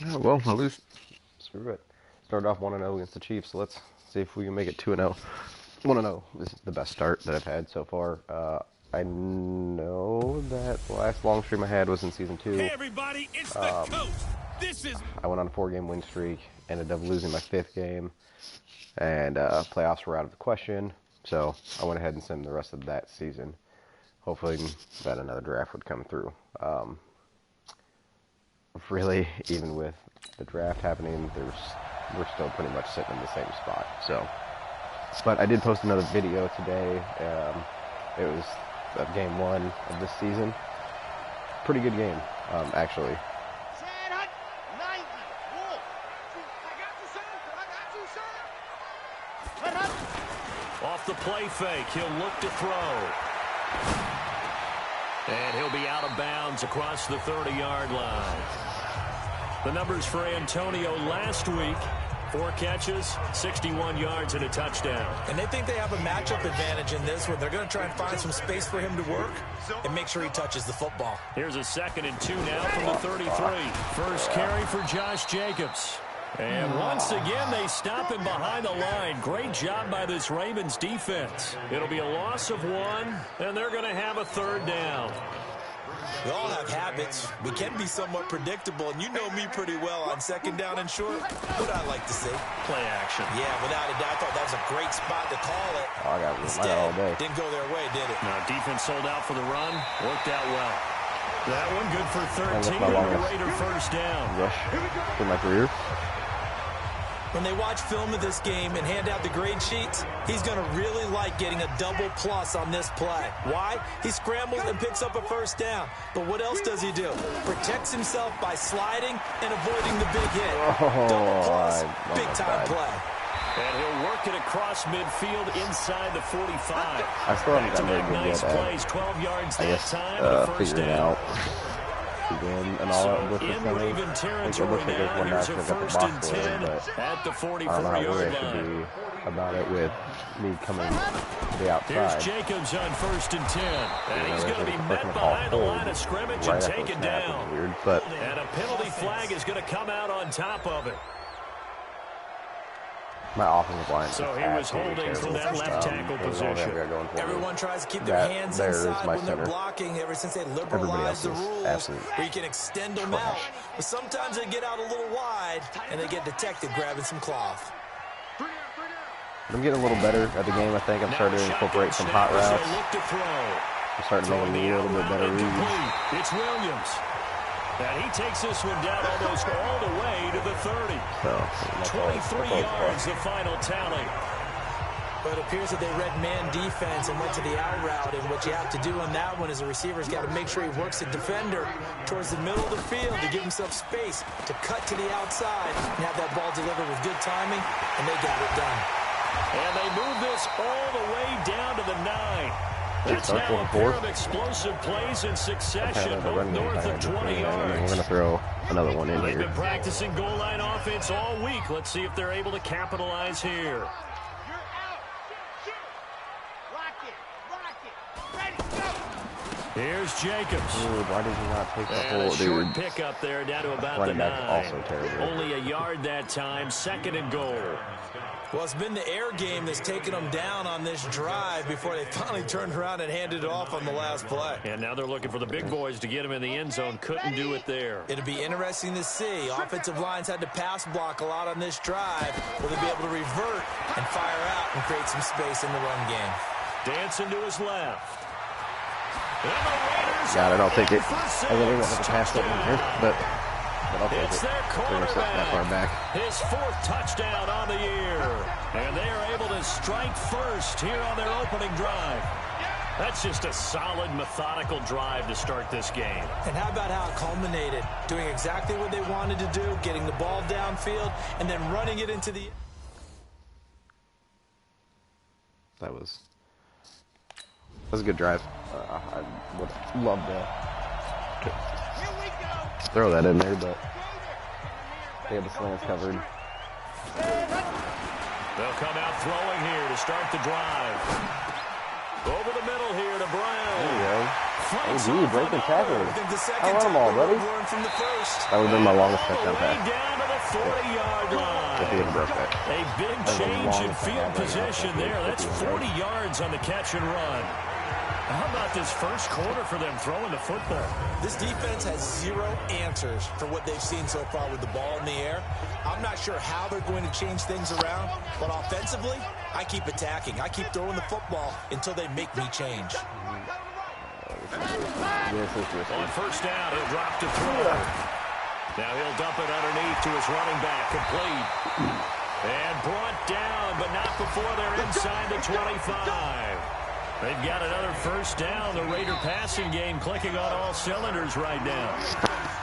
Yeah, well, at least screw it. Started off 1-0 against the Chiefs, so let's see if we can make it 2-0. 1-0 is the best start that I've had so far. I know that the last long stream I had was in Season 2. Hey everybody, it's the coach. This is... I went on a 4-game win streak, ended up losing my 5th game, and playoffs were out of the question, so I went ahead and sent the rest of that season, hoping that another draft would come through. Really, even with the draft happening, we're still pretty much sitting in the same spot. So, but I did post another video today. It was game 1 of this season. Pretty good game, actually. Off the play fake, he'll look to throw. And he'll be out of bounds across the 30-yard line. The numbers for Antonio last week: 4 catches, 61 yards, and a touchdown. And they think they have a matchup advantage in this one. They're going to try and find some space for him to work and make sure he touches the football. Here's a 2nd and 2 now from the 33. First carry for Josh Jacobs. And once again, they stop him behind the line. Great job by this Ravens defense. It'll be a loss of 1, and they're going to have a 3rd down. We all have habits. We can be somewhat predictable, and you know me pretty well on 2nd down and short. What I like to say? Play action. Yeah, without a doubt. I thought that was a great spot to call it. Oh, I got Instead, all day. Didn't go their way, did it? Now, defense sold out for the run. Worked out well. That one good for 13 and a Raider first down. Rush for my career. When they watch film of this game and hand out the grade sheets, he's going to really like getting a double plus on this play. Why? He scrambles and picks up a first down. But what else does he do? Protects himself by sliding and avoiding the big hit. Double plus, big-time play. And he'll work it across midfield inside the 45. I still haven't gotten very good nice yet. plays, 12 yards that time, and a first figuring down. out again and all that with this In thing. Raven territory now, here's a 1st and 10 at the 44-yard I don't know how worried I line. should be about it with me coming to the outside. Here's Jacobs on 1st and 10. And he's going to be met behind the line of scrimmage and taken down. Weird, but And a penalty flag is going to come out on top of it. my offensive line. So he was holding from that left tackle position. Everyone tries to keep their hands inside when they're blocking ever since they liberalized the rules where you can extend them out. But sometimes they get out a little wide and they get detected grabbing some cloth. I'm getting a little better at the game, I think. I'm starting to incorporate some hot routes. I'm starting to make a little bit better reads. It's Williams. And he takes this one down almost all the way to the 30. So, 23 yards, the final tally. But it appears that they read man defense and went to the out route. And what you have to do on that one is the receiver's got to make sure he works the defender towards the middle of the field to give himself space to cut to the outside and have that ball delivered with good timing, and they got it done. And they move this all the way to the 9. That's now a pair of explosive plays in succession, both north of 20 yards. We're going to throw another one in They've here. been practicing goal line offense all week. Let's see if they're able to capitalize here. Here's Jacobs. Ooh, why did he not take the And whole a short dude? pickup there down to about Running the back's 9. also terrible. Only a yard that time, 2nd and goal. Well, it's been the air game that's taken them down on this drive before they finally turned around and handed it off on the last play. And now they're looking for the big boys to get him in the end zone. Couldn't do it there. It'll be interesting to see. Offensive lines had to pass block a lot on this drive. Will they be able to revert and fire out and create some space in the run game? Dancing to his left. And the Raiders Got it, I'll take it. for I didn't have to pass that one here, but I'll take It's it. their We're not that far quarterback. back. His 4th touchdown on the year. And they are able to strike first here on their opening drive. That's just a solid, methodical drive to start this game. And how about how it culminated? Doing exactly what they wanted to do, getting the ball downfield, and then running it into the... That was a good drive. I would love to throw that in there, but they have the slants covered. They'll come out throwing here to start the drive. Over the middle here to Brown. There you go. Fights Oh, dude, off breaking an tackles. I think the I second run them all, time buddy. we learned from the first. That would have been my longest touchdown Way pass. down to the 40-yard line. If he would have broke that. A big That was the change in longest I field had right now. position there. That's 40 yards on the catch and run. How about this first quarter for them throwing the football? This defense has zero answers for what they've seen so far with the ball in the air. I'm not sure how they're going to change things around, but offensively, I keep attacking. I keep throwing the football until they make me change. On first down, he'll drop to throw. Now he'll dump it underneath to his running back, complete. And brought down, but not before they're inside the 25. They've got another first down. The Raider passing game clicking on all cylinders right now.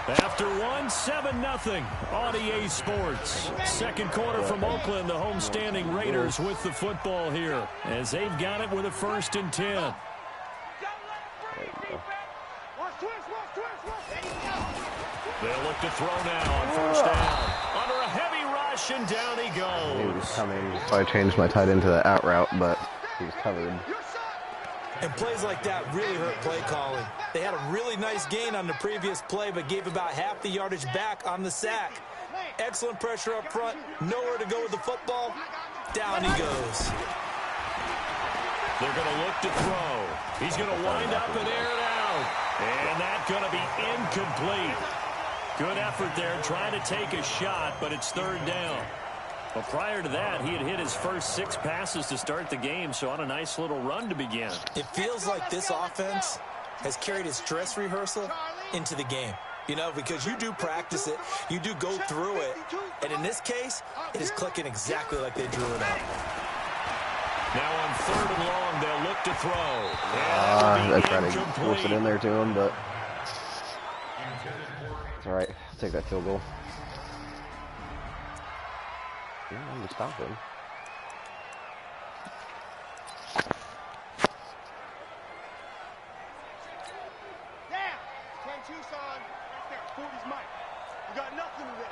After one, 7-0 on EA Sports. Second quarter from Oakland, the homestanding Raiders with the football here as they've got it with a 1st and 10. They'll look to throw now on first down. Under a heavy rush, and down he He goes. was coming. So I changed my tight end to the out route, but he was covered. And plays like that really hurt play calling. They had a really nice gain on the previous play, but gave about half the yardage back on the sack. Excellent pressure up front. Nowhere to go with the football. Down he goes. They're going to look to throw. He's going to wind up and air it out. And that's going to be incomplete. Good effort there trying to take a shot, but it's 3rd down. But prior to that, he had hit his first 6 passes to start the game, so on a nice little run to begin. It feels like this offense has carried its dress rehearsal into the game. You know, because you do practice it, you do go through it, and in this case, it is clicking exactly like they drew it up. Now on 3rd and long, they'll look to throw. I tried to force it in there to him, but it's all right. I'll take that field goal. Yeah, I'm gonna stop him. Down. 10 Tucson. Right there. 40's Mike. We got nothing to win.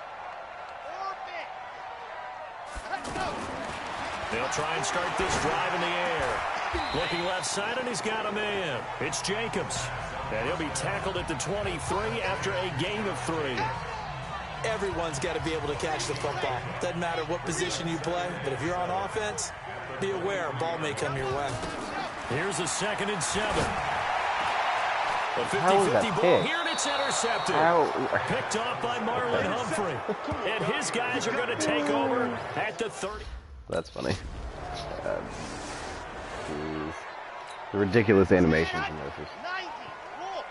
Orbit. Let's go. They'll try and start this drive in the air. Looking left side, and he's got a man. It's Jacobs. And he'll be tackled at the 23 after a gain of 3. Everyone's got to be able to catch the football. Doesn't matter what position you play, but if you're on offense, be aware a ball may come your way. Here's a 2nd and 7. A How was that 50-50 ball pick? here, and it's intercepted. Ow. Picked off by Marlon Humphrey. And his guys are going to take over at the 30. That's funny. The ridiculous animations in this is 90. Look.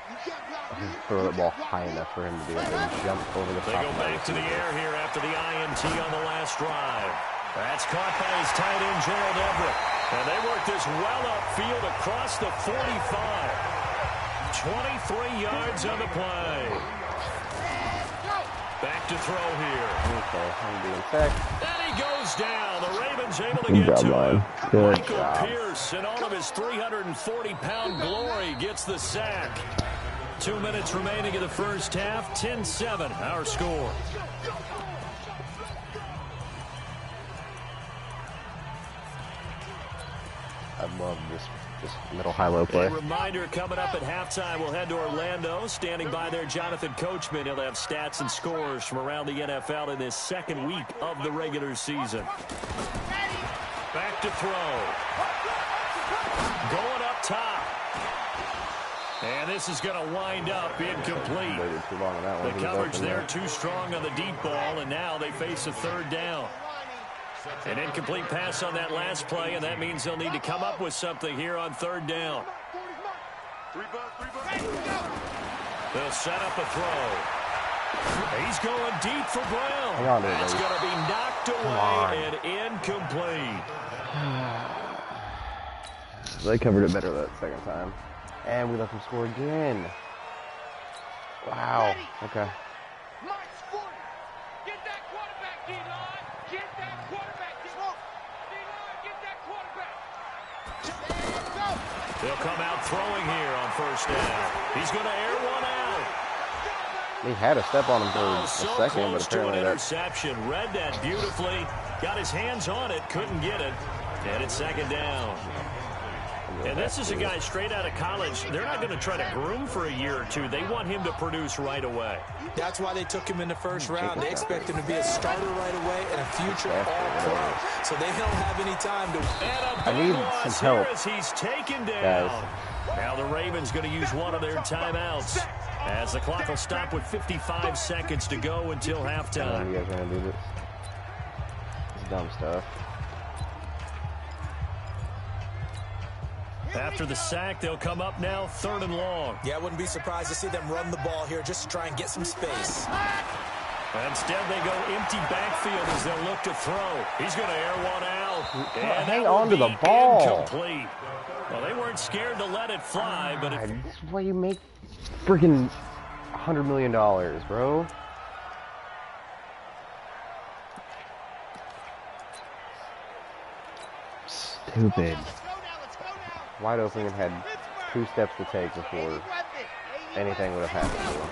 You can't block me. throw that ball high enough for him to be able to jump over the They top go of back to the air here after the INT on the last drive. That's caught by his tight end, Gerald Everett. And they work this well upfield across the 45. 23 yards on the play. Back back to throw here. Okay, I'm being sacked. And he goes down. The Ravens able to Good get job, to Ryan. him. Good Michael job. Pierce, in all of his 340-pound glory, gets the sack. 2 minutes remaining in the first half. 10-7, our score. I love this middle high-low play. A reminder, coming up at halftime, we'll head to Orlando. Standing by there, Jonathan Coachman. He'll have stats and scores from around the NFL in this second week of the regular season. Back to throw. Going up top. And this is going to wind up incomplete. Waited too long on that one. The coverage there too strong on the deep ball, and now they face a third down. An incomplete pass on that last play, and that means they'll need to come up with something here on third down. They'll set up a throw. He's going deep for Brown. That's going to be knocked away and incomplete. They covered it better that second time. And we let them score again. Wow. Okay. They'll come out throwing here on first down. He's going to air one out. He had a step on him for a second, close but to an apparently that... interception. Read that beautifully. Got his hands on it. Couldn't get it. And it's second down. And this is a guy straight out of college. They're not going to try to groom for a year or two. They want him to produce right away. That's why they took him in the first round. They expect him to be a starter right away and a future all-pro. So they don't have any time to... And a big loss here as he's taken down. Now the Ravens going to use one of their timeouts as the clock will stop with 55 seconds to go until halftime. You guys are going to do this. This dumb stuff. After the sack, they'll come up now, third and long. Yeah, I wouldn't be surprised to see them run the ball here just to try and get some space. Instead, they go empty backfield as they'll look to throw. He's going to air one out. And hang on to the ball. Incomplete. Well, they weren't scared to let it fly, but this is why you make freaking $100 million, bro. Stupid. Wide open and had 2 steps to take before anything would have happened to him.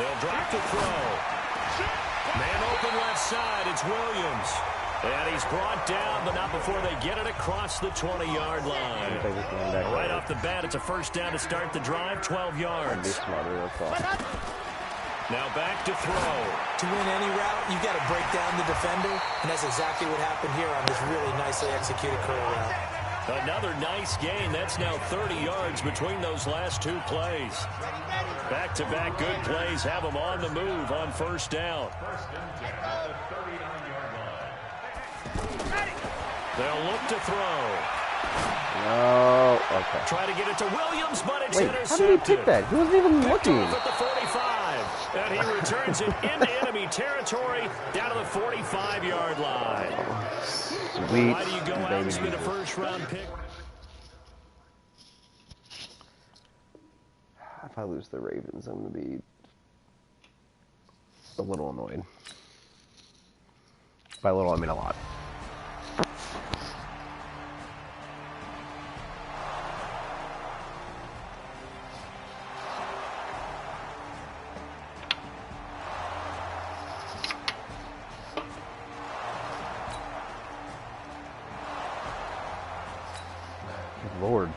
They'll drop to throw. Man open left side, it's Williams. And he's brought down, but not before they get it across the 20-yard line. Right off the bat, it's a first down to start the drive, 12 yards. Be smarter, that's all. Now back to throw. To win any route, you got to break down the defender, and that's exactly what happened here on this really nicely executed curl route. Another nice gain. That's now 30 yards between those last 2 plays. Back-to-back good plays have them on the move on first down. They'll look to throw. No. Okay. Try to get it to Williams, but it's intercepted. How did he pick that? He wasn't even looking. At the 45. And he returns it into enemy territory down to the 45-yard line. Sweet. Why do you go out and spend a first-round pick? If I lose the Ravens, I'm going to be a little annoyed. By a little, I mean a lot. Good Lord.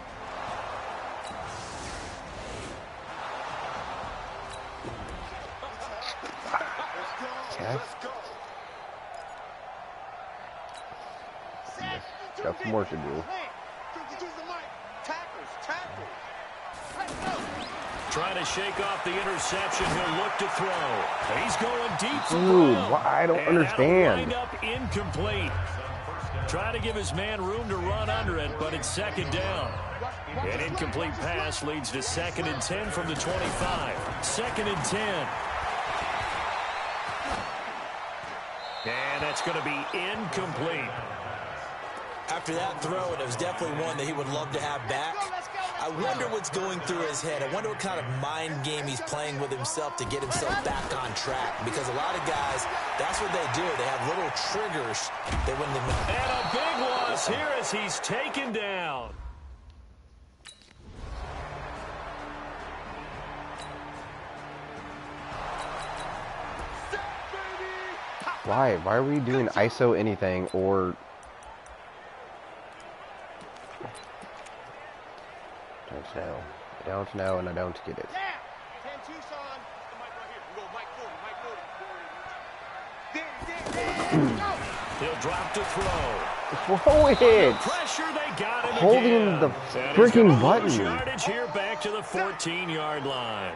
Okay. Got some more to do. Trying to shake off the interception. He'll look to throw. He's going deep for Dude, Brown. I don't understand. Wind up incomplete. Trying to give his man room to run under it, but it's second down. An incomplete pass leads to 2nd and 10 from the 25. 2nd and 10. And that's going to be incomplete. After that throw, and it was definitely one that he would love to have back, I wonder what's going through his head. I wonder what kind of mind game he's playing with himself to get himself back on track. Because a lot of guys, that's what they do. They have little triggers that when they... And a big loss here as he's taken down. Why? Why are we doing ISO anything or... I don't know, and I don't get it. 10-2, son. The mic right here. We go mic 40, go. He'll drop to throw. Throw it! Pressure, they got him Holding again. the And freaking he's gonna lose button. Yardage here back to the 14-yard line.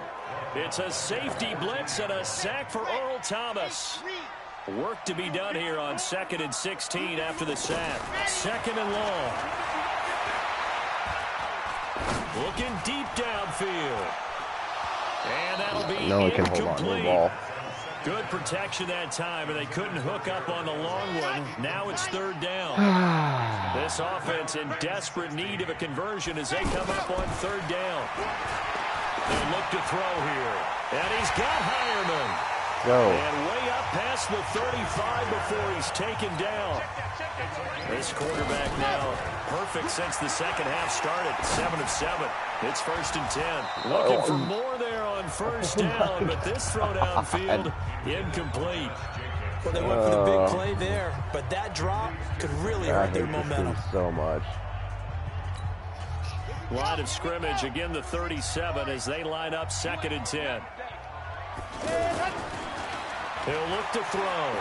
It's a safety blitz and a sack for Earl Thomas. Work to be done here on 2nd and 16 after the sack. 2nd and long. Looking deep downfield. And that'll be No one can hold on to the incomplete. ball. Good protection that time, and they couldn't hook up on the long one. Now it's 3rd down. This offense in desperate need of a conversion as they come up on 3rd down. They look to throw here. And he's got Hireman. Go. And way up past the 35 before he's taken down. This quarterback now perfect since the second half started. 7 of 7. It's 1st and 10. Looking for more there on 1st down, but this throw downfield incomplete. Well, they went for the big play there, but that drop could really hurt their momentum. So much. Line of scrimmage, again the 37 as they line up 2nd and 10. He'll look to throw.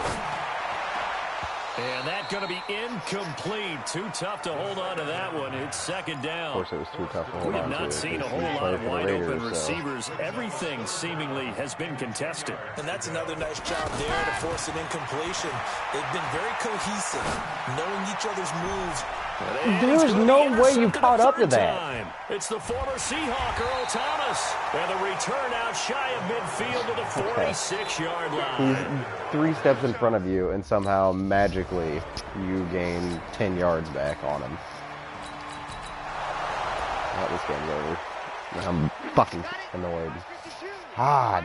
And that's going to be incomplete. Too tough to hold on to that one. It's 2nd down. Of course, it was too tough to hold We have on to. not seen a whole lot of wide-open receivers. Everything seemingly has been contested. And that's another nice job there to force an incompletion. They've been very cohesive, knowing each other's moves. There's no way you caught up to that. Time. It's the former Seahawk, Earl Thomas. And the return out shy of midfield to the 46-yard line. He's 3 steps in front of you, and somehow, magically, you gain 10 yards back on him. Oh, this game's over. I'm fucking annoyed. God.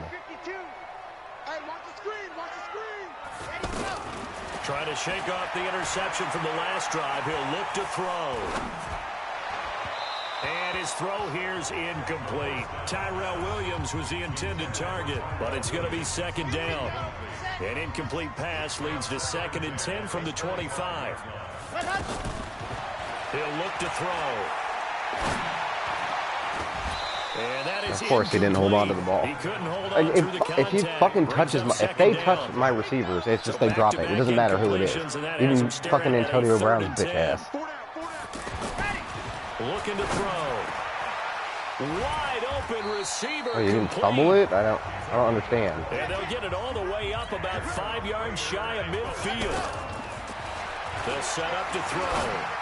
Trying to shake off the interception from the last drive. He'll look to throw. And his throw here's incomplete. Tyrell Williams was the intended target, but it's going to be 2nd down. An incomplete pass leads to 2nd and 10 from the 25. He'll look to throw. And that is Of course, he didn't hold on to the ball. He couldn't hold on to the contact. If he fucking touches my, if they touch my receivers, it's just they drop it. It doesn't matter who it is. Even fucking Antonio Brown's bitch ass. Looking to throw. Wide open receiver. Oh, you didn't fumble it? I don't understand. And they'll get it all the way up about 5 yards shy of midfield. They'll set up to throw.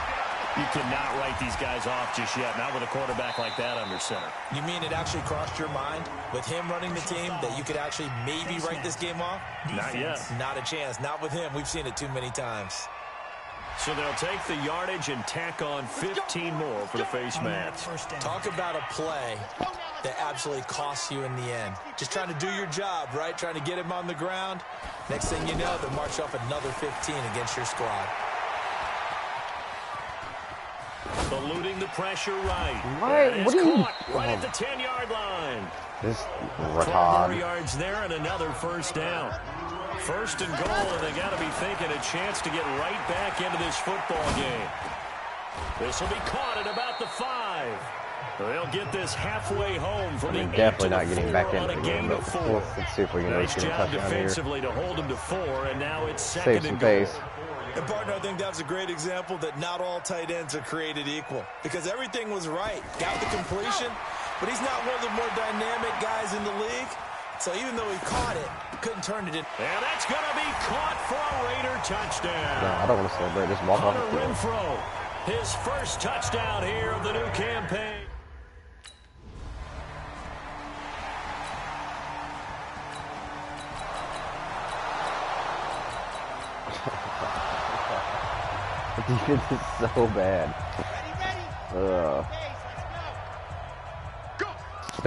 You cannot write these guys off just yet, not with a quarterback like that under center. You mean it actually crossed your mind with him running the team that you could actually maybe write this game off? Not yet. Not a chance. Not with him. We've seen it too many times. So they'll take the yardage and tack on 15 more for the face mask. Talk about a play that absolutely costs you in the end. Just trying to do your job, right? Trying to get him on the ground. Next thing you know, they'll march off another 15 against your squad. Eluding the pressure right. What are you? Right at the 10-yard line. This 12 more retard. yards there and another 1st down. 1st and goal, and they got to be thinking a chance to get right back into this football game. This will be caught at about the 5. They'll get this halfway home from the 8 Definitely to not the getting 4 back on into a the gain game. of 4. Let's see if we can Nice get a job touchdown here. defensively to hold them to 4, and now it's 2nd Save some and goal. face. And, partner, I think that was a great example that not all tight ends are created equal. Because everything was right. Got the completion, but he's not one of the more dynamic guys in the league. So even though he caught it, couldn't turn it in. And that's going to be caught for a Raider touchdown. No, I don't want to celebrate. Just walk off the Hunter field. Renfrow, his first touchdown here of the new campaign. The defense is so bad. Ready, ready. Ugh. Face, let's go.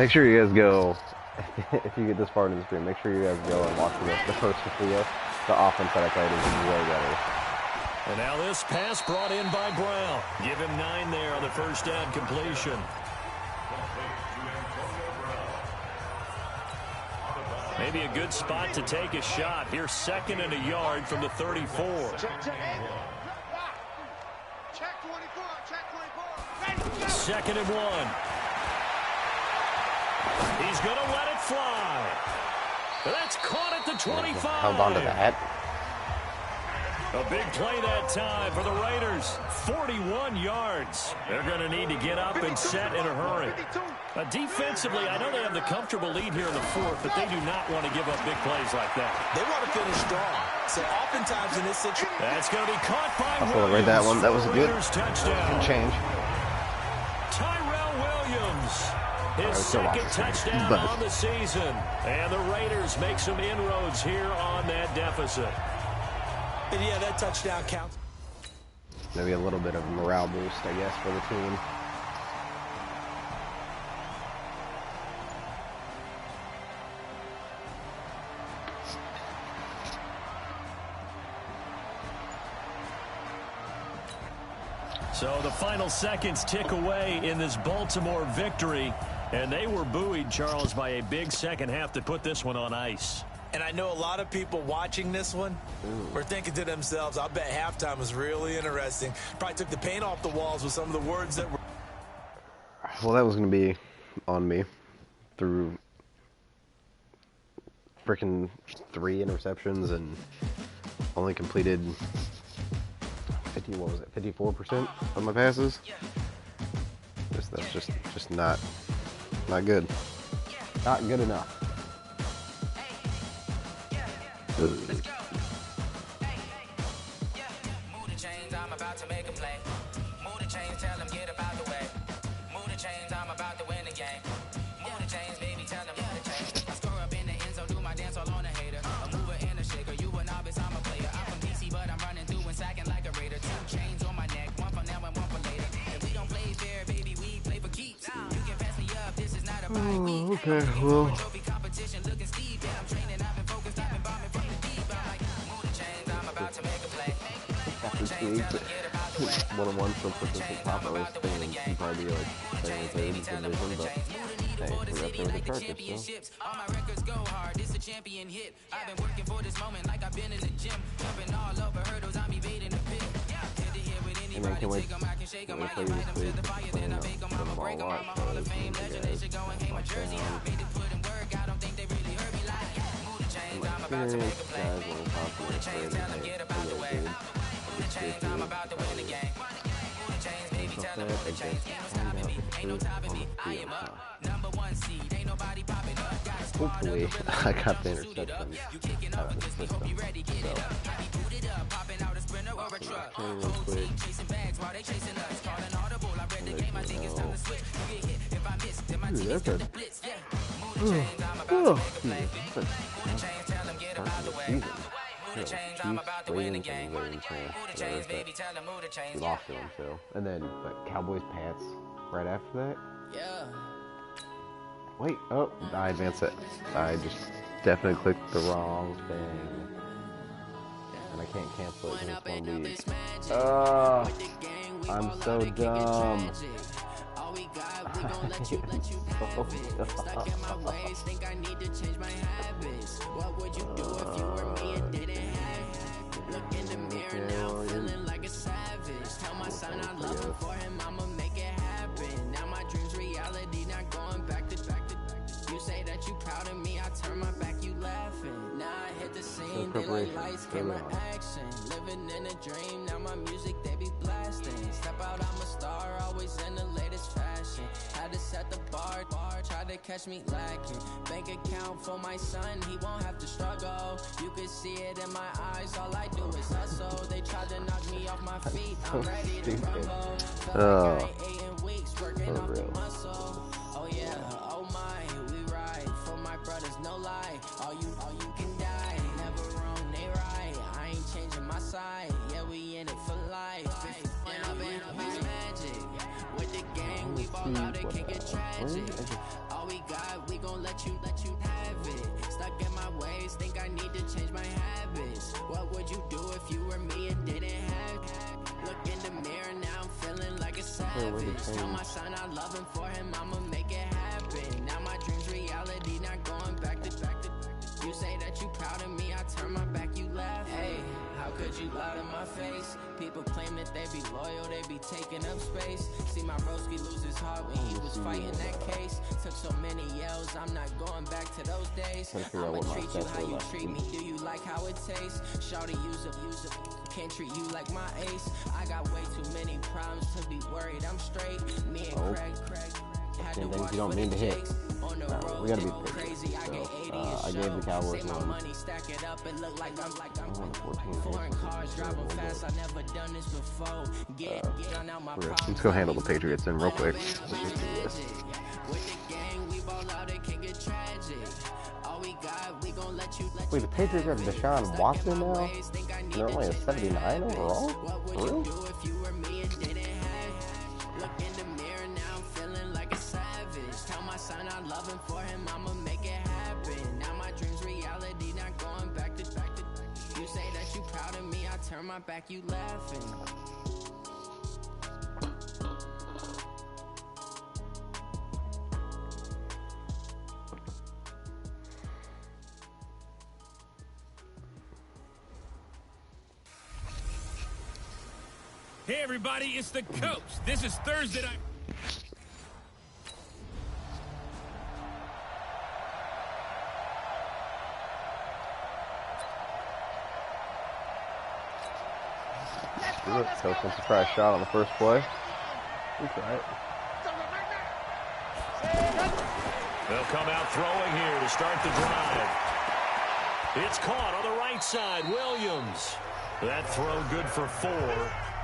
Make sure you guys go, if you get this far into the stream, make sure you guys go and watch the first video. The offense that I played is way better. And now this pass brought in by Brown. Give him 9 there on the first down completion. Maybe a good spot to take a shot. Here's 2nd and a yard from the 34. Check 24. Check 24. 2nd and 1. He's going to let it fly. That's caught at the 25. Held on to that. A big play that time for the Raiders. 41 yards. They're going to need to get up and set in a hurry. Defensively, I know they have the comfortable lead here in the 4th, but they do not want to give up big plays like that. They want to finish strong. So oftentimes in this situation, that's going to be caught by I'll celebrate that one. That was a good touchdown. change. Tyrell Williams, his 2nd touchdown on the season. And the Raiders make some inroads here on that deficit. and yeah, that touchdown counts. Maybe a little bit of a morale boost, I guess, for the team. So the final seconds tick away in this Baltimore victory. And they were buoyed, Charles, by a big second half to put this one on ice. And I know a lot of people watching this one were thinking to themselves, I bet halftime was really interesting. Probably took the paint off the walls with some of the words that were... Well, that was going to be on me through freaking 3 interceptions and only completed 54% of my passes. That's just not good. Not good enough. Move the chains, I'm about to make a play. Move the chains, tell them get about the way. Move the chains, I'm about to win the game. Move the chains, baby, tell them move the chains. I score up in the end zone, do my dance all on a hater. A mover and a shaker, you a novice, I'm a player. I'm from DC, but I'm running through and sacking like a raider. 2 chains on my neck, one for now and one for later. And we don't play fair, baby, we play for keeps. You can pass me up, this is not a bye week. Okay, well. Trophy competition looking steep, yeah, I'm training, I've been focused, I've been bombing from the deep. I'm like, move the chains, I'm about to make a play. One-on-one still puts us at top. I was thinking he'd probably be like second or third in division, but hey, we're up there with the Chargers, so. All my records go hard, this a champion hit. I've been working for this moment like I've been in the gym. Jumping all over hurdles, I'm evading the pit. Head to head with anybody, take them, I can shake them. I can light them, feel the fire, then I bake them. I'ma break them, I'm a Hall of Fame legend. They should go and hang my jersey. Made to put in work, I don't think they really heard me like. Move the chains, I'm about to make a play. Move the chains, tell them get about the way. Move the chains, I'm about to win the game. Move the chains, baby, tell them move the chains. Ain't no stopping me, ain't no topping me. I am up, #1 seed, ain't nobody popping up. Got a squad Hopefully, I got the interception you kicking out up of the against me, hope you system. ready, get it up. I be booted up, popping out a sprinter or a truck. Whole team chasing bags while they chasing us. Calling audible, I read the game, I think it's time to switch. You get hit, if I miss, then my team is the blitz. Yeah, move the chains, I'm about to make a play. Move the chains, tell them get about the way. Move the chains, I'm about to win the game. Move the chains, baby, tell them move the chains. We lost to them, so. And then, like, Cowboys Pats right after that. Yeah. Wait, oh, I advanced it. I just definitely clicked the wrong thing. And I can't cancel it because it's one lead. I'm so dumb. All we got, we gon' let you have it. Stuck in my ways, think I need to change my habits. What would you do if you were me and didn't have it? Look in the mirror now, feeling like a savage. Tell my son I love him, for him I'ma make it happen. Now my dreams reality, not going back to. You say that you proud of me, I turn my back, you laughing. Now I hit the scene, daylight lights, camera action. Living in a dream, now my music they be blasting. Step out, I'm a star, always in the latest fashion. Had to set the bar, try to catch me lacking. Bank account for my son, he won't have to struggle. You can see it in my eyes, all I do is hustle. They tried to knock me off my feet, I'm ready to rumble. Feel like I ain't ate in weeks, working off the muscle. Oh yeah, oh my, we ride for my brothers, no lie. All you can die, never wrong, they right. I ain't changing my side, yeah, we in it for life. Down, it's magic. With the gang, we ball out, it can get tragic. All we got, we gon' let you have it. Stuck in my ways, think I need to change my habits. What would you do if you were me and didn't have it? Look in the mirror, now I'm feeling like a savage. Tell my son I love him, for him I'ma make it happen. Now my dream's reality, not going back to. You say that you proud of me, I turn my back, you laugh. Hey, how could you lie to my face? People claim that they be loyal, they be taking up space. See my broski lose his heart when he was fighting that case. Took so many yells, I'm not going back to those days. I'ma treat you how you treat me, do you like how it tastes? Shawty, use a, can't treat you like my ace. I got way too many problems to be worried, I'm straight. Me and Craig had to watch you don't mean to hit. on the road, We gotta be crazy. so, I gave the Cowboys one. Money, stack it up, it look like I'm foreign cars driving fast. I never done this before. Get on out my Let's go handle the Patriots in real quick. With the gang, we ball out, it can get tragic. All we got, we gon' let you. Wait, the Patriots have Deshaun Watson now? They're only a 79 overall? For real? If you were me and didn't have, look in the mirror, now I'm feeling like a savage. Tell my son I love him, for him I'ma make it happen. Now my dream's reality, not going back to. You say that you proud of me, I turn my back, you laughing. Hey everybody, it's the coach. This is Thursday night. Do it. Coach wants a surprise shot on the first play. We try it. They'll come out throwing here to start the drive. It's caught on the right side. Williams. That throw good for 4.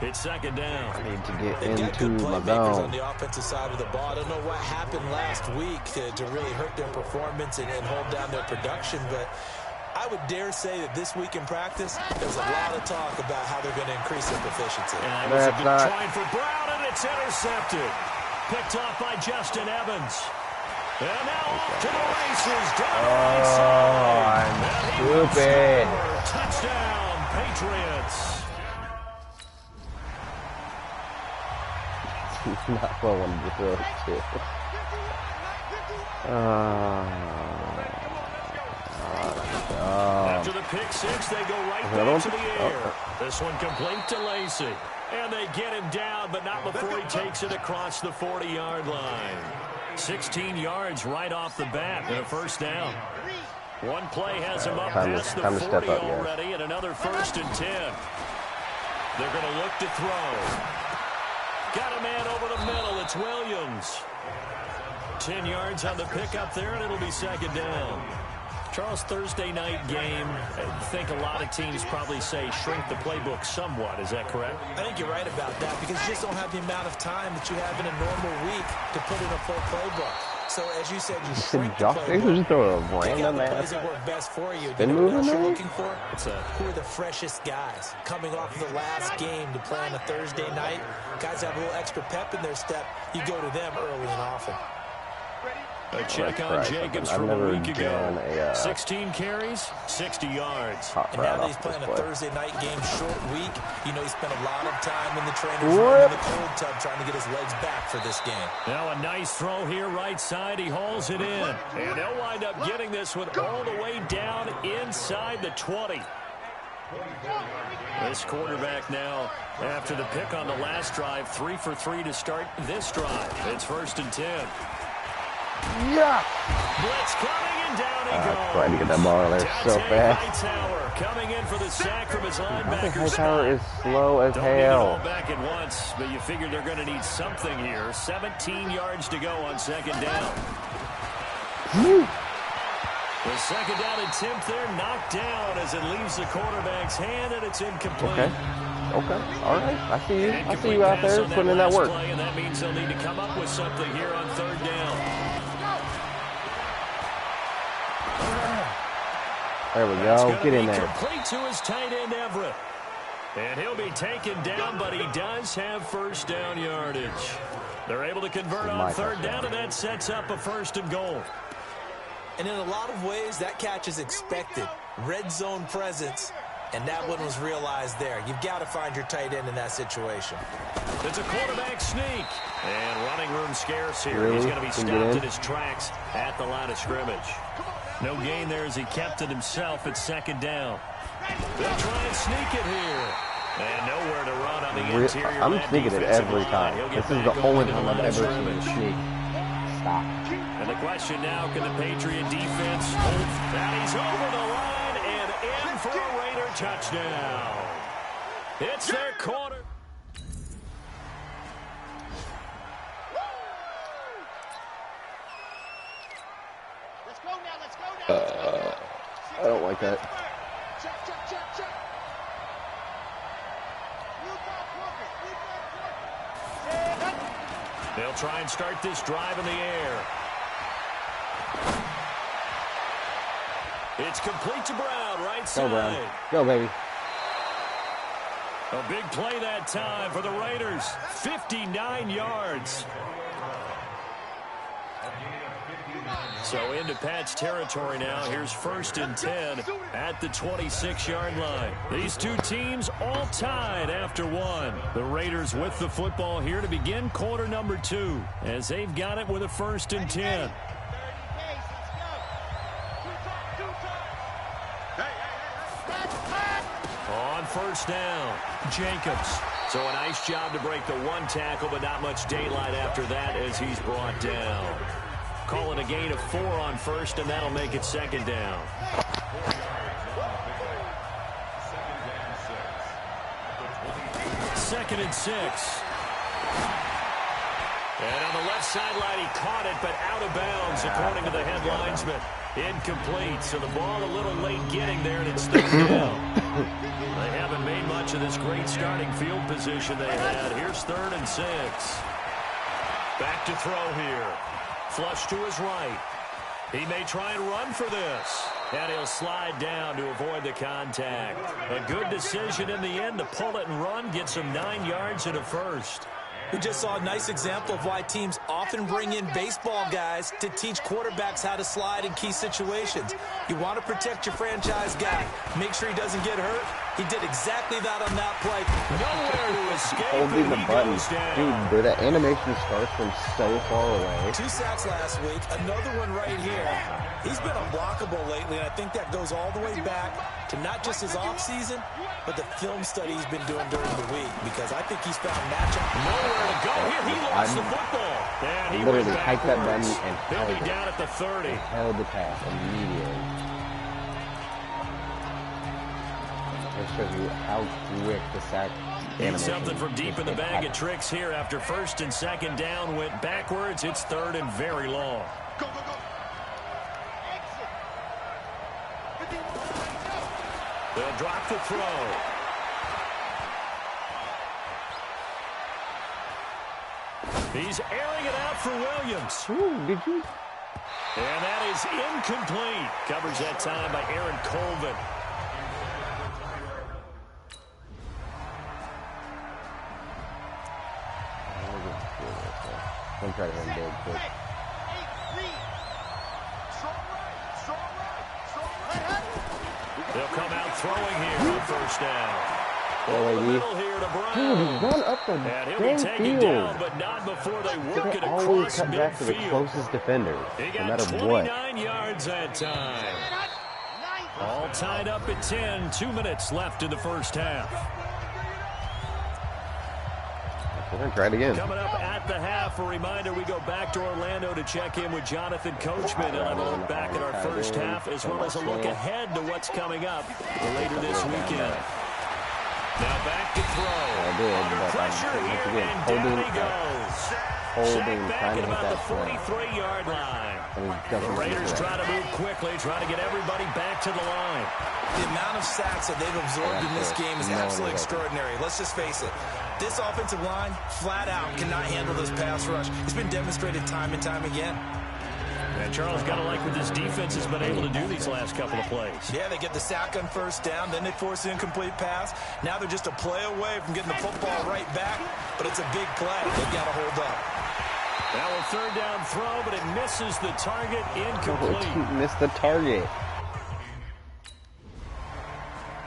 It's second down. I need to get They've got into good my playmakers zone. on the offensive side of the ball. I don't know what happened last week to really hurt their performance and hold down their production, but I would dare say that this week in practice, there's a lot of talk about how they're going to increase their proficiency. And it was a good try for Brown, and it's intercepted. Picked off by Justin Evans. And now off to the races down the right side. I'm stupid. Touchdown, Patriots. He's not what I wanted to throw it to. After the pick six, they go right back to the air. This one complete to Lacey. And they get him down, but not before he takes it across the 40-yard line. 16 yards right off the bat and a first down. One play has him up past the 40 already, and another 1st and 10. They're going to look to throw. Got a man over the middle. It's Williams. 10 yards on the pickup there, and it'll be second down. Charles, Thursday night game, I think a lot of teams probably say shrink the playbook somewhat. Is that correct? I think you're right about that because you just don't have the amount of time that you have in a normal week to put in a full playbook. So, as you said, you shrink the playbook. Just throw a Pick out random the ass. plays that work best for you. Been You know what moving else you're there? looking for? Who are the freshest guys coming off of the last game to play on a Thursday night? Guys have a little extra pep in their step. You go to them early and often. A check on Jacobs from a week ago. 16 carries, 60 yards. And now that he's playing a Thursday night game, short week, you know he spent a lot of time in the trainer's room in the cold tub trying to get his legs back for this game. Now a nice throw here, right side. He hauls it in. And they'll wind up getting this one all the way down inside the 20. This quarterback now, after the pick on the last drive, 3 for 3 to start this drive. It's 1st and 10. Yeah. Blitz coming, and down he goes. Trying to get that ball out there so fast. Hightower coming in for the sack from his I think linebacker. Hightower is slow as Don't need it all hell. back at once, but you figure they're going to need something here. 17 yards to go on second down. The second down attempt there knocked down as it leaves the quarterback's hand, and it's incomplete. Okay. All right. I see you. I see you out there putting in that work. Play, and that means they'll need to come up with something here on third down. There we go. Get in there. Complete to his tight end Everett. And he'll be taken down, but he does have first down yardage. They're able to convert on third down, and that sets up a 1st and goal. And in a lot of ways, that catch is expected. Red zone presence, and that one was realized there. You've got to find your tight end in that situation. It's a quarterback sneak. And running room scarce here. Really? He's going to be stopped in his tracks at the line of scrimmage. No gain there as he kept it himself at 2nd down. They'll try and sneak it here. And nowhere to run on the interior. I'm sneaking it every time. This is the only time I've ever seen a sneak. Stop. And the question now, can the Patriot defense hold? That he's over the line and in for a Raider touchdown. It's their corner. Let's go now, let's go now. I don't like that. Check, check, check, check. They'll try and start this drive in the air. It's complete to Brown, right side. Go, Brown. Go, baby. A big play that time for the Raiders. 59 yards. So into Pat's territory now. Here's 1st and 10 at the 26-yard line. These two teams all tied after 1. The Raiders with the football here to begin quarter number 2 as they've got it with a 1st and 10. On 1st down, Jacobs. So a nice job to break the 1 tackle, but not much daylight after that as he's brought down. Calling a gain of 4 on 1st, and that'll make it 2nd down. Second and 6. And on the left sideline, he caught it, but out of bounds, according to the head linesman. Incomplete, so the ball a little late getting there, and it's 3rd down. They haven't made much of this great starting field position they had. Here's 3rd and 6. Back to throw here. Flush to his right. He may try and run for this. And he'll slide down to avoid the contact. A good decision in the end to pull it and run. Gets him 9 yards and a 1st. We just saw a nice example of why teams often bring in baseball guys to teach quarterbacks how to slide in key situations. You want to protect your franchise guy. Make sure he doesn't get hurt. He did exactly that on that play. Nowhere to escape. Holding the button. Dude, where the animation starts from so far away. 2 sacks last week. Another one right here. He's been unblockable lately, and I think that goes all the way back to not just his offseason, but the film study he's been doing during the week, because I think he's found matchup. Nowhere to go here. He lost the football. And he literally went hiked that button backwards. and They'll held be it. down at the 30. Held the pass immediately. That shows you how quick the sack Need animation something from deep in the bag of tricks here after 1st and 2nd down. Went backwards. It's 3rd and very long. Go, go, go. Exit. 51. They'll drop the throw. He's airing it out for Williams. Ooh, did you? And that is incomplete. Covers that time by Aaron Colvin. I'm trying to hit him big, quick. They'll come out throwing here on 1st down. Go, lady. Here to Brown. Dude, run up the And he'll be dang taken field. down, but not before they work They it always across cut back to the midfield. closest defender, He no got matter 29 what. yards that time. All tied up at 10. 2 minutes left in the 1st half. We're going to try it again. Coming up at the half, a reminder, we go back to Orlando to check in with Jonathan Coachman and have a look back at our 1st half, as well as a look ahead to what's coming up later this weekend. Now back to throw. Under pressure here, and down he goes. Sacked back at about the 43-yard line. The Raiders try to move quickly, try to get everybody back to the line. The amount of sacks that they've absorbed in this game is absolutely extraordinary. Let's just face it. This offensive line, flat out, cannot handle this pass rush. It's been demonstrated time and time again. And Charles got to like what this defense has been able to do these last couple of plays. Yeah, they get the sack on first down, then they force an incomplete pass. Now they're just a play away from getting the football right back, but it's a big play. They've got to hold up. Now a third down throw, but it misses the target, incomplete. Missed the target.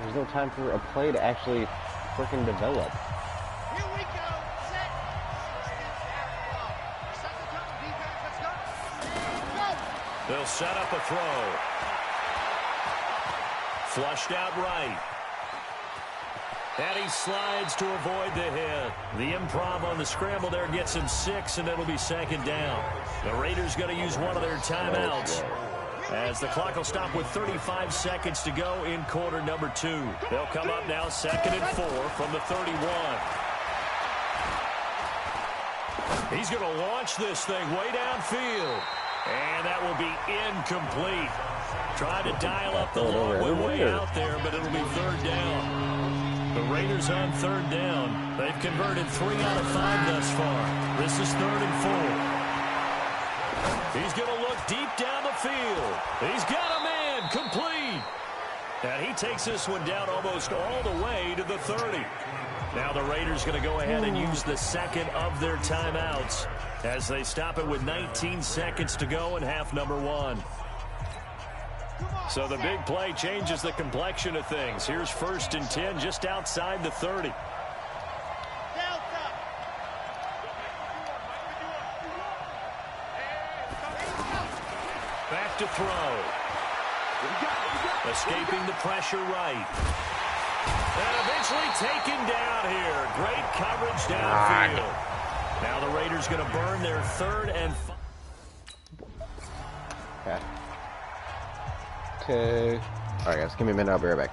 There's no time for a play to actually freaking develop. Here we go. Set. 6 steps out. Second couple defense. Let's go. And go. They'll set up a throw. Flushed out right. And he slides to avoid the hit. The improv on the scramble there gets him 6, and it'll be second down. The Raiders going to use one of their timeouts, as the clock will stop with 35 seconds to go in quarter number 2. They'll come up now 2nd and 4 from the 31. He's going to launch this thing way downfield. And that will be incomplete. Trying to dial up the long way out there, but it'll be third down. The Raiders on third down. They've converted 3 out of 5 thus far. This is 3rd and 4. He's going to look deep down the field. He's got a man, complete. And he takes this one down almost all the way to the 30. Now the Raiders going to go ahead and use the second of their timeouts as they stop it with 19 seconds to go in half number 1. So the big play changes the complexion of things. Here's 1st and 10 just outside the 30. Back to throw. Escaping the pressure right. And eventually taken down here. Great coverage downfield. Now the Raiders going to burn their 3rd and 5. Okay. All right, guys, give me a minute. I'll be right back.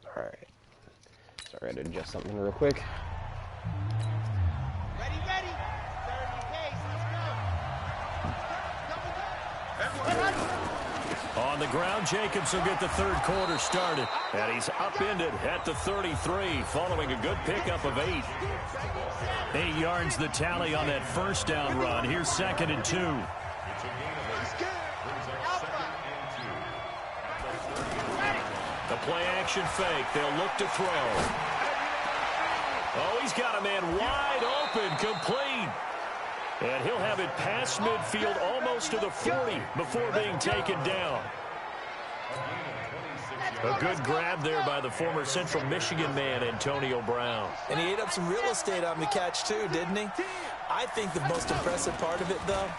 All right. Sorry, I had to adjust something real quick. Ready, ready. 30 pace. Let's go. On the ground, Jacobs will get the third quarter started. And he's upended at the 33 following a good pickup of 8. 8 yards the tally on that first down run. Here's 2nd and 2. The play action fake. They'll look to throw. Oh, he's got a man wide open, complete. And he'll have it past midfield almost to the 40 before being taken down. A good grab there by the former Central Michigan man, Antonio Brown. And he ate up some real estate on the catch, too, didn't he? I think the most impressive part of it, though,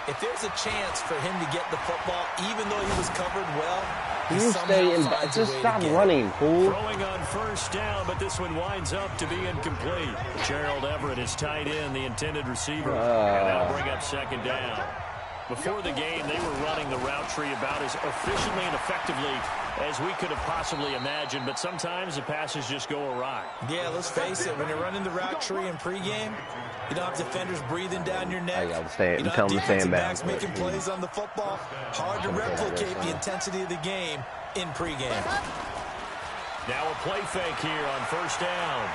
if there's a chance for him to get the football, even though he was covered well, You stay in. Just stop running, fool. Throwing on first down, but this one winds up to be incomplete. Gerald Everett is tied in, the intended receiver, and that'll bring up 2nd down. Before the game, they were running the route tree about as efficiently and effectively as we could have possibly imagined, but sometimes the passes just go awry. Yeah, let's face it, when you're running the route tree in pregame, you don't have defenders breathing down your neck. I gotta stay you and don't tell have them to stay in defensive backs bounds. making plays on the football. Hard to replicate the intensity of the game in pregame. Now a play fake here on first down.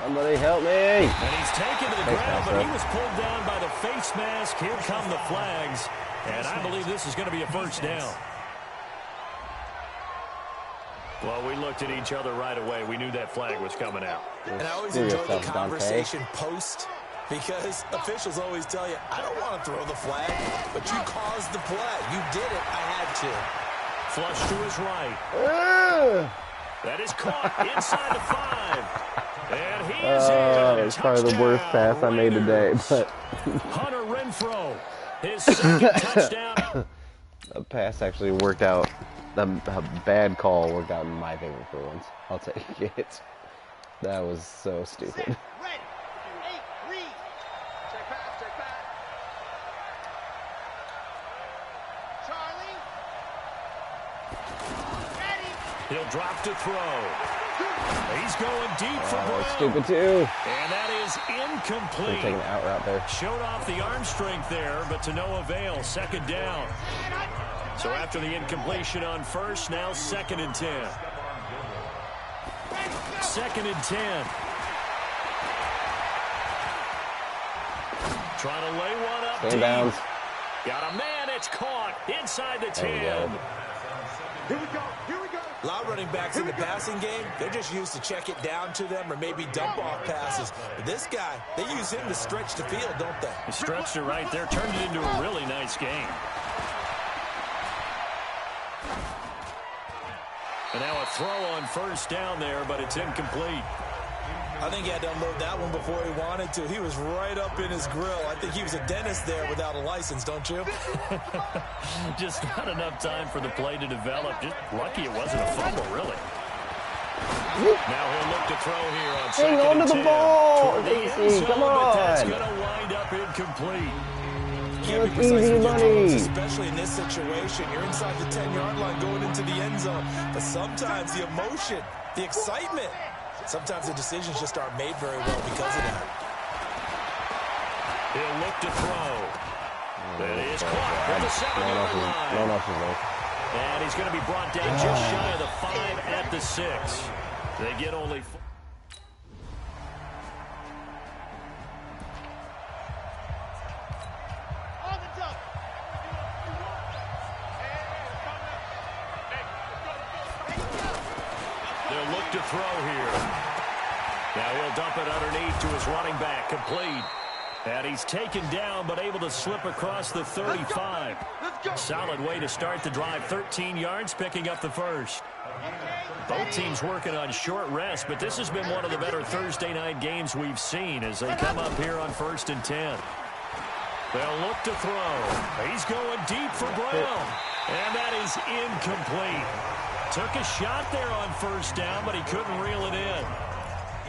Somebody help me. And he's taken to the ground, but he was pulled down by the face mask. Here come the flags. And I believe this is going to be a first down. Well, we looked at each other right away. We knew that flag was coming out. And I always enjoy the conversation post, because officials always tell you, I don't want to throw the flag, but you caused the play. You did it. I had to. Flush to his right. That is caught inside the 5. And he is in. It's probably the worst pass I made today, but Hunter Renfrow, his second touchdown. the pass actually worked out. The bad call worked out in my favor for once. I'll take it. That was so stupid. Ready. 8, read. Check pass, check pass. Charlie. Ready. He'll drop to throw. He's going deep for Oh, Brown. that's stupid too. And that is incomplete. Taking an out route there. Showed off the arm strength there, but to no avail. Second down. So after the incompletion on first, now 2nd and 10. 2nd and 10. Trying to lay one up deep. Inbounds. Got a man. It's caught inside the 10. There we go. Here we go. Here we go. A lot of running backs in the passing game, they're just used to check it down to them or maybe dump off passes. But this guy, they use him to stretch the field, don't they? He stretched it right there, turned it into a really nice game. And now a throw on first down there, but it's incomplete. I think he had to unload that one before he wanted to. He was right up in his grill. I think he was a dentist there without a license, don't you? Just not enough time for the play to develop. Just lucky it wasn't a fumble, really. Now he'll look to throw here on Hang 2nd on and to 10. the ball, Toward the end Casey, zone, come but that's on. going to wind up incomplete. Can't be That's precise easy with your money. throws, especially in this situation. You're inside the 10-yard line going into the end zone. But sometimes the emotion, the excitement, sometimes the decisions just aren't made very well because of that. He'll look to throw. It is caught at the 7-yard line. No one else is there. And he's going to be brought down just shy of the 5 at the 6. They get only 4. On the dump. They'll look to throw here. Now he'll dump it underneath to his running back, complete. And he's taken down, but able to slip across the 35. Solid way to start the drive. 13 yards, picking up the first. Both teams working on short rest, but this has been one of the better Thursday night games we've seen as they come up here on 1st and 10. They'll look to throw. He's going deep for Brown. And that is incomplete. Took a shot there on first down, but he couldn't reel it in.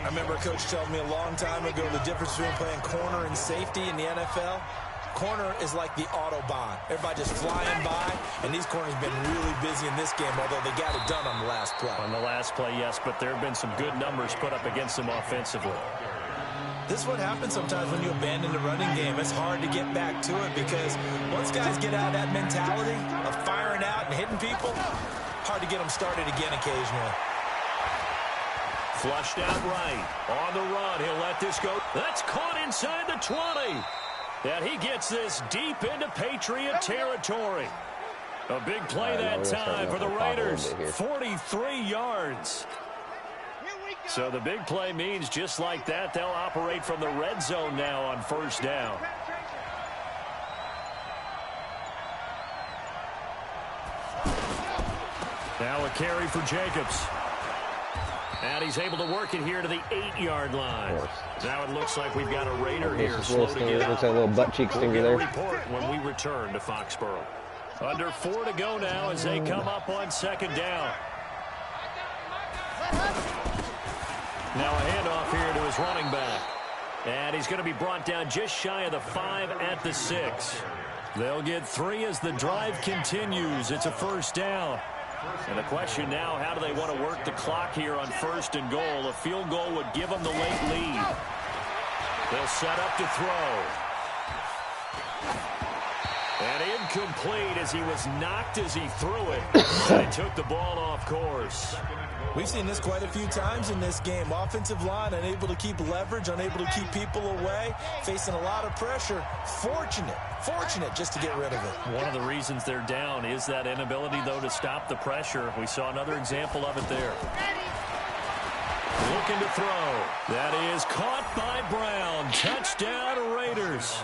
I remember a coach telling me a long time ago the difference between playing corner and safety in the NFL. Corner is like the Autobahn. Everybody just flying by, and these corners have been really busy in this game, although they got it done on the last play. On the last play, yes, but there have been some good numbers put up against them offensively. This is what happens sometimes when you abandon the running game. It's hard to get back to it because once guys get out of that mentality of firing out and hitting people, hard to get them started again occasionally. Flushed out right. On the run, he'll let this go. That's caught inside the 20. And he gets this deep into Patriot territory. A big play that time for the Raiders. 43 yards. So the big play means just like that, they'll operate from the red zone now on first down. Now a carry for Jacobs. And he's able to work it here to the 8-yard line. Now it looks like we've got a Raider here slow to get out. Looks like a little butt cheek stinger We'll there. report when we return to Foxborough. Under 4 to go now as they come up on second down. Now a handoff here to his running back. And he's going to be brought down just shy of the 5 at the 6. They'll get 3 as the drive continues. It's a first down. And the question now, how do they want to work the clock here on 1st and goal? A field goal would give them the late lead. They'll set up to throw. And incomplete as he was knocked as he threw it. And he took the ball off course. We've seen this quite a few times in this game. Offensive line unable to keep leverage, unable to keep people away, facing a lot of pressure. Fortunate just to get rid of it. One of the reasons they're down is that inability, though, to stop the pressure. We saw another example of it there. Looking to throw. That is caught by Brown. Touchdown, Raiders.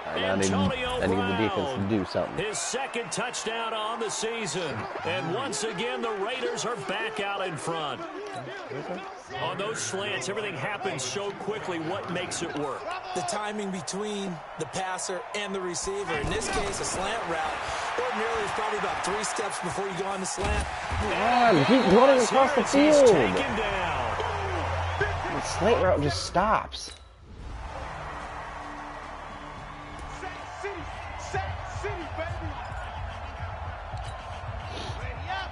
I need the defense to do something. His second touchdown on the season. And once again, the Raiders are back out in front. On those slants, everything happens so quickly. What makes it work? The timing between the passer and the receiver. In this case, a slant route. Ordinarily, it's probably about 3 steps before you go on the slant. God, keep running across the He's field. taken down. The slant route just stops. Sack City, baby. Ready up.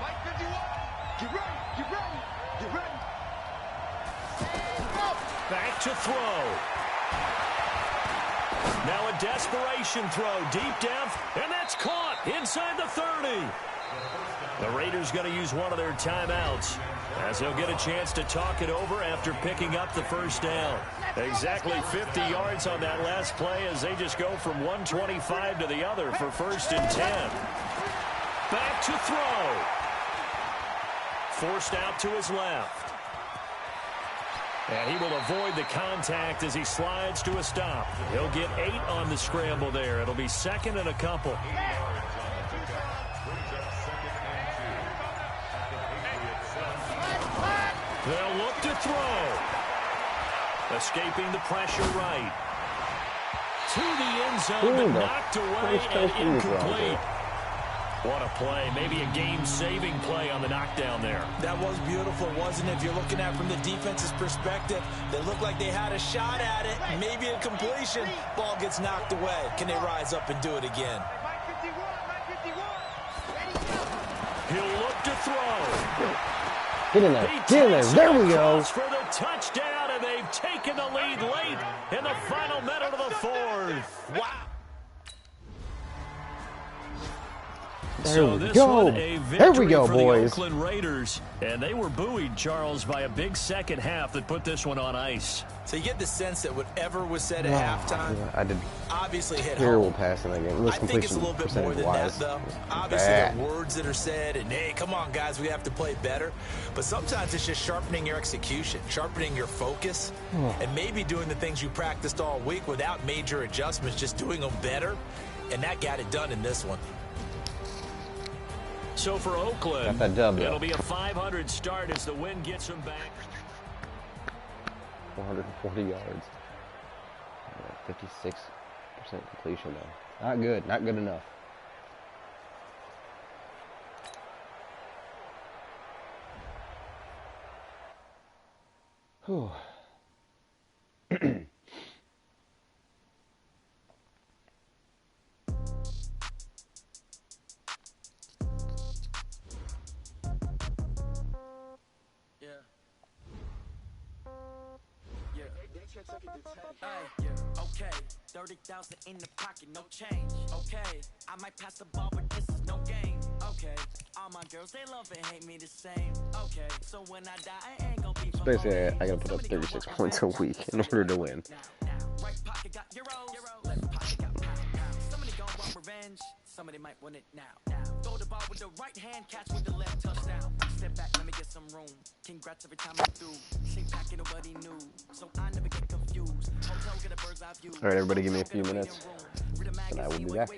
Mike 51. Get ready. Get ready. Get ready. Back to throw. Now a desperation throw deep down, and that's caught inside the 30. The Raiders going to use one of their timeouts as he'll get a chance to talk it over after picking up the first down. Exactly 50 yards on that last play as they just go from 125 to the other for 1st and 10. Back to throw. Forced out to his left. And he will avoid the contact as he slides to a stop. He'll get 8 on the scramble there. It'll be 2nd and a couple. They'll look to throw. Escaping the pressure right. To the end zone, but knocked away and incomplete. What a play. Maybe a game-saving play on the knockdown there. That was beautiful, wasn't it? If you're looking at it from the defense's perspective, they looked like they had a shot at it. Maybe a completion. Ball gets knocked away. Can they rise up and do it again? He'll look to throw. Get in there. Get in there. There we go. For the touchdown, and they've taken the lead late in the final minute of the 4th. Wow. There we go. There we go, boys. The Oakland Raiders, and they were buoyed, Charles, by a big second half that put this one on ice. So you get the sense that whatever was said at halftime, I did obviously hit terrible home. passing that game. I think it's a little bit more than that, though. Obviously, bad. the words that are said, and hey, come on, guys, we have to play better. But sometimes it's just sharpening your execution, sharpening your focus, and maybe doing the things you practiced all week without major adjustments, just doing them better. And that got it done in this one. So for Oakland, got that dub, it'll be a 500 start as the wind gets them back. 440 yards. 56% completion, though. Not good. Not good enough. Whew. Okay, 30,000 in the pocket, no change. Okay, I might pass the ball, but this is no game. Okay, all my girls, they love and hate me the same. Okay, so when I die, I ain't gonna be. Basically, I gotta put up 36 points a week in order to win. Right pocket got euros, left pocket got pound. Somebody gon' want revenge, somebody might want it now. Throw the ball with the right hand, catch with the left touchdown. Step back, let me get some room. Congrats every time I'm through. Shake packet, nobody knew, so I never get confused. Hotel, get a bird's eye view. All right, everybody, give me a few minutes, and I will be back.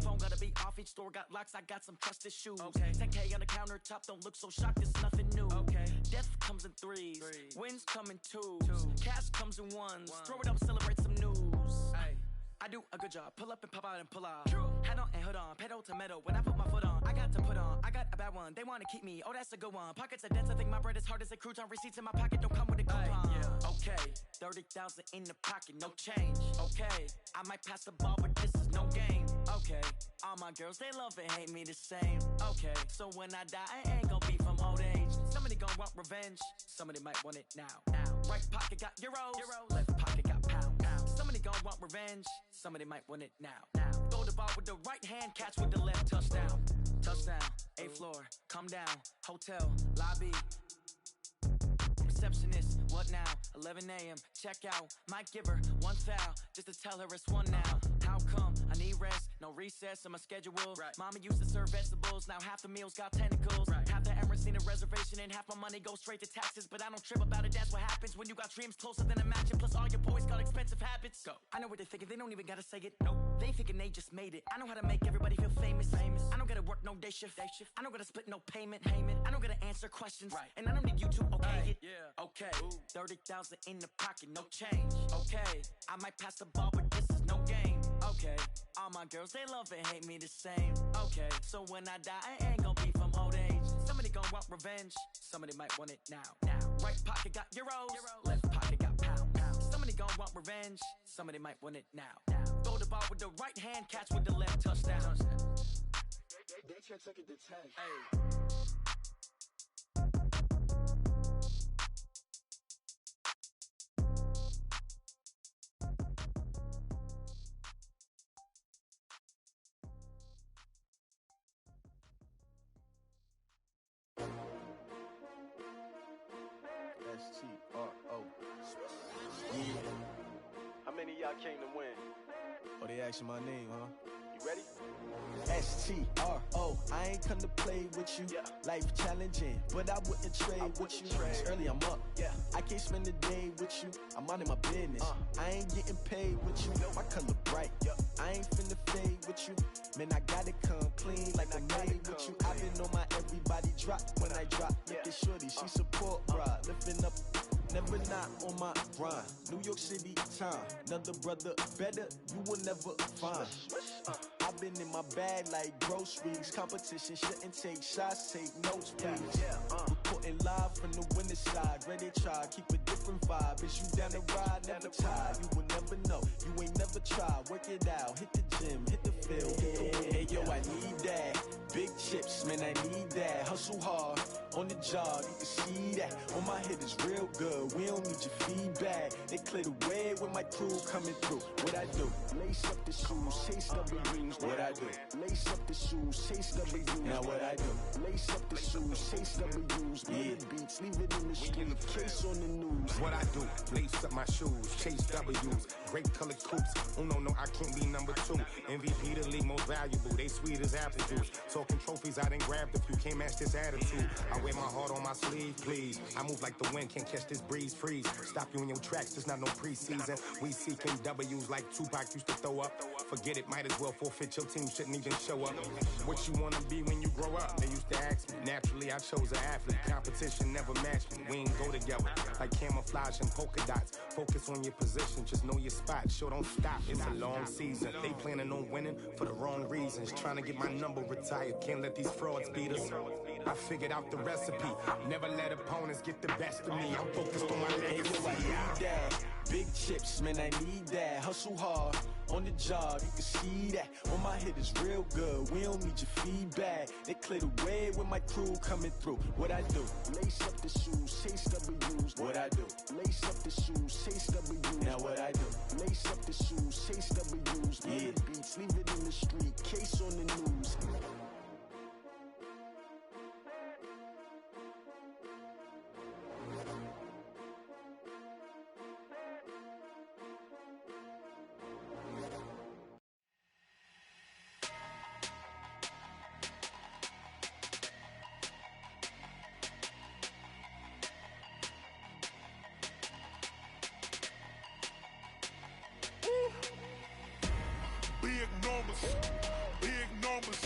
Phone gotta be off, each store got locks, I got some trusted shoes. 10K on the countertop, don't look so shocked, it's nothing new. Death comes in threes, wins come in twos, cash comes in ones. Throw it up, celebrate some news. I do a good job, pull up and pop out and pull out. Head on and hood on, pedal to metal. When I put my foot on, I got to put on. I got a bad one, they wanna keep me. Oh, that's a good one. Pockets are dense, I think my bread is hard as a crouton. Receipts in my pocket don't come with a coupon. Okay, 30,000 in the pocket, no change. Okay, I might pass the ball, but this is no game. Okay, all my girls, they love and hate me the same. Okay, so when I die, I ain't gonna be from old age. Somebody gon' want revenge, somebody might want it now. Right pocket got euros, left pocket got pound. Somebody gon' want revenge, somebody might want it now. Throw the ball with the right hand, catch with the left touchdown. Touchdown, 8th floor, come down, hotel, lobby. Receptionist, what now? 11 a.m., check out. Might give her one foul, just to tell her it's one now. How come? I need rest, no recess on my schedule. Mama used to serve vegetables, now half the meals got tentacles. Half the Emirates need a reservation and half my money goes straight to taxes. But I don't trip about it, that's what happens when you got dreams closer than a mansion. Plus all your boys got expensive habits. Go. I know what they're thinking, they don't even gotta say it. Nope. They thinking they just made it. I know how to make everybody feel famous. I don't gotta work no day shift. I don't gotta split no payment. I don't gotta answer questions. And I don't need you to okay it. Okay, 30,000 in the pocket, no change. Okay, I might pass the ball, but this is no game. Okay, all my girls, they love and hate me the same. Okay, so when I die, I ain't gonna be from old age. Somebody gon' want revenge, somebody might want it now. Right pocket got euros, left pocket got pound. Somebody gon' want revenge, somebody might want it now. Throw the ball with the right hand, catch with the left touchdown. They check it to 10. S-T-R-O. Yeah. How many of y'all came to win? Oh, they asking my name, huh? You ready? S-T-R-O. I ain't come to play with you. Yeah. Life challenging, but I wouldn't trade with you. It's early, I'm up. Yeah. I can't spend the day with you. I'm minding my business. I ain't getting paid with you. My color bright. I ain't finna fade with you. Man, I gotta come clean like I'm made with you. I've been on my everybody drop when I drop. Look at shorty, she support ride. Lifting up, never not on my grind. New York City time. Another brother better, you will never find. I've been in my bag like groceries. Competition shouldn't take shots, take notes, please. Reporting live from the winning side. Ready to try, keep a different vibe. Is you down the ride, never tired. You will never know, you ain't never tried. Work it out, hit the gym, hit the field. Hey yo, I need that. Big chips, man, I need that. Hustle hard, on the job, you can see that. On my head is real good, we don't need your feedback. They clear the way with my crew coming through. What I do? Lace up the shoes, chase W's. What I do? Lace up the shoes, chase W's. Now what I do? Lace up the shoes, chase W's. Yeah. Beats, leave it in the street, case on the news. What I do? Lace up my shoes, chase W's. Great colored coops. Oh no, I can't be number 2. MVP the league most valuable. They sweet as apple juice. Talking trophies, I didn't grab the few. Can't match this attitude. I wear my heart on my sleeve, please. I move like the wind, can't catch this breeze, freeze. Stop you in your tracks, there's not no preseason. We seeking W's like Tupac used to throw up. Forget it, might as well forfeit. Your team shouldn't even show up. What you wanna be when you grow up? They used to ask me. Naturally, I chose an athlete. Competition never matched me. We ain't go together like camouflage and polka dots. Focus on your position, just know your spot. Show don't stop, it's a long season. They planning on winning for the wrong reasons. Trying to get my number retired. Can't let these frauds beat us. I figured out the recipe. Never let opponents get the best of me. I'm focused on my legacy. I need that. Big chips, man, I need that. Hustle hard, on the job, you can see that. On my head is real good, we don't need your feedback. They clear the way with my crew coming through. What I do? Lace up the shoes, chase W's. What I do? Lace up the shoes, chase W's. Now what I do? Lace up the shoes, chase W's. Yeah. Beats, leave it in the street, case on the news. Big numbers, big numbers.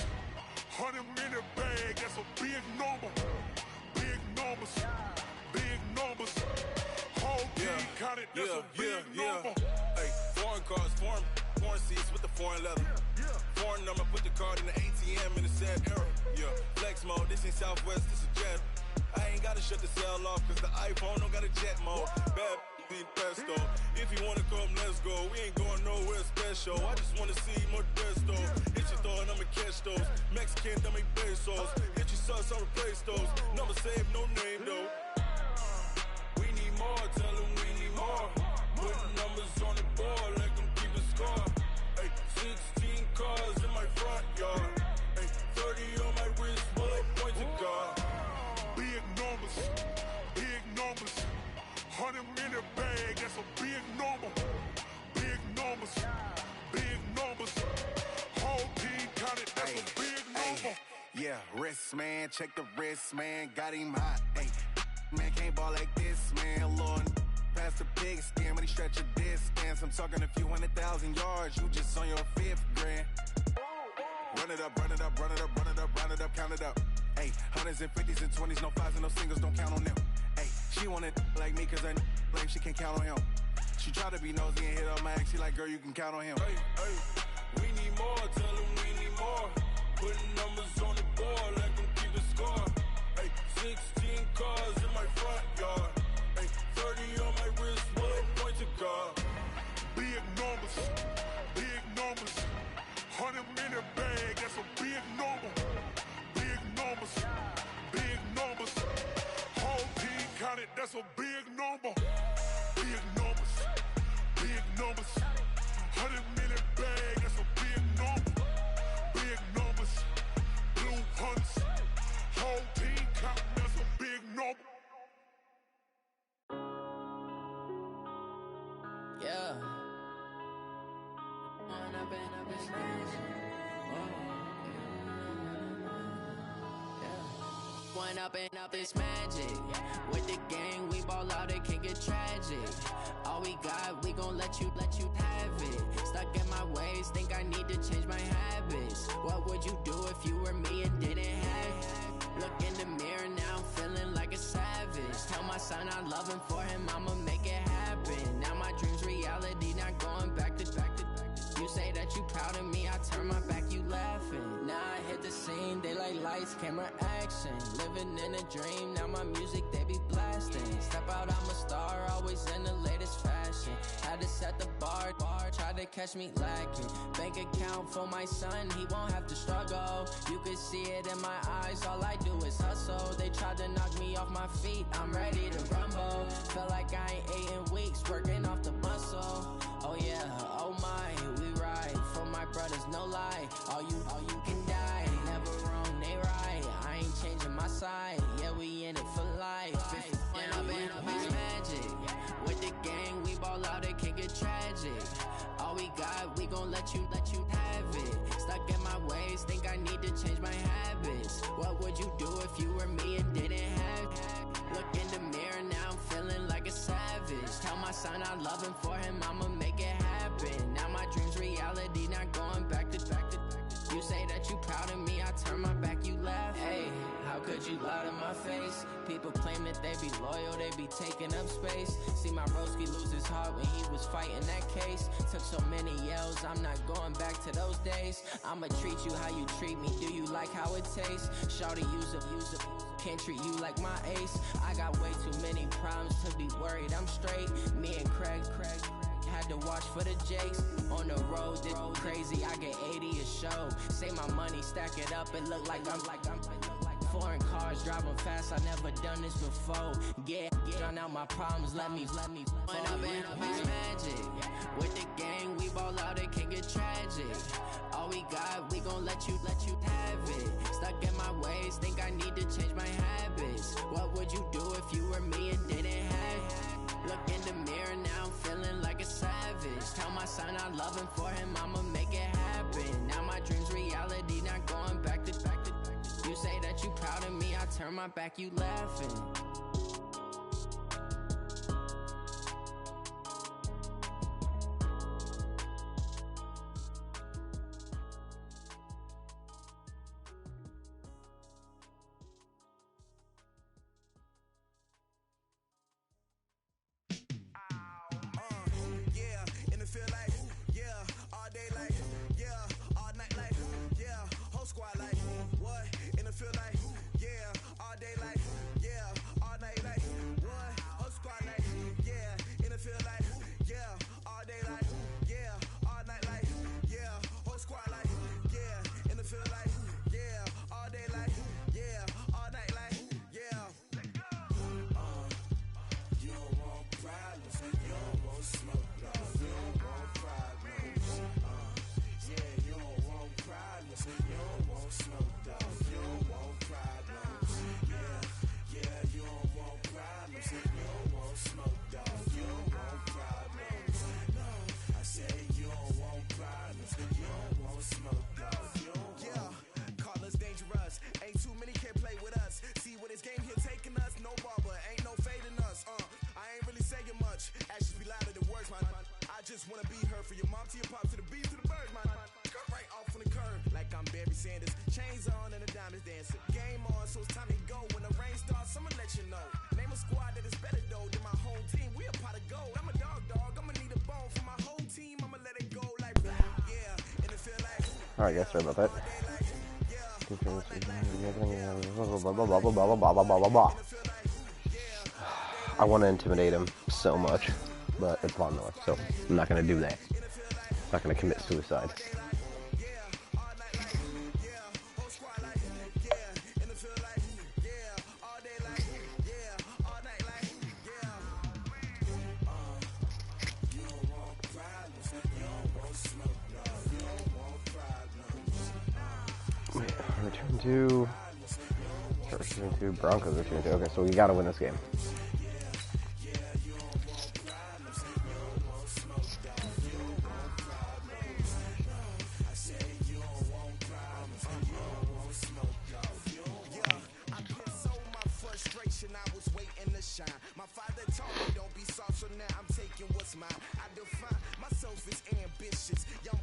100-minute bag, that's a big number. Big numbers, big numbers. Whole team counted, that's a big number. Hey, foreign cars, foreign seats with the foreign leather. Foreign number, put the card in the ATM in the sad era. Yeah, flex mode, this ain't Southwest, this is jet. I ain't gotta shut the cell off, cause the iPhone don't got a jet mode. Bad need pesto. If you wanna come, let's go. We ain't going nowhere special. I just wanna see more desto. Hit your thought, I'ma catch those. Mexican, don't make pesos. Hit your sauce, I'll replace those. Number save, no name though. We need more, tell them we need more. Putting numbers on the board, let them keep a score. Hey, 16 cars in my front yard. Hey, 30 on my wrist, bullet point to God. Big numbers, big numbers. 100-minute bag, that's a big number. Big numbers, big numbers. Whole team counted, that's a big number. Yeah, wrist man, check the wrist man, got him hot. Ay, man can't ball like this, man. Lord, past the big skin when he stretch a distance. I'm talking a few 100,000 yards, you just on your 5th grand. Run it up, run it up, run it up, run it up, run it up, count it up. Ay, 100s and 50s and 20s, no 5s and no singles, don't count on them. Ay, she want it like me cause her lame, she can't count on him. She try to be nosy and hit up my ex, she like, girl, you can count on him. Hey, we need more, tell them we need more. Putting numbers on the board, let them keep a score. Hey, 16 cars in my front yard. Hey, 30 on my wrist, bullet point to God. Big numbers, big numbers. 100-minute bag, that's a big number. Big numbers, big numbers. Whole team counted, that's a big number. Big numbers, big numbers. 100-minute bag, that's a big number. Big numbers, up and it's magic. One up and up, it's magic. With the gang, we ball out, it can get tragic. All we got, we gon' let you have it. Stuck in my ways, think I need to change my habits. What would you do if you were me and didn't have it? Look in the mirror now, I'm feeling like a savage. Tell my son I love him, for him I'ma make it happen. Now my dream's reality, not going back to. You say that you proud of me, I turn my back, you laughing. Now I hit the scene, they like lights, camera, action. Living in a dream, now my music, they be blasting. Step out, I'm a star, always in the latest fashion. Had to set the bar, try to catch me lacking. Bank account for my son, he won't have to struggle. You could see it in my eyes, all I do is hustle. They tried to knock me off my feet, I'm ready to rumble. Felt like I ain't ate in weeks, working off the muscle. Oh yeah, oh my, we ride for my brothers, no lie. All you can die, never wrong, they right. I ain't changing my side, yeah, we in it for life. And up it's magic. With the gang, we ball out, it can get tragic. All we got, we gon' let you have it. Stuck in my ways, think I need to change my habits. What would you do if you were me and didn't have it? Look in the mirror, now I'm feeling like a savage. Tell my son I love him, for him I'ma make it happen. Now my dream's reality, not going back to. You say that you proud of me, I turn my back, you laugh. Hey, how could you lie to my face? People claim that they be loyal, they be taking up space. See my broski lose his heart when he was fighting that case. Took so many yells, I'm not going back to those days. I'ma treat you how you treat me, do you like how it tastes? Shawty, use up, can't treat you like my ace. I got way too many problems to be worried, I'm straight. Me and Craig had to watch for the Jakes. On the road, did crazy, I get 80 a show. Say my money, stack it up, it look like I'm foreign cars, driving fast, I never done this before. Get drown out my problems, let me One up and it's magic. With the gang, we ball out, it can get tragic. All we got, we gon' let you have it. Stuck in my ways, think I need to change my habits. What would you do if you were me and didn't have it? Look in the mirror, now I'm feeling like a savage. Tell my son I love him, for him I'ma make it happen. Now my dream's reality, not going back to. You say that you proud of me, I turn my back, you laughing. Alright guys, sorry about that. I want to intimidate him so much, but it's Von Miller, so I'm not going to do that. I'm not going to commit suicide. Return to Broncos return to. Okay, so we gotta win this game.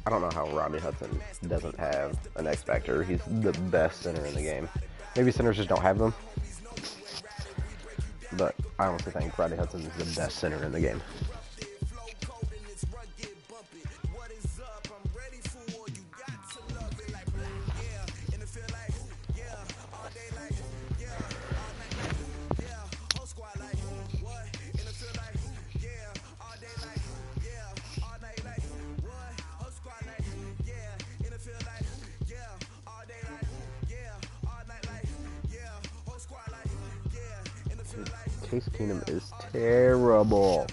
I don't know how Rodney Hudson doesn't have an X Factor. He's the best center in the game. Maybe centers just don't have them. But I honestly think Rodney Hudson is the best center in the game. Case Keenum is terrible.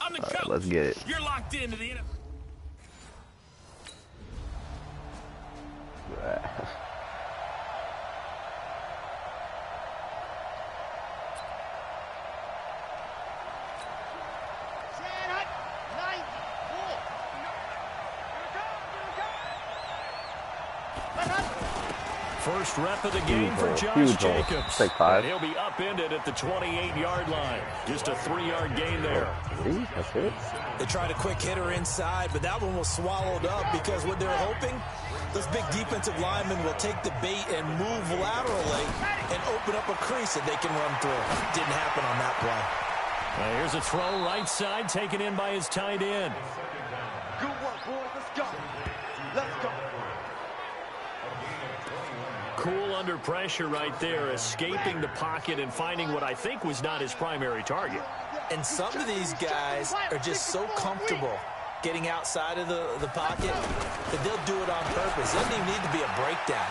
I'm the All right, coach. let's get it. You're locked into the NFL. First rep of the game for Josh Jacobs. Take 5. And he'll be upended at the 28-yard line. Just a 3-yard gain there. That's it. They tried a quick hitter inside, but that one was swallowed up because what they're hoping, those big defensive linemen will take the bait and move laterally and open up a crease that they can run through. Didn't happen on that play. Now here's a throw right side, taken in by his tight end. Good work, boys. Let's go. Let's go. Cool under pressure right there, escaping the pocket and finding what I think was not his primary target. And some of these guys are just so comfortable getting outside of the pocket that they'll do it on purpose. It doesn't even need to be a breakdown.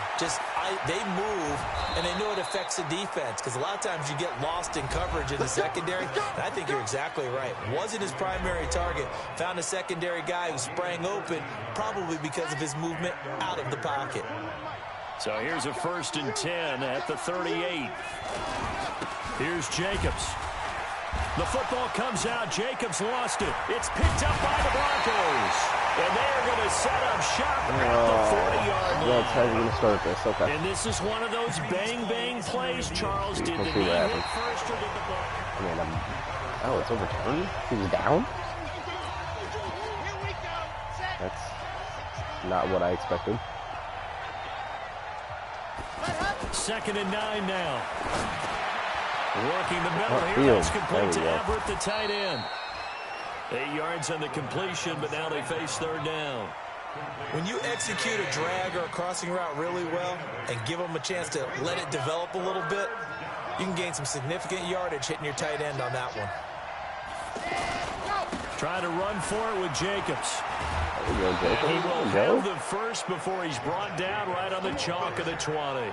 They move, and they know it affects the defense because a lot of times you get lost in coverage in the secondary. And I think you're exactly right. Wasn't his primary target. Found a secondary guy who sprang open, probably because of his movement out of the pocket. So here's a 1st and 10 at the 38. Here's Jacobs. The football comes out. Jacobs lost it. It's picked up by the Broncos. And they're going to set up shop at the 40-yard line. That's how you're going to start this. Okay. And this is one of those bang-bang plays, Charles. Did the knee hit first or did the ball? I mean, oh, it's overturned? He was down? That's not what I expected. 2nd and 9 now. Working the middle here. Field. That's complete to There we go. Everett, the tight end. 8 yards on the completion, but now they face 3rd down. When you execute a drag or a crossing route really well and give them a chance to let it develop a little bit, you can gain some significant yardage hitting your tight end on that one. Trying to run for it with Jacobs. There we go, Jacob. He will There we have go. the first before he's brought down right on the chalk of the 20.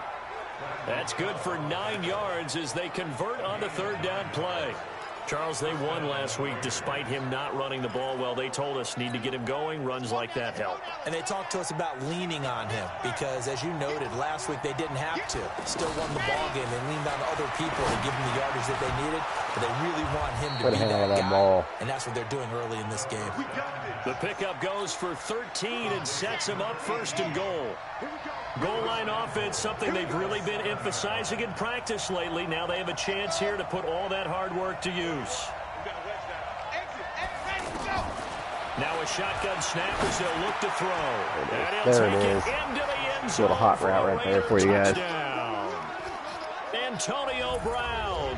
That's good for 9 yards as they convert on the 3rd down play. Charles, they won last week despite him not running the ball well. They told us need to get him going. Runs like that help. And they talked to us about leaning on him because, as you noted, last week they didn't have to. Still won the ball game. They leaned on other people to give them the yardage that they needed, but they really want him to be that guy. Ball. And that's what they're doing early in this game. The pickup goes for 13 and sets him up 1st and goal. Goal line offense, something they've really been emphasizing in practice lately. Now they have a chance here to put all that hard work to use. Now a shotgun snap as they'll look to throw. And he'll There take it it is. into the end zone. Little hot route right there for you guys. Touchdown. Antonio Brown,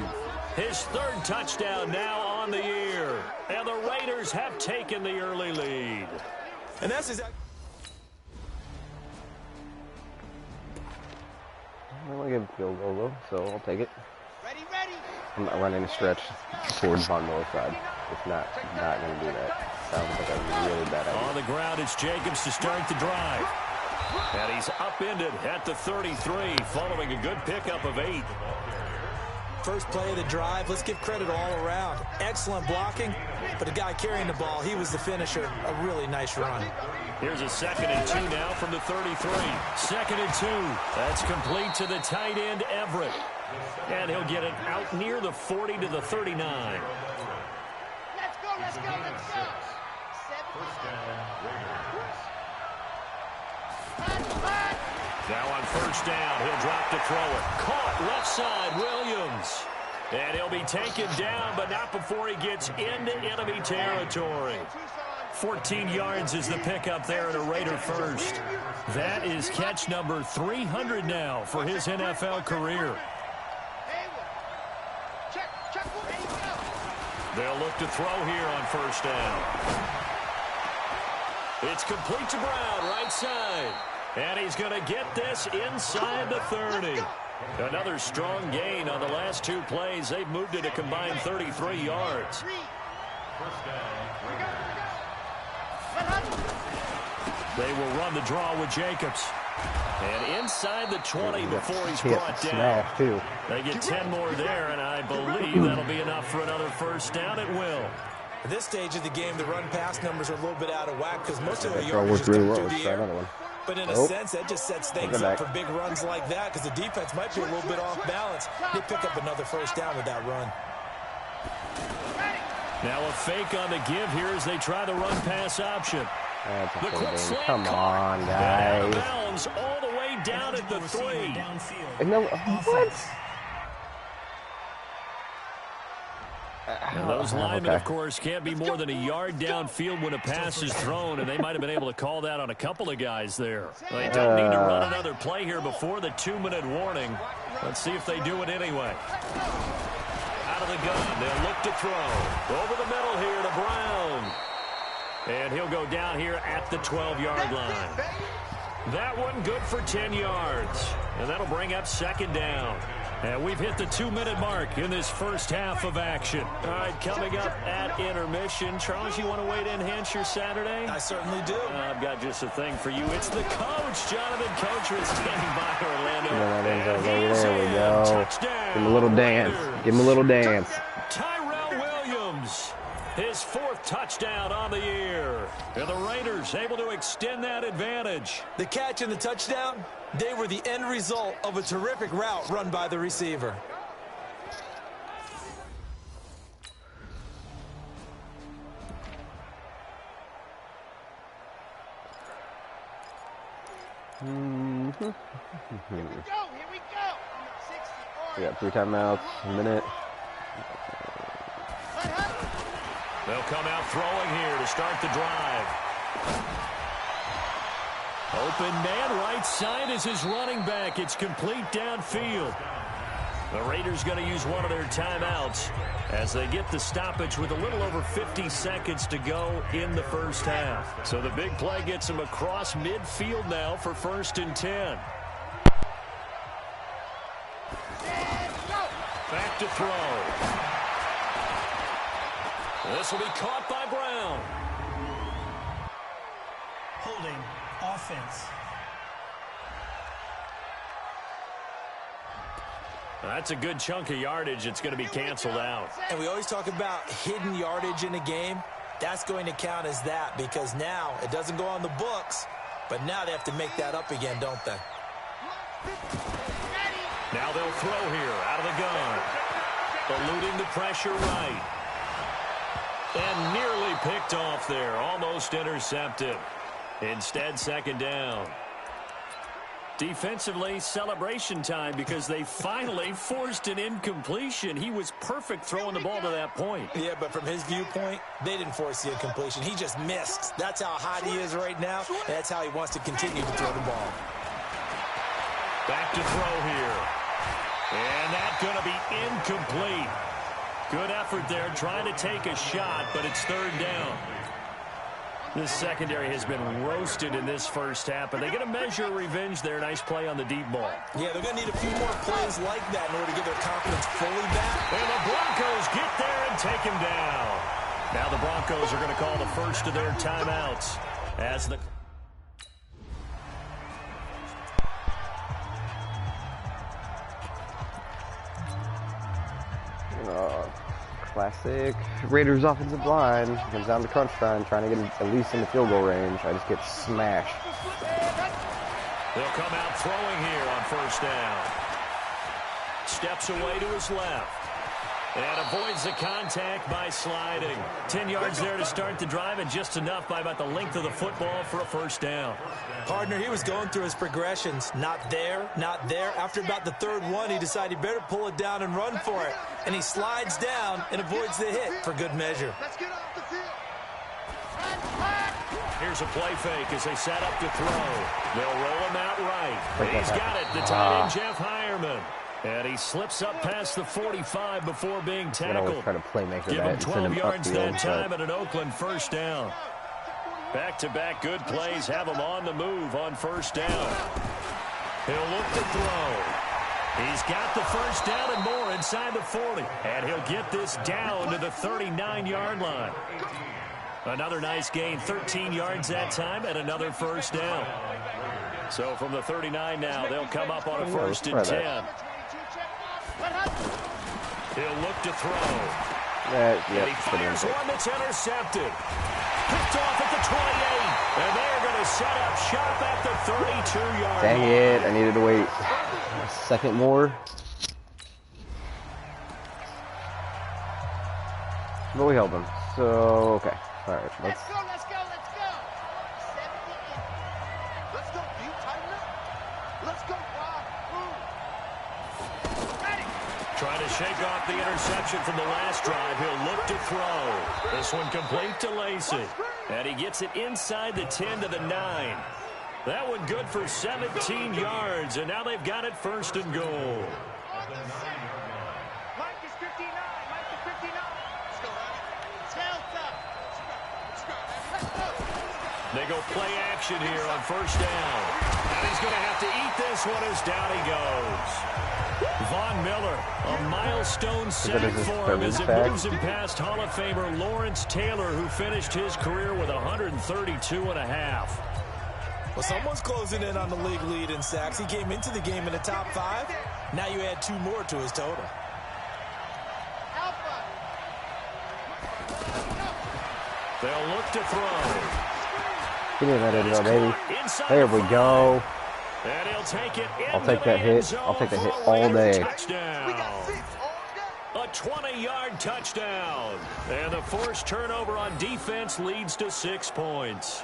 his 3rd touchdown now on the year. And the Raiders have taken the early lead. And that's exactly... I'm going to give a field goal, though, so I'll take it. Ready. I'm not running a stretch towards Von Miller's side. It's not going to do that. Sounds like a really bad idea. On the ground, it's Jacobs to start the drive. And he's upended at the 33, following a good pickup of 8. First play of the drive, let's give credit all around. Excellent blocking, but the guy carrying the ball, he was the finisher. A really nice run. Here's a 2nd and 2 now from the 33. 2nd and 2. That's complete to the tight end, Everett. And he'll get it out near the 40 to the 39. Let's go. Now on 1st down, he'll drop to throw it. Caught left side, Williams. And he'll be taken down, but not before he gets into enemy territory. 14 yards is the pickup there at a Raider first. That is catch number 300 now for his NFL career. They'll look to throw here on first down. It's complete to Brown, right side. And he's going to get this inside the 30. Another strong gain on the last two plays. They've moved it a combined 33 yards. They will run the draw with Jacobs. And inside the 20 before he's brought down. They get 10 more there, and I believe that'll be enough for another first down. It will. At this stage of the game, the run-pass numbers are a little bit out of whack because most of the yardage is coming through the air. But in a sense, that just sets things up for big runs like that because the defense might be a little bit off balance. They pick up another first down with that run. Now a fake on the give here as they try the run-pass option. The quick slant. Come on, guys. Out of bounds all the way down at the 3. No, what? Now those linemen, of course, can't be more than a yard downfield when a pass is thrown, and they might have been able to call that on a couple of guys there. They don't need to run another play here before the 2-minute warning. Let's see if they do it anyway. Out of the gun, they'll look to throw. Over the middle here to Brown. And he'll go down here at the 12-yard line. That one good for 10 yards. And that'll bring up second down. And we've hit the 2-minute mark in this first half of action. All right, coming up at intermission. Charles, you want to weigh in Hampshire Saturday? I certainly do. I've got just a thing for you. It's the coach, Jonathan Coachman, standing by Orlando. There we go. Touchdown. Give him a little dance. Give him a little dance. Tyrell Williams, his 4th touchdown on the year. And the Raiders able to extend that advantage. The catch and the touchdown, they were the end result of a terrific route run by the receiver. Here we go. We got 3 timeouts, a minute. They'll come out throwing here to start the drive. Open man, right side is his running back. It's complete downfield. The Raiders going to use one of their timeouts as they get the stoppage with a little over 50 seconds to go in the first half. So the big play gets them across midfield now for 1st and 10. Back to throw. This will be caught by Brown. Holding offense. That's a good chunk of yardage. It's going to be canceled out. And we always talk about hidden yardage in a game. That's going to count as that because now it doesn't go on the books, but now they have to make that up again, don't they? Now they'll throw here out of the gun. Eluding the pressure right. And nearly picked off there. Almost intercepted. Instead, second down. Defensively, celebration time because they finally forced an incompletion. He was perfect throwing the ball to that point. Yeah, but from his viewpoint, they didn't force the incompletion. He just missed. That's how hot he is right now, and that's how he wants to continue to throw the ball. Back to throw here. And that's going to be incomplete. Good effort there trying to take a shot, but it's third down. This secondary has been roasted in this first half, but they get a measure of revenge there. Nice play on the deep ball. Yeah, they're going to need a few more plays like that in order to get their confidence fully back. And the Broncos get there and take him down. Now the Broncos are going to call the first of their timeouts as the... Classic Raiders offensive line. Comes down to crunch time, trying to get at least in the field goal range. I just get smashed. They'll come out throwing here on first down. Steps away to his left. And avoids the contact by sliding. 10 yards there to start the drive, and just enough by about the length of the football for a first down. Partner, he was going through his progressions. Not there, not there. After about the third one, he decided he better pull it down and run for it. And he slides down and avoids the hit for good measure. Let's get off the field. Here's a play fake as they set up to throw. They'll roll him out right. He's got it, the tight end, Jeff Hireman. And he slips up past the 45 before being tackled. Give him 12 yards that time and an Oakland first down. Back-to-back good plays have him on the move on first down. He'll look to throw. He's got the first down and more inside the 40. And he'll get this down to the 39-yard line. Another nice gain, 13 yards that time, and another first down. So from the 39 now, they'll come up on a first and 10. He'll look to throw. And he fires one that's intercepted. Picked off at the 28. And they're going to set up shop at the 32-yard line. Dang it, I needed to wait a second more. But we held them. So, okay. All right, let's go. 70 in. Let's go, dude. Tighten up. Let's go, Bob. Ready. Trying to shake off the interception from the last drive. He'll look to throw. This one complete to Lacey. And he gets it inside the 10 to the 9. That one good for 17 yards. And now they've got it first and goal. Mike is 59. Mike is 59. Let's go, They go play action here on first down. And he's going to have to eat this one as down he goes. Von Miller, a milestone sack for him as it moves him past Hall of Famer Lawrence Taylor, who finished his career with 132.5. Well, someone's closing in on the league lead in sacks. He came into the game in the top 5. Now you add 2 more to his total. They'll look to throw. Give me that in, baby. There we go. And he'll take it. I'll take that hit. I'll take that hit all day. Touchdown. A 20-yard touchdown. And the forced turnover on defense leads to 6 points.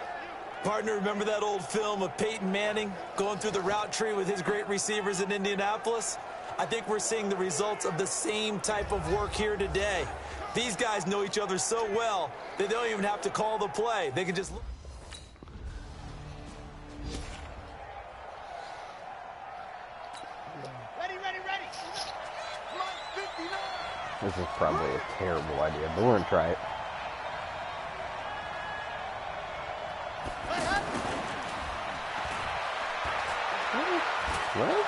Partner, remember that old film of Peyton Manning going through the route tree with his great receivers in Indianapolis? I think we're seeing the results of the same type of work here today. These guys know each other so well, they don't even have to call the play. They can just look. Ready. This is probably a terrible idea, but we're going to try it. What?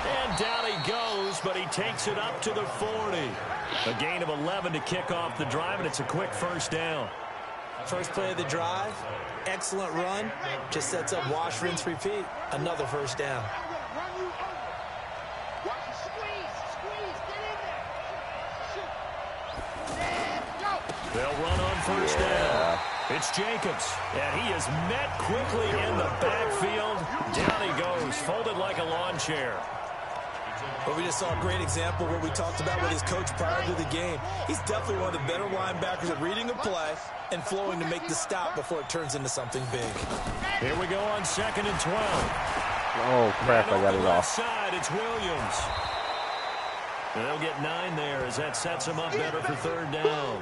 And down he goes, but he takes it up to the 40. A gain of 11 to kick off the drive, and it's a quick first down. First play of the drive, excellent run, just sets up wash, rinse, repeat. Another first down. They'll run on first down. It's Jacobs, and he is met quickly in the backfield. Down he goes, folded like a lawn chair. But we just saw a great example of what we talked about with his coach prior to the game. He's definitely one of the better linebackers at reading a play and flowing to make the stop before it turns into something big. Here we go on 2nd and 12. Oh, crap, I got it off. Side, it's Williams. And they'll get 9 there as that sets him up better for third down.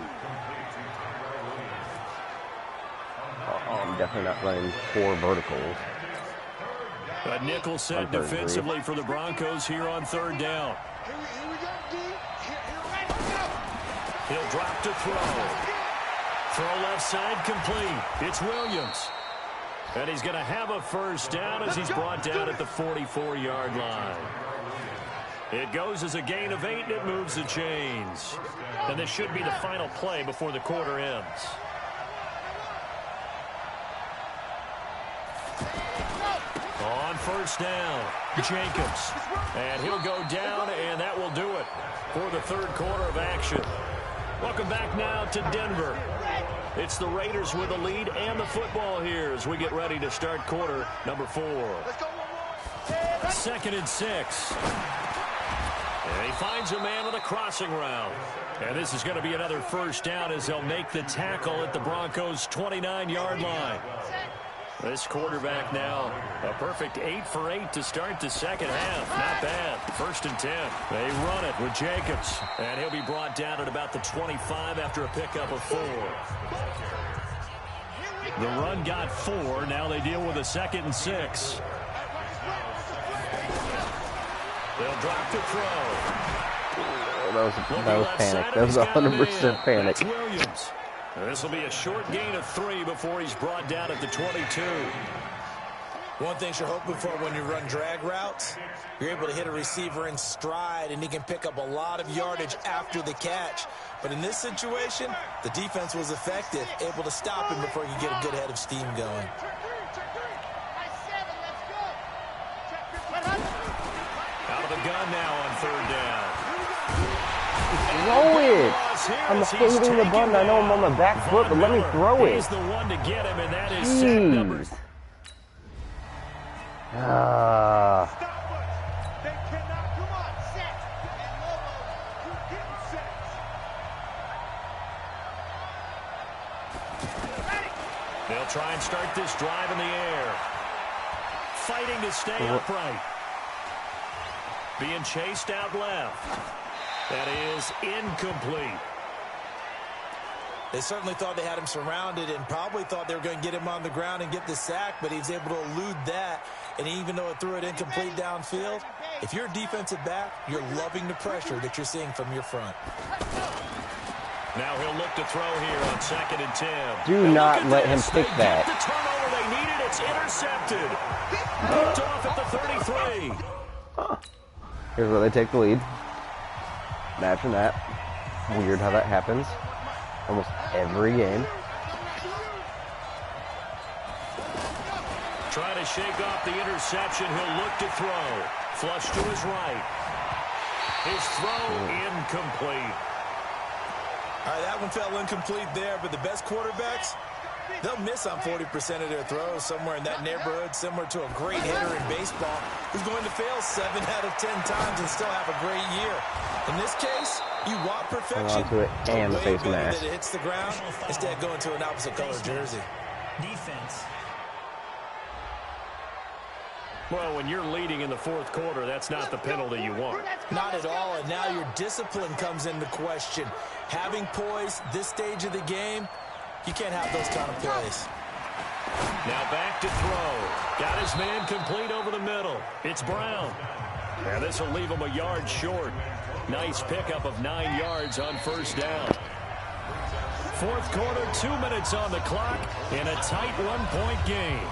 I'm definitely not running 4 verticals. A nickel set defensively for the Broncos here on third down. He'll drop to throw. Throw left side complete. It's Williams. And he's going to have a first down as he's brought down at the 44-yard line. It goes as a gain of 8, and it moves the chains. And this should be the final play before the quarter ends. On first down, Jacobs. And he'll go down, and that will do it for the third quarter of action. Welcome back now to Denver. It's the Raiders with the lead and the football here as we get ready to start quarter number 4. 2nd and 6. And He finds a man on the crossing route. And this is going to be another first down as they'll make the tackle at the Broncos' 29-yard line. This quarterback now, a perfect 8 for 8 to start the second half. Not bad. 1st and 10. They run it with Jacobs. And he'll be brought down at about the 25 after a pickup of 4. The run got 4. Now they deal with a 2nd and 6. They'll drop to throw. That was panic. That was 100% panic. Williams. This will be a short gain of 3 before he's brought down at the 22. One thing you're hoping for when you run drag routes, you're able to hit a receiver in stride, and he can pick up a lot of yardage after the catch. But in this situation, the defense was effective, able to stop him before he could get a good head of steam going. Out of the gun now on 3rd down. Throw it. I'm holding the button. I know I'm on my back foot, but let me throw it. He's the one to get him, and that is sack number. They'll try and start this drive in the air. Fighting to stay upright. Being chased out left. That is incomplete. They certainly thought they had him surrounded and probably thought they were going to get him on the ground and get the sack, but he was able to elude that. And even though it threw it incomplete downfield, if you're a defensive back, you're loving the pressure that you're seeing from your front. Now he'll look to throw here on 2nd and 10. Do not let him pick that. The turnover they needed, it's intercepted. Picked off at the 33. Here's where they take the lead. Imagine that. Weird how that happens. Almost every game. Trying to shake off the interception. He'll look to throw. Flush to his right. His throw incomplete. All right, that one fell incomplete there, but the best quarterbacks, they'll miss on 40% of their throws, somewhere in that neighborhood, similar to a great hitter in baseball who's going to fail 7 out of 10 times and still have a great year. In this case, you want perfection. To it and the face mask. That it hits the ground instead of going to an opposite color jersey. Defense. Well, when you're leading in the 4th quarter, that's not the penalty you want. Not at all, and now your discipline comes into question. Having poise this stage of the game, you can't have those kind of plays. Now back to throw. Got his man complete over the middle. It's Brown. And this will leave him a yard short. Nice pickup of 9 yards on 1st down. 4th quarter, 2 minutes on the clock in a tight 1-point game.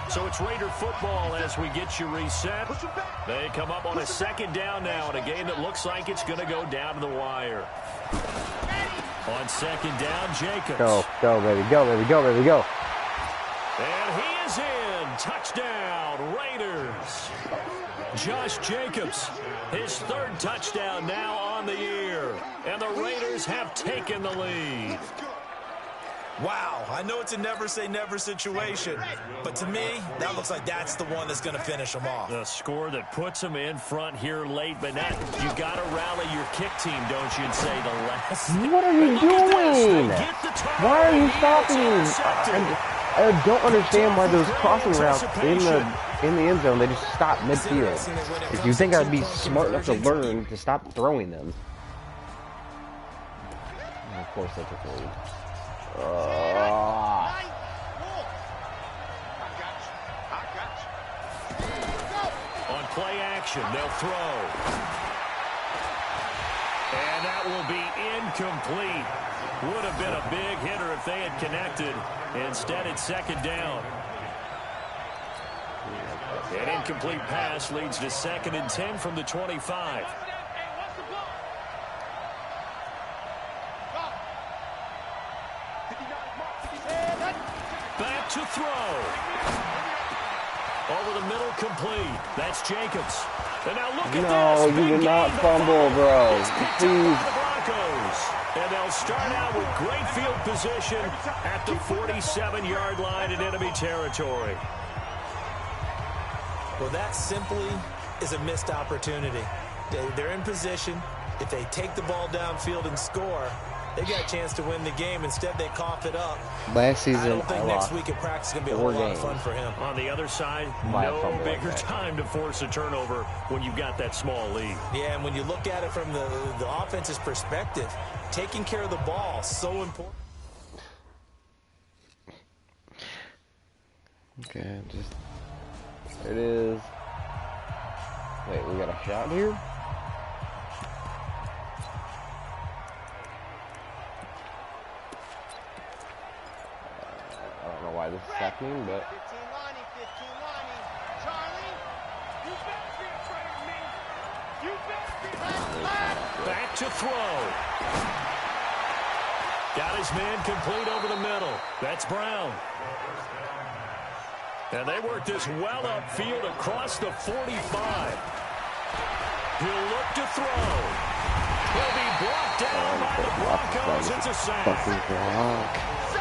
So it's Raider football as we get you reset. They come up on a 2nd down now in a game that looks like it's going to go down to the wire. On 2nd down, Jacobs. Go, baby, go, baby, go, baby, go. And he is in. Touchdown, Raiders. Josh Jacobs, his 3rd touchdown now on the year. And the Raiders have taken the lead. Wow, I know it's a never-say-never situation, but to me, that looks like that's the one that's going to finish them off. The score that puts them in front here late, but not, you got to rally your kick team, don't you, and say the last. What are you doing? Why are you stopping? I don't understand why those crossing routes in the end zone, they just stop midfield. If you think I'd be smart enough to learn to stop throwing them. And of course they took the lead. On play action, they'll throw. And that will be incomplete. Would have been a big hitter if they had connected. Instead, it's 2nd down. An incomplete pass leads to 2nd and 10 from the 25. Back to throw. Over the middle, complete. That's Jacobs. And now look at this. No, you did not fumble, bro. Please. And they'll start out with great field position at the 47-yard line in enemy territory. Well, that simply is a missed opportunity. They're in position. If they take the ball downfield and score, they got a chance to win the game. Instead, they cough it up. Last season, I don't think next week at practice is going to be a whole lot of fun for him. On the other side, no bigger time to force a turnover when you've got that small lead. Yeah, and when you look at it from the offense's perspective, taking care of the ball, so important. Okay, just... There it is. Wait, we got a shot here? I don't know why this is happening, but... 15-Lonnie, 15-Lonnie. Charlie, you better be afraid of me. You better be Back to throw. Got his man complete over the middle. That's Brown. And they work this well upfield across the 45. He'll look to throw. He'll be brought down by the Broncos. It's a sack.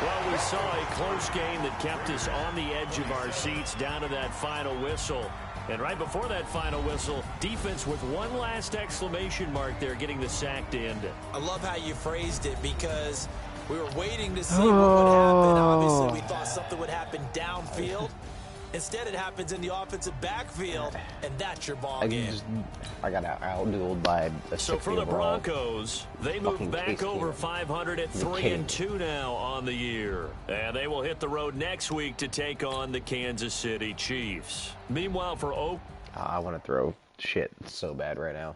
Well, we saw a close game that kept us on the edge of our seats down to that final whistle. And right before that final whistle, defense with one last exclamation mark there, getting the sack to end it. I love how you phrased it because we were waiting to see what would happen. Obviously, we thought something would happen downfield. Instead, it happens in the offensive backfield, and that's your ball game. I got outdueled by a So for the Broncos, they move back over 500 at 3-2 now on the year. And they will hit the road next week to take on the Kansas City Chiefs. Meanwhile, for Oak... I want to throw shit so bad right now.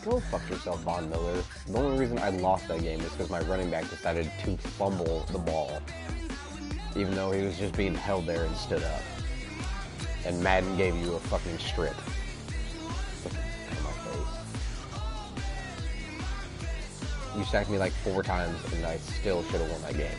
Go fuck yourself, Von Miller. The only reason I lost that game is because my running back decided to fumble the ball, even though he was just being held there and stood up. And Madden gave you a fucking strip. On my face. You sacked me like 4 times and I still should have won that game.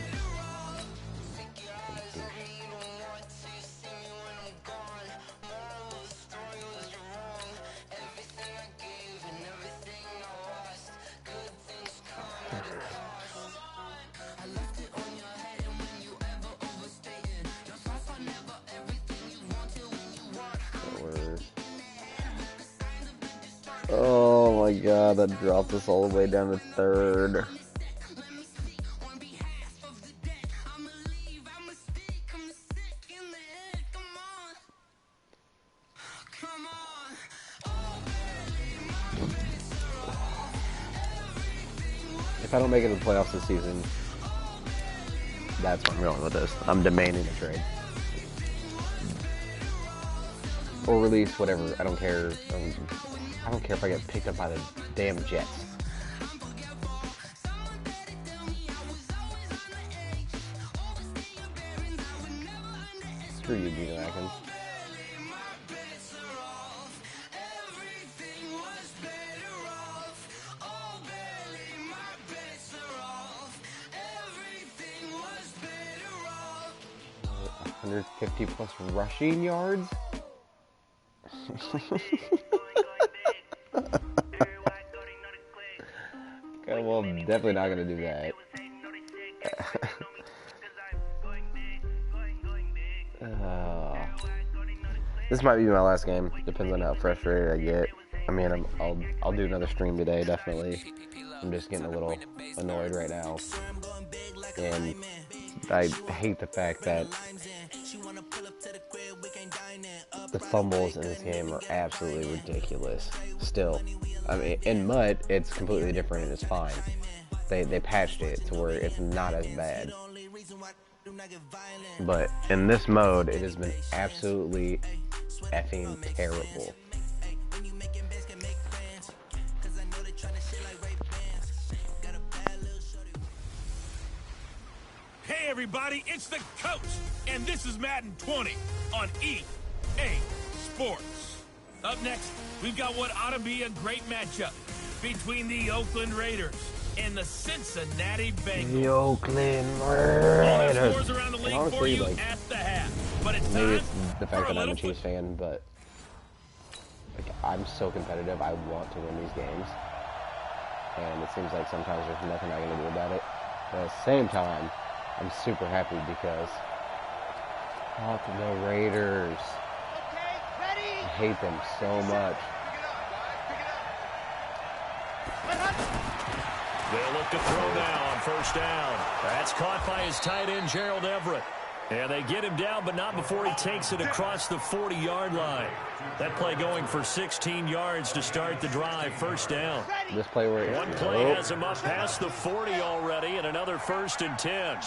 Oh my god, that dropped us all the way down to 3rd. If I don't make it to the playoffs this season, that's where I'm going with this. I'm demanding a trade. Or release, whatever. I don't care. I don't care if I get picked up by the damn Jets. Screw you, Gino Atkins. +150 rushing yards? Okay, well, I'm definitely not gonna do that. This might be my last game. Depends on how frustrated I get. I mean, I'll do another stream today, definitely. I'm just getting a little annoyed right now, and I hate the fact that the fumbles in this game are absolutely ridiculous. Still, I mean, in mud, it's completely different and it's fine. They patched it to where it's not as bad. But in this mode, it has been absolutely effing terrible. Hey everybody, it's the Coach, and this is Madden 20 on EA Sports. sports. Up next, we've got what ought to be a great matchup between the Oakland Raiders and the Cincinnati Bengals. The Oakland All the Raiders. scores around the league And for honestly, you like, at the half. But it's maybe time it's the for fact a that I'm little a Chiefs fan, but like, I'm so competitive. I want to win these games, and it seems like sometimes there's nothing I can do about it. But at the same time, I'm super happy because fuck the Raiders. I hate them so much. They'll look to throw now on first down. That's caught by his tight end, Gerald Everett. And they get him down, but not before he takes it across the 40-yard line. That play going for 16 yards to start the drive. First down. This play where One play has him up past the 40 already, and another 1st and 10.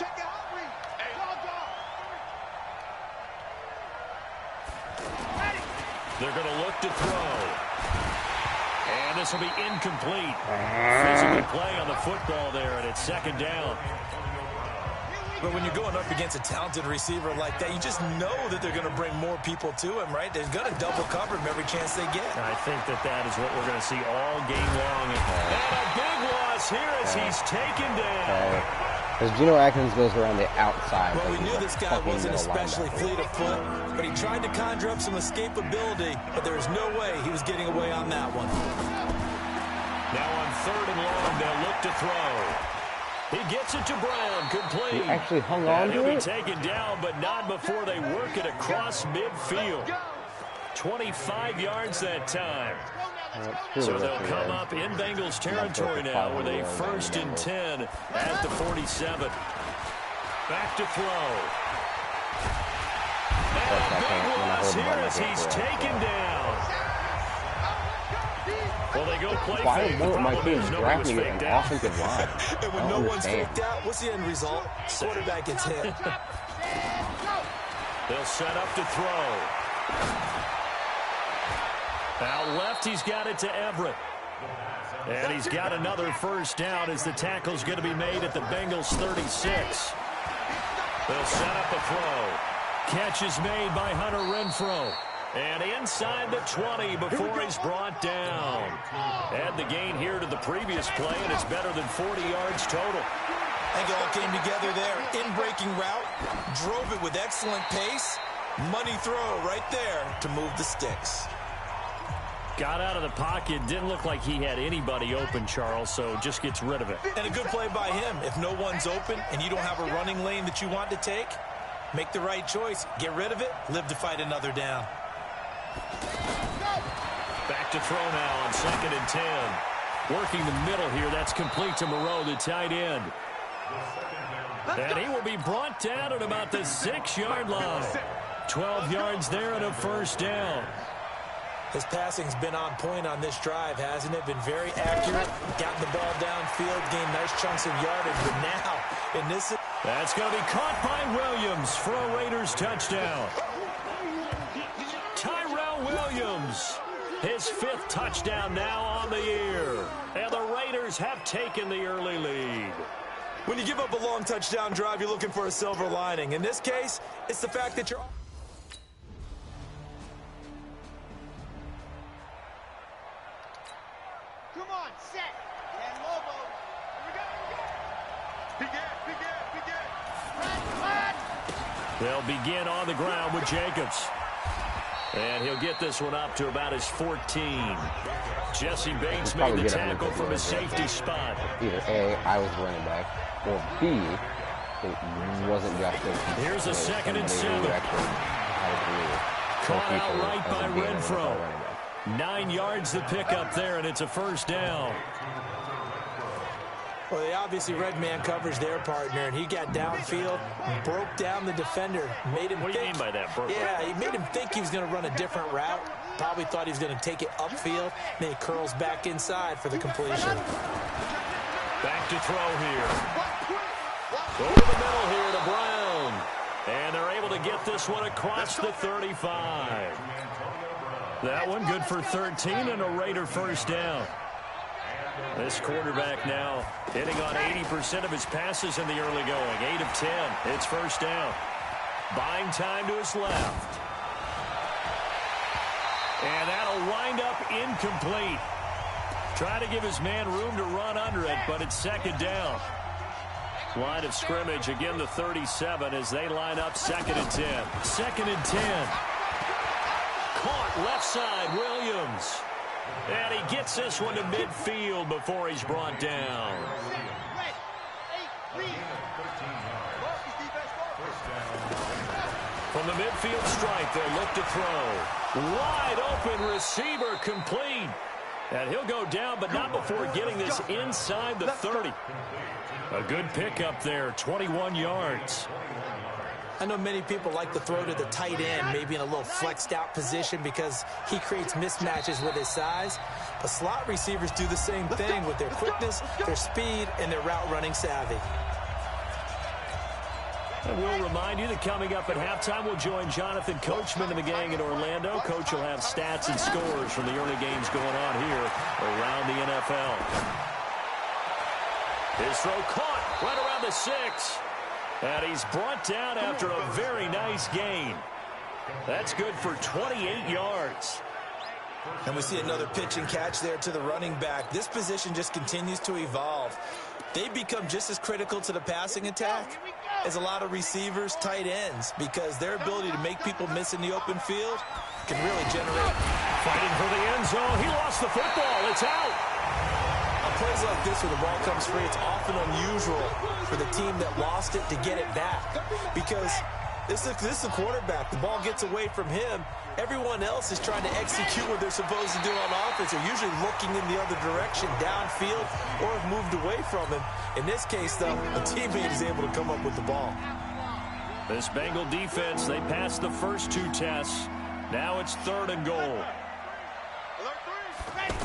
They're going to look to throw. And this will be incomplete. Physical play on the football there, and it's 2nd down. But when you're going up against a talented receiver like that, you just know that they're going to bring more people to him, right? They're going to double cover him every chance they get. I think that is what we're going to see all game long. And a big loss here as he's taken down. Because Geno Atkins goes around the outside. Well, we knew this guy wasn't especially fleet of foot, but he tried to conjure up some escapability, but there was no way he was getting away on that one. Now on 3rd and long, they'll look to throw. He gets it to Brown, complete. He actually hung on to it. He'll be it? taken down, but not before they work it across midfield. 25 yards that time. So they'll come up in Bengals territory now with a 1st and 10 at the 47. Back to throw. And a big loss here as he's taken down. Well, they go play Why fake. won't my team Nobody draft was me an faked out. offensive line? And when no one's faked out, what's the end result? Quarterback gets hit. They'll set up to throw. Out left, he's got it to Everett. And he's got another 1st down as the tackle's going to be made at the Bengals 36. They'll set up a throw. Catch is made by Hunter Renfrow. And inside the 20 before he's brought down. Add the gain here to the previous play, and it's better than 40 yards total. I think it all came together there. In-breaking route, drove it with excellent pace. Money throw right there to move the sticks. Got out of the pocket. Didn't look like he had anybody open, Charles, so just gets rid of it. And a good play by him. If no one's open and you don't have a running lane that you want to take, make the right choice. Get rid of it. Live to fight another down. Back to throw now on 2nd and 10. Working the middle here. That's complete to Moreau, the tight end. And he will be brought down at about the 6-yard line. 12 yards there and a 1st down. His passing's been on point on this drive, hasn't it? Been very accurate. Gotten the ball downfield, gained nice chunks of yardage. But now, in this... That's going to be caught by Williams for a Raiders touchdown. Tyrell Williams, his 5th touchdown now on the year. And the Raiders have taken the early lead. When you give up a long touchdown drive, you're looking for a silver lining. In this case, it's the fact that you're... Come on, set. And Lobo. Here we go. They'll begin on the ground with Jacobs. And he'll get this one up to about his 14. Jesse Bates made the tackle from his safety spot. Either A, I was the running back, or B, it wasn't Justin. Here's a 2nd and 7. Caught out right by Renfrow. 9 yards the pickup there, and it's a 1st down. Well, they obviously read man coverage their partner, and he got downfield, broke down the defender, made him What do you mean by that? Yeah, he made him think he was going to run a different route. Probably thought he was going to take it upfield. Then he curls back inside for the completion. Back to throw here. Over the middle here to Brown. And they're able to get this one across the 35. That one good for 13 and a Raider 1st down. This quarterback now hitting on 80% of his passes in the early going. 8 of 10. It's 1st down. Buying time to his left. And that'll wind up incomplete. Try to give his man room to run under it, but it's second down. Line of scrimmage, again the 37 as they line up 2nd and 10. 2nd and 10. Caught left side, Williams. And he gets this one to midfield before he's brought down. From the midfield stripe, they'll look to throw. Wide open receiver complete. And he'll go down, but not before getting this inside the 30. A good pickup there, 21 yards. I know many people like to throw to the tight end, maybe in a little flexed out position because he creates mismatches with his size. But slot receivers do the same thing with their quickness, their speed, and their route running savvy. And we'll remind you that coming up at halftime, we'll join Jonathan Coachman and the gang in Orlando. Coach will have stats and scores from the early games going on here around the NFL. His throw caught right around the 6. And he's brought down after a very nice gain. That's good for 28 yards. And we see another pitch and catch there to the running back. This position just continues to evolve. They become just as critical to the passing attack as a lot of receivers, tight ends, because their ability to make people miss in the open field can really generate. Fighting for the end zone. He lost the football. It's out. On plays like this where the ball comes free, it's often unusual for the team that lost it to get it back, because this is the quarterback. The ball gets away from him. Everyone else is trying to execute what they're supposed to do on offense. They're usually looking in the other direction, downfield, or have moved away from him. In this case, though, a teammate is able to come up with the ball. This Bengal defense, they passed the first 2 tests. Now it's 3rd and goal.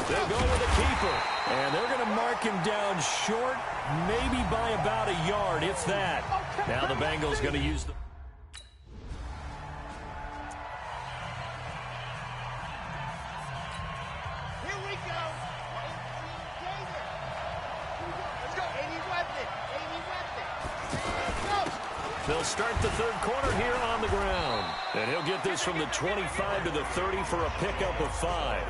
They'll go with the keeper, and they're going to mark him down short, maybe by about a yard, if that. Now the Bengals going to use the... They'll start the 3rd quarter here on the ground. And he'll get this from the 25 to the 30 for a pickup of 5.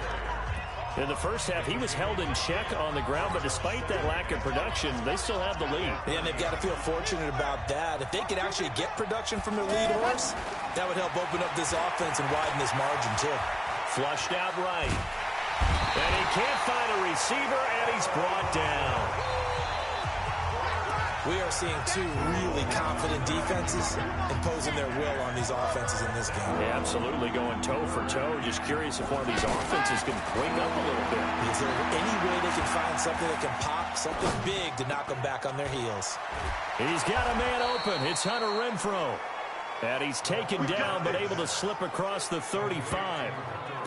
In the first half, he was held in check on the ground, but despite that lack of production, they still have the lead. And they've got to feel fortunate about that. If they could actually get production from their lead horse, that would help open up this offense and widen this margin, too. Flushed out right. And he can't find a receiver, and he's brought down. We are seeing 2 really confident defenses imposing their will on these offenses in this game. Yeah, absolutely, going toe for toe. Just curious if one of these offenses can break up a little bit. Is there any way they can find something that can pop, something big to knock them back on their heels? He's got a man open. It's Hunter Renfrow. And he's taken down but able to slip across the 35.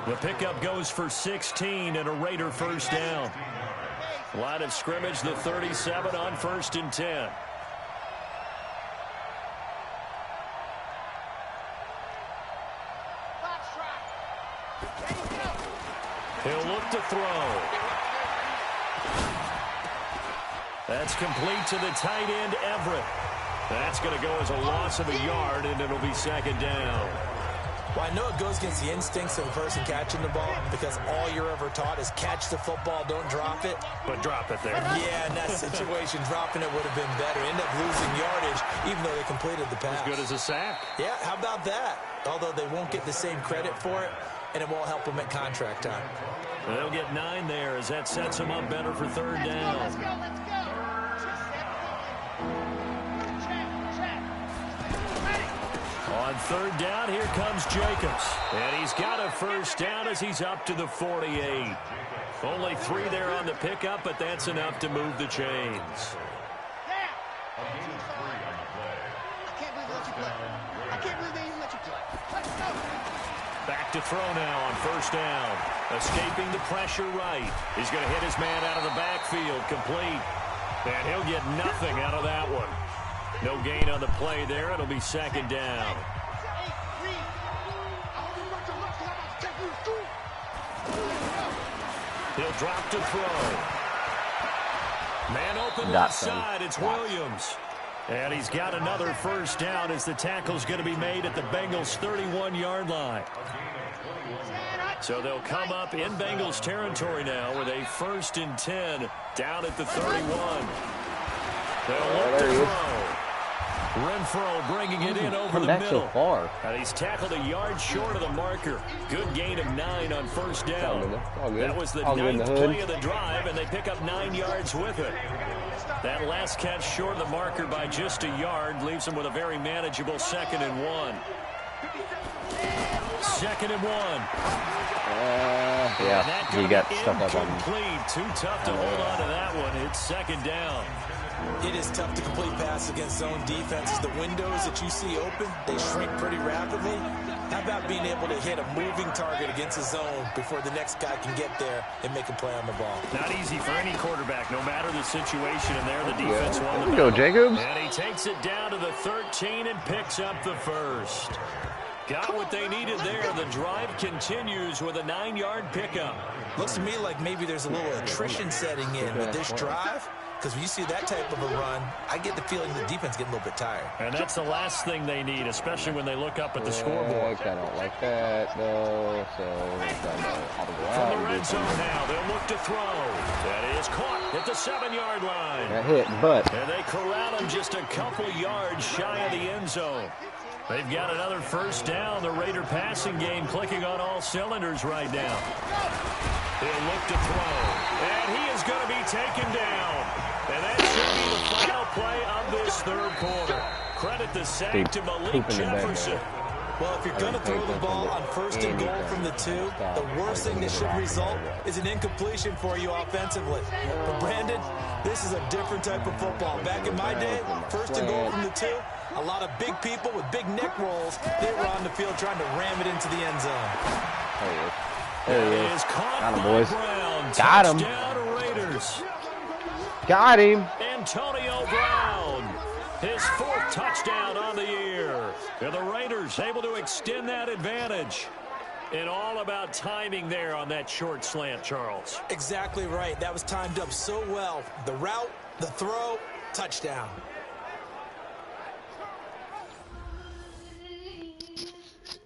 The pickup goes for 16 and a Raider first down. Line of scrimmage, the 37 on 1st and 10. He'll look to throw. That's complete to the tight end, Everett. That's going to go as a loss of a yard, and it'll be 2nd down. Well, I know it goes against the instincts of the person catching the ball, because all you're ever taught is catch the football, don't drop it. But drop it there. Yeah, in that situation, dropping it would have been better. End up losing yardage, even though they completed the pass. As good as a sack. Yeah, how about that? Although they won't get the same credit for it, and it won't help them at contract time. They'll get 9 there as that sets them up better for 3rd down. Let's go. On 3rd down, here comes Jacobs. And he's got a first down as he's up to the 48. Only 3 there on the pickup, but that's enough to move the chains. Back to throw now on 1st down. Escaping the pressure right. He's going to hit his man out of the backfield, complete. And he'll get nothing out of that one. No gain on the play there. It'll be 2nd down. He'll drop to throw. Man open left side. It's Williams. And he's got another first down as the tackle's going to be made at the Bengals' 31-yard line. So they'll come up in Bengals territory now with a 1st and 10 down at the 31. They'll look to throw. Renfro bringing it in over the middle. So far. And he's tackled a yard short of the marker. Good gain of 9 on first down. That was the 9th play of the drive, and they pick up 9 yards with it. That last catch short of the marker by just a yard leaves them with a very manageable 2nd and 1. 2nd and 1. Yeah, he got stuck up on him. Too tough to hold on to that one. It's 2nd down. It is tough to complete pass against zone defenses. The windows that you see open, they shrink pretty rapidly. How about being able to hit a moving target against a zone before the next guy can get there and make a play on the ball? Not easy for any quarterback, no matter the situation. And there the defense won the battle. Go, Jacobs. And he takes it down to the 13 and picks up the first. Got what they needed there. The drive continues with a 9-yard pickup. Looks to me like maybe there's a little attrition setting in with this drive. Because when you see that type of a run, I get the feeling the defense getting a little bit tired. And that's the last thing they need, especially when they look up at the scoreboard. I don't like that, though. So from the red zone now, they'll look to throw. That is caught at the 7-yard line. That hit, but. And they corral him just a couple yards shy of the end zone. They've got another first down. The Raider passing game clicking on all cylinders right now. He'll look to throw. And he is going to be taken down. And that should be the final play of this 3rd quarter. Credit the sack to Malik Jefferson. Well, if you're going to throw the ball on 1st and goal from the 2, the worst thing that should result is an incompletion for you offensively. But, Brandon, this is a different type of football. Back in my day, 1st and goal from the 2, a lot of big people with big neck rolls, they were on the field trying to ram it into the end zone. There he is. Got him, boys. Brown. Got him. Touchdown, Raiders. Got him. Antonio Brown. His 4th touchdown on the year. And the Raiders able to extend that advantage. And all about timing there on that short slant, Charles. Exactly right. That was timed up so well. The route, the throw, touchdown.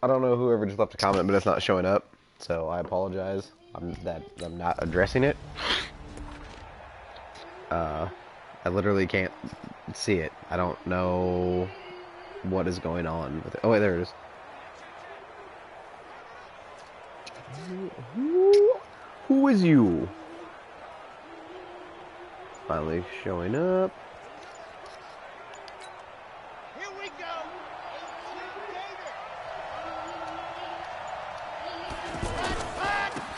I don't know whoever just left a comment, but it's not showing up. So I apologize. I'm not addressing it. I literally can't see it. I don't know what is going on with it. Oh wait, there it is. Who is you? Finally showing up. Here we go.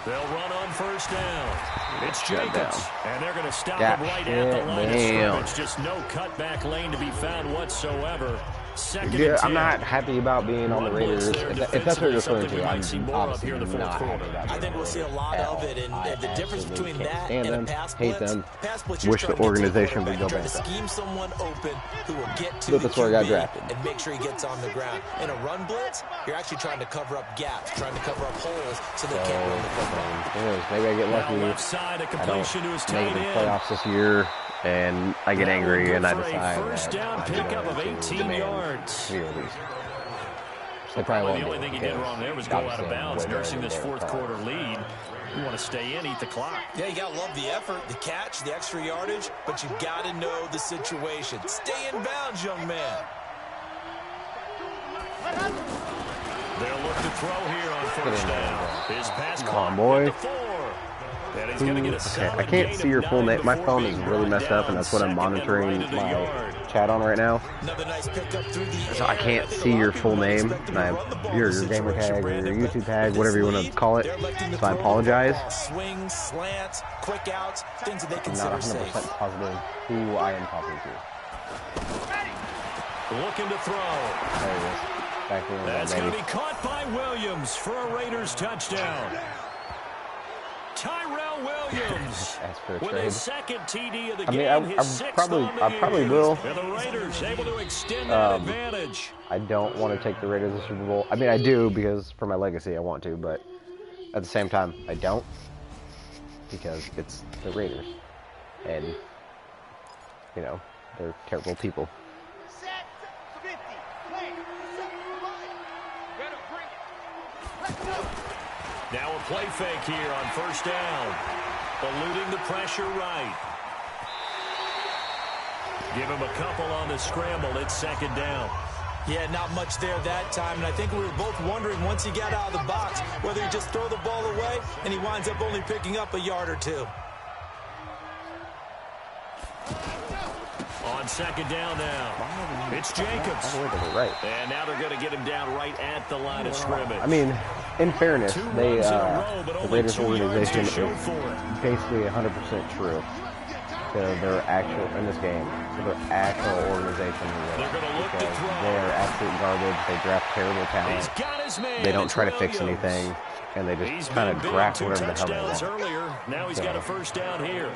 They'll run on first down. It's Jacobs, and they're going to stop him right at the line of scrimmage. Just no cutback lane to be found whatsoever. Second and 10. I'm not happy about being on the Raiders. If that's what you're referring to, I'm obviously not happy about I think we'll see a lot of it, and the difference between that and a pass blitz, wish the organization would go back. To scheme someone open who will get to but that's where I got drafted. And make sure he gets on the ground. In a run blitz, you're actually trying to cover up gaps, trying to cover up holes so they can't run the football. Anyways, maybe I get lucky. Left side, a completion to his make the tight end. playoffs this year, and I get angry and I decide first down pickup of 18 yards. They probably won't. The only thing he did wrong there was go out of bounds, nursing this 4th quarter lead. You want to stay in, eat the clock. Yeah, you got to love the effort, the catch, the extra yardage, but you got to know the situation. Stay in bounds, young man. They'll look to throw here on first down. His pass caught at the 4. And he's going to get a solid I can't see your full name. My phone is really messed up, and that's what I'm monitoring my chat on right now. So I can't see your full name, your gamer tag or your YouTube tag, whatever you want to call it. So I apologize. Swings, slants, quick outs, things that they I'm not consider 100% safe. positive who I am talking to. Looking to throw. There he is. Back in That's going to be caught by Williams for a Raiders touchdown. Tyrell Williams with his 2nd TD of the game, his 6th on the I probably year. will. And the Raiders able to extend that advantage. I don't want to take the Raiders to the Super Bowl. I mean, I do because for my legacy I want to, but at the same time, I don't because it's the Raiders. And, you know, they're terrible people. Now a play fake here on first down. Eluding the pressure right. Give him a couple on the scramble. It's second down. Yeah, not much there that time, and I think we were both wondering once he got out of the box whether he just throw the ball away, and he winds up only picking up a yard or two. On second down now, it's Jacobs. Right. And now they're going to get him down right at the line of scrimmage. I mean, in fairness, they, the Raiders organization is basically 100% true to their actual, in this game, to their actual organization. They're going to look to throw. They are absolute garbage. They draft terrible talent. They don't try to fix anything, and they just kind of draft whatever the hell they want. Earlier. Now he's got a first down here.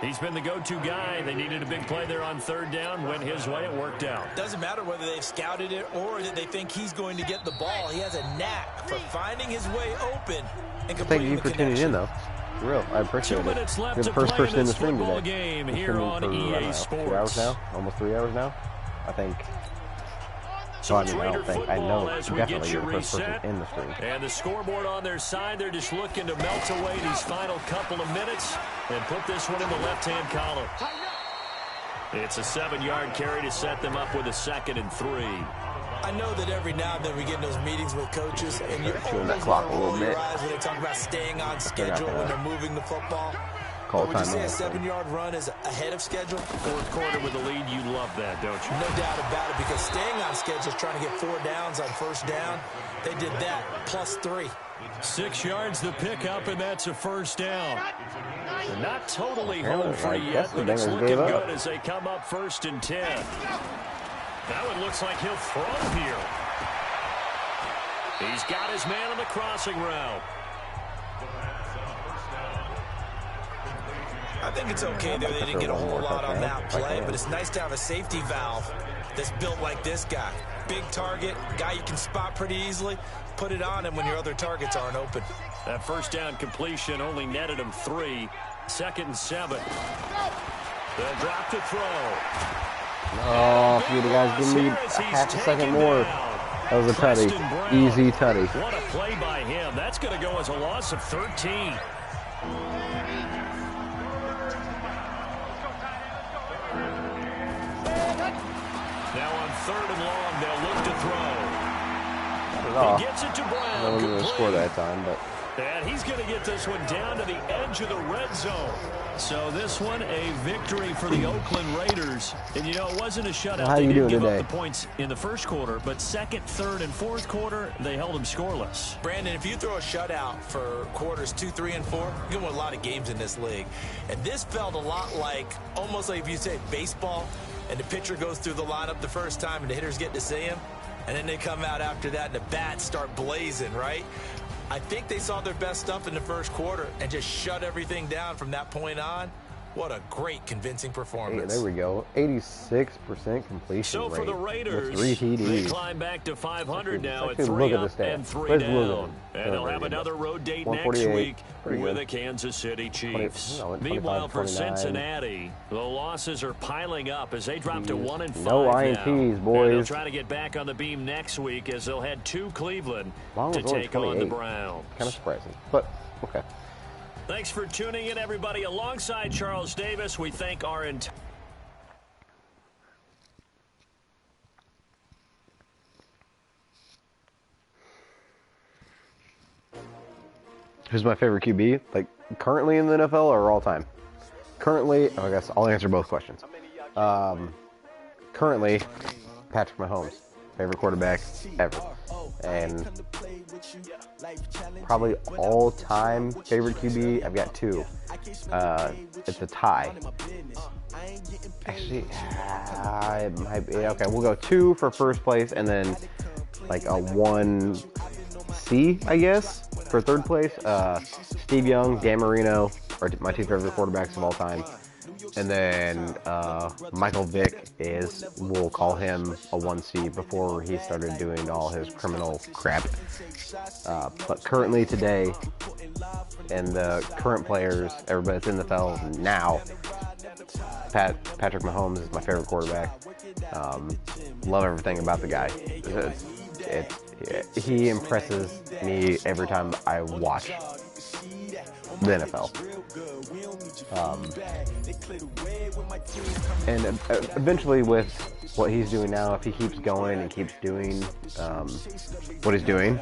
He's been the go-to guy. They needed a big play there on third down. Went his way. It worked out. Doesn't matter whether they've scouted it or that they think he's going to get the ball. He has a knack for finding his way open and completing the connection. Thank you for tuning in, though. For real, I appreciate it. 2 minutes left You're the to first play person in the this stream football today. game here on EA Sports. 2 hours now? Almost 3 hours now? I think. So I mean, I don't think. I know definitely you're the first person in the stream. And the scoreboard on their side, they're just looking to melt away these final couple of minutes and put this one in the left-hand column. It's a 7-yard carry to set them up with a 2nd and 3. I know that every now and then we get in those meetings with coaches, and you chewing that always clock want a to little roll your bit. eyes when they talk about staying on schedule when they're moving the football. Call Would you time say a out. 7-yard run is ahead of schedule? Fourth quarter with the lead, you love that, don't you? No doubt about it, because staying on schedule is trying to get 4 downs on first down. They did that, plus 3. 6 yards the pickup, and that's a first down. They're not totally home free yet, but it's looking good as they come up 1st and 10. Now it looks like he'll throw here. He's got his man on the crossing route. I think it's okay there. They didn't get a whole lot on that play, but it's nice to have a safety valve that's built like this guy. Big target, guy you can spot pretty easily. Put it on him when your other targets aren't open. That first down completion only netted him 3. 2nd and 7. They'll drop to throw. Oh, if you guys give me half a second more. That was a tutty. Easy tutty. What a play by him. That's going to go as a loss of 13. Now on 3rd and long, they'll look to throw. He gets it to Brown. I wasn't going to score that time, but. And he's going to get this one down to the edge of the red zone. So this one, a victory for the Oakland Raiders. And, you know, it wasn't a shutout. How they you didn't doing give today? up the points in the first quarter, but 2nd, 3rd, and 4th quarter, they held them scoreless. Brandon, if you throw a shutout for quarters 2, 3, and 4, you win a lot of games in this league. And this felt a lot like, almost like if you say baseball, and the pitcher goes through the lineup the first time and the hitters get to see him, and then they come out after that and the bats start blazing, right? I think they saw their best stuff in the first quarter and just shut everything down from that point on. What a great, convincing performance. Hey, there we go. 86% completion So for the Raiders, with 3 TDs. they climb back to 500 now at Actually, 3 look at up the and stats. 3 Where's down. Logan? And they'll have another road date next 148. week Pretty with good. the Kansas City Chiefs. 25, Meanwhile, for 29. Cincinnati, the losses are piling up as they drop to 1 and 5 No now. INTs, boys. And they'll try to get back on the beam next week as they'll head to Cleveland Long to was only take on the 28. Browns. Kind of surprising, but okay. Thanks for tuning in, everybody. Alongside Charles Davis, we thank our entire... Who's my favorite QB? Like, currently in the NFL or all time? Currently, I guess I'll answer both questions. Currently, Patrick Mahomes. Favorite quarterback ever. And probably all-time favorite QB, I've got 2. It's a tie. Actually, it might be. Okay, we'll go 2 for first place and then like a 1C, I guess, for third place. Steve Young, Dan Marino are my 2 favorite quarterbacks of all time. And then Michael Vick is, we'll call him a 1C before he started doing all his criminal crap. But currently today, and the current players, everybody that's in the NFL now, Patrick Mahomes is my favorite quarterback. Love everything about the guy. he impresses me every time I watch the NFL. And eventually with what he's doing now, if he keeps going and keeps doing what he's doing,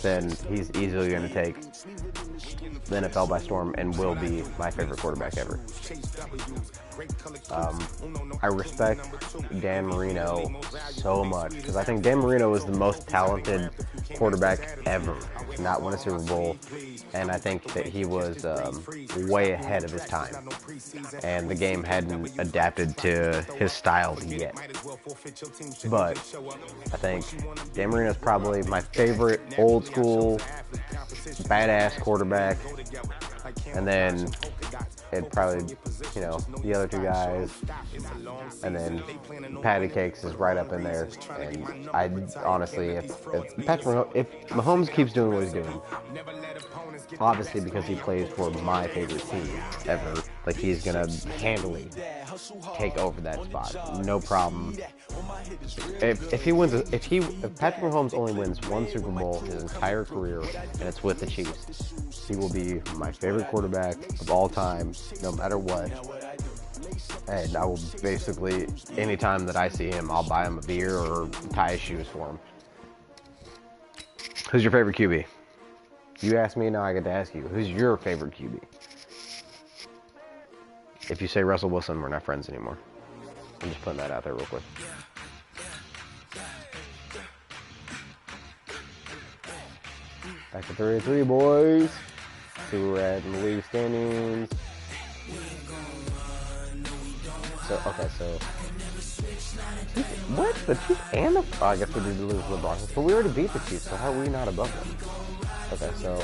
then he's easily going to take the NFL by storm and will be my favorite quarterback ever. I respect Dan Marino so much because I think Dan Marino is the most talented quarterback ever to not win a Super Bowl, and I think that he was way ahead of his time, and the game hadn't adapted to his style yet. But I think Dan Marino is probably my favorite old school badass quarterback, and then it'd probably, you know, the other two guys, and then Patty Cakes is right up in there. And I honestly, if Mahomes keeps doing what he's doing, obviously because he plays for my favorite team ever, like he's gonna handily take over that spot, no problem. If Patrick Mahomes only wins one Super Bowl his entire career, and it's with the Chiefs, he will be my favorite quarterback of all time, no matter what. And I will basically, anytime that I see him, I'll buy him a beer or tie his shoes for him. Who's your favorite QB? You asked me, now I get to ask you. Who's your favorite QB? If you say Russell Wilson, we're not friends anymore. I'm just putting that out there real quick. Back to 3-3, boys. See where we're at in the league standings. So, okay, so. What? The Chiefs and the. Oh, I guess we did lose to the Broncos. But we already beat the Chiefs, so how are we not above them? Okay, so.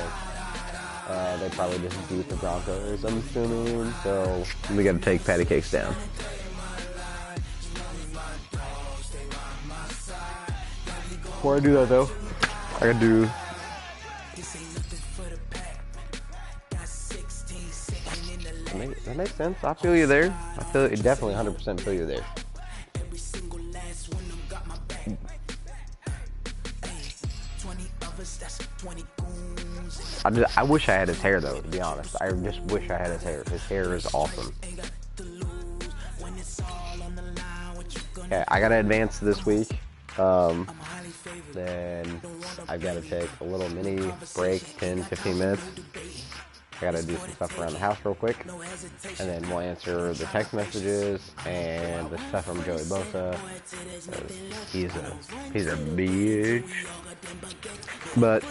They probably just beat the Broncos, I'm assuming. So, we gotta take Patty Cakes down. Before I do that, though, I gotta do. That makes sense. I feel you there. I feel it, definitely 100% feel you there. I wish I had his hair though, to be honest. I just wish I had his hair. His hair is awesome. Okay, I gotta advance this week. Then I've got to take a little mini break, 10-15 minutes. I gotta do some stuff around the house real quick, and then we'll answer the text messages and the stuff from Joey Bosa. He's a bitch. But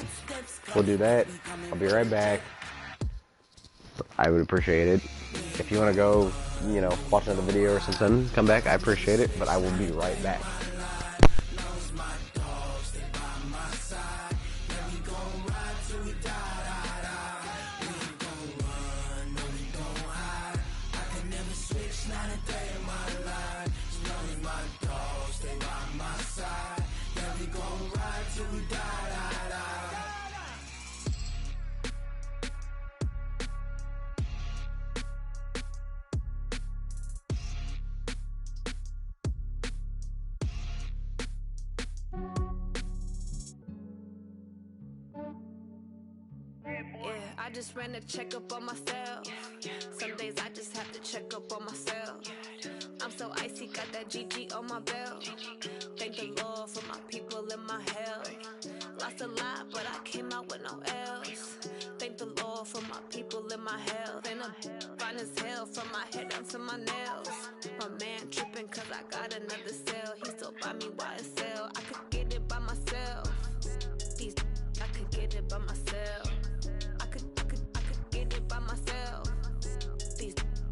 we'll do that. I'll be right back. I would appreciate it. If you want to go, you know, watch another video or something, come back. I appreciate it, but I will be right back. I just ran a checkup on myself. Some days I just have to check up on myself. I'm so icy, got that GG on my belt. Thank the Lord for my people and my health. Lost a lot, but I came out with no else. Thank the Lord for my people and my health. And I'm fine as hell from my head down to my nails. My man tripping cause I got another cell. He still buy me YSL. I could get it by myself. I could get it by myself. I could get it by myself.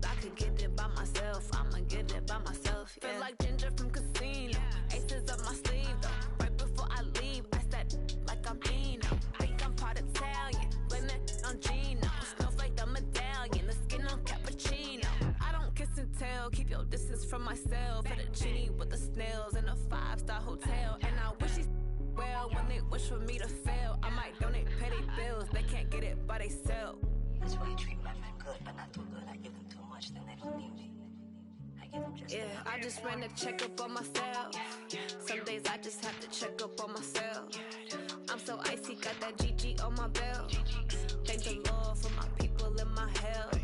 I could get it by myself. I'ma get it by myself. Yeah. Feel like Ginger from Casino. Aces up my sleeve though. Right before I leave, I said like I'm Dino. Think I'm part Italian. Blame it on Gino. Snowflake the medallion. The skin on cappuccino. I don't kiss and tell. Keep your distance from myself. Put a genie with the snails in a 5-star hotel. And I wish he's well when they wish for me to fail. I might donate petty bills. They can't get it by they sell. That's why I treat women good, but not too good. I give them too much, then they don't need me. I Yeah, I just ran a checkup on myself. Some days I just have to check up on myself. I'm so icy, got that GG on my belt. Thank the Lord for my people in my health.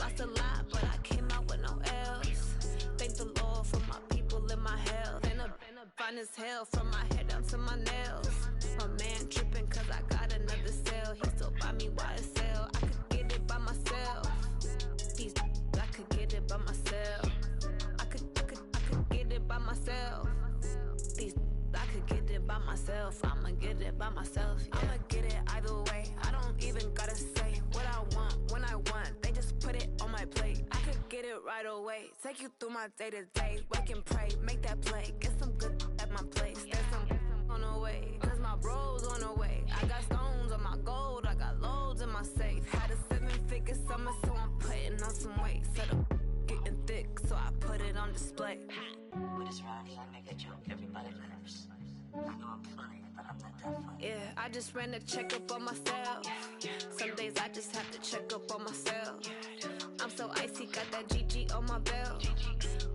Lost a lot, but I came out with no else. Thank the Lord for my people in my health. And I'm fine as hell from my head down to my nails. My man tripping cause I got another cell. He still buy me YSL. I could get it by myself. These I could get it by myself. I could get it by myself. These I could get it by myself. I'ma get it by myself. Yeah. I'ma get it either way. I don't even gotta say what I want when I want. They just put it on my plate. I could get it right away. Take you through my day to day. Wake and pray, make that play. Get some good at my place. There's some on the way. Cause my bros on the way. I got stones on my gold. I got loads in my safe. Had a 7-figure summer, so I'm putting on some weight. Set up getting thick, so I put it on display. With this rhyme, I make a joke, everybody laughs. I know I'm funny, but I'm not that funny. Yeah, I just ran a checkup on myself. Some days I just have to check up on myself. I'm so icy, got that GG on my belt.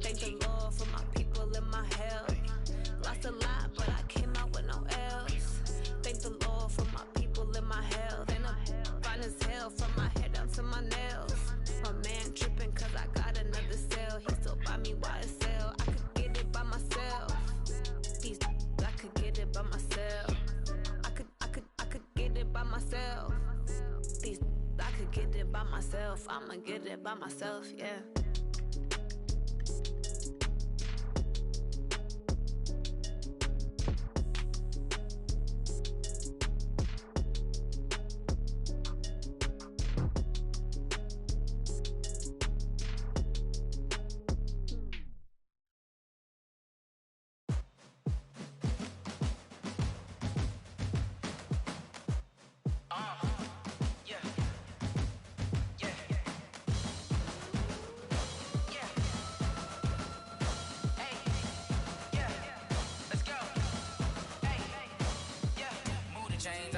Thank the Lord for my people in my health. Lost a lot, but I came out with no else. Thank the Lord for my people in my health. And I'm fine as hell from my head down to my nails. My man tripping cause I got another cell. He still buy me YSL. I could get it by myself. These I could get it by myself. I could get it by myself. These I could get it by myself. I'ma get it by myself, yeah.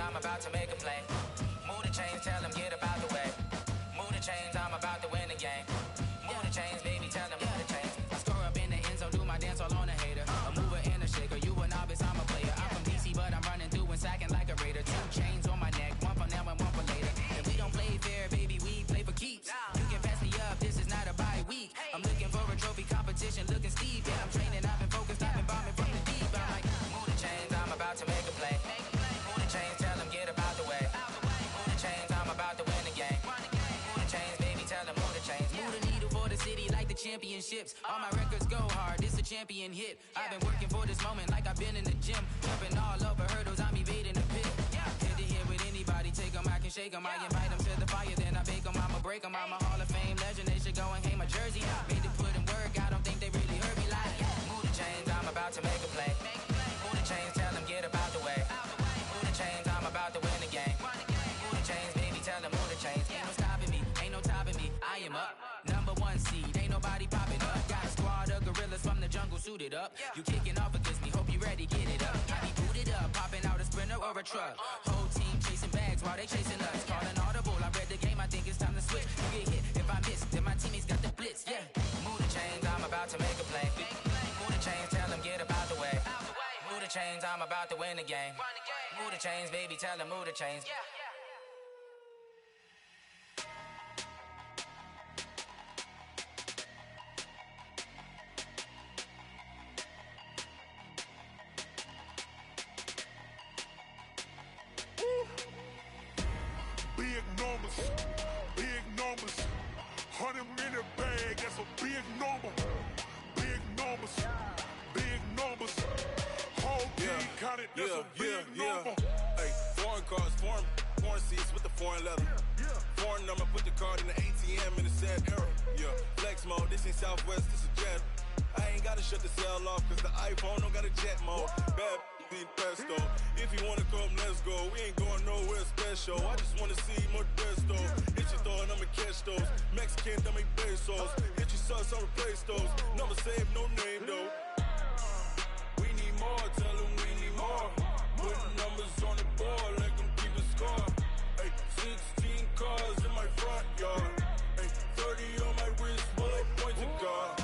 I'm about to make a play. Move the chains, tell them get about the way. Move the chains, I'm about to win the game. Move the chains, baby, tell them move the chains. I score up in the end zone, do my dance all on a hater. A mover and a shaker, you a novice, I'm a player. I'm from DC, but I'm running through and sacking like a raider. 2 chains on my neck, one for now and one for later. If we don't play fair, baby, we play for keeps. You can pass me up, this is not a bye week. I'm looking for a trophy competition, looking steep. Yeah, I'm training, I've been focused, I've been bombing from the deep. I'm like, move the chains, I'm about to make a play. Move the chains, tell them get about the way. Move the chains, I'm about to win the game. Move the chains, baby, tell them move the chains. Move the needle for the city like the championships. All my records go hard, this a champion hit. I've been working for this moment like I've been in the gym. Jumping all over hurdles, I'm evading the pit. Head to head with anybody, take them, I can shake them. I invite them to the fire, then I bake them, I'ma break them. I'm a Hall of Fame legend, they should go and hang my jersey. Made to put in work, I don't think they really heard me like. Move the chains, I'm about to make a play. Move the chains, tell them get about the way. Move the chains, I'm about to win the game. Move the chains, baby, tell them move the chains. Ain't no stopping me, ain't no topping me. I am up, number 1 seed, ain't nobody popping up. Got a squad of gorillas from the jungle suited up. You kicking off against me, hope you ready, get it up. I be booted up, popping out a sprinter or a truck. Whole team chasing bags while they chasing us. Calling audible, I read the game, I think it's time to switch. You get hit, if I miss, then my teammates got the blitz, yeah. Move the chains, I'm about to make a play. Move the chains, tell them get about the way. Move the chains, I'm about to win the game. Move the chains, baby, tell them move the chains. Big numbers, big numbers. 100-minute bag, that's a big number. Big numbers, big numbers. Whole team counted, that's a big number. Hey, foreign cars, foreign seats with the foreign leather. Foreign number, put the card in the ATM in a sad era. Yeah, flex mode, this ain't Southwest, this is Jet. I ain't gotta shut the cell off, cause the iPhone don't got a jet mode. Bad need pesto. If you wanna come, let's go. We ain't going nowhere special. I just wanna see more Modesto. Hit your thought, I'ma catch those. Mexican, I make pesos. Hit your sus, I'll replace those. Number save, no name though. We need more, tell them we need more. Put numbers on the board, let them keep a score. Hey, 16 cars in my front yard. Hey, 30 on my wrist, bullet points to God.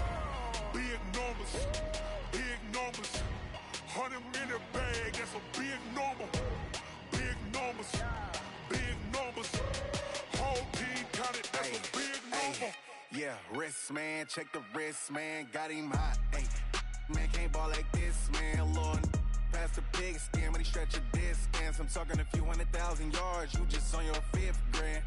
Wrist, man, check the wrist, man, got him hot. Hey, man, can't ball like this, man. Lord, past the pig skin when he stretch a distance. I'm talking a few 100,000 yards, you just on your 5th grand.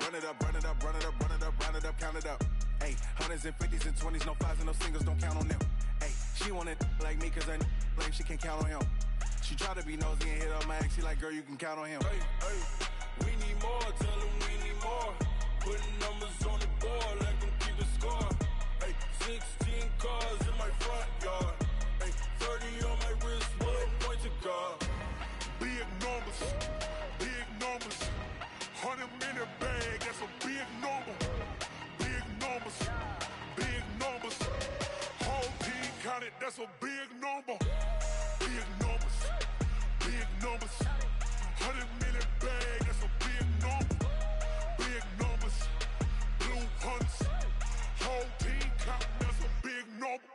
Run it up, run it up, run it up, run it up, run it up, count it up. Hey, hundreds and 50s and 20s, no 5s and no singles, don't count on them. Hey, she want it like me, cause I like she can't count on him. She try to be nosy and hit up my ex, she like, girl, you can count on him. Hey, hey, we need more, tell them we need more. Putting numbers on the board, let them keep the score. Hey, 16 cars in my front yard. Hey, 30 on my wrist, one point to guard. Big numbers, big numbers. 100-minute bag, that's a big number. Big numbers, big numbers. Whole team counted, that's a big number. Big numbers, big numbers. 100-minute bag, that's a big number. Big numbers, blue hunts. Whole team counting, that's a big number.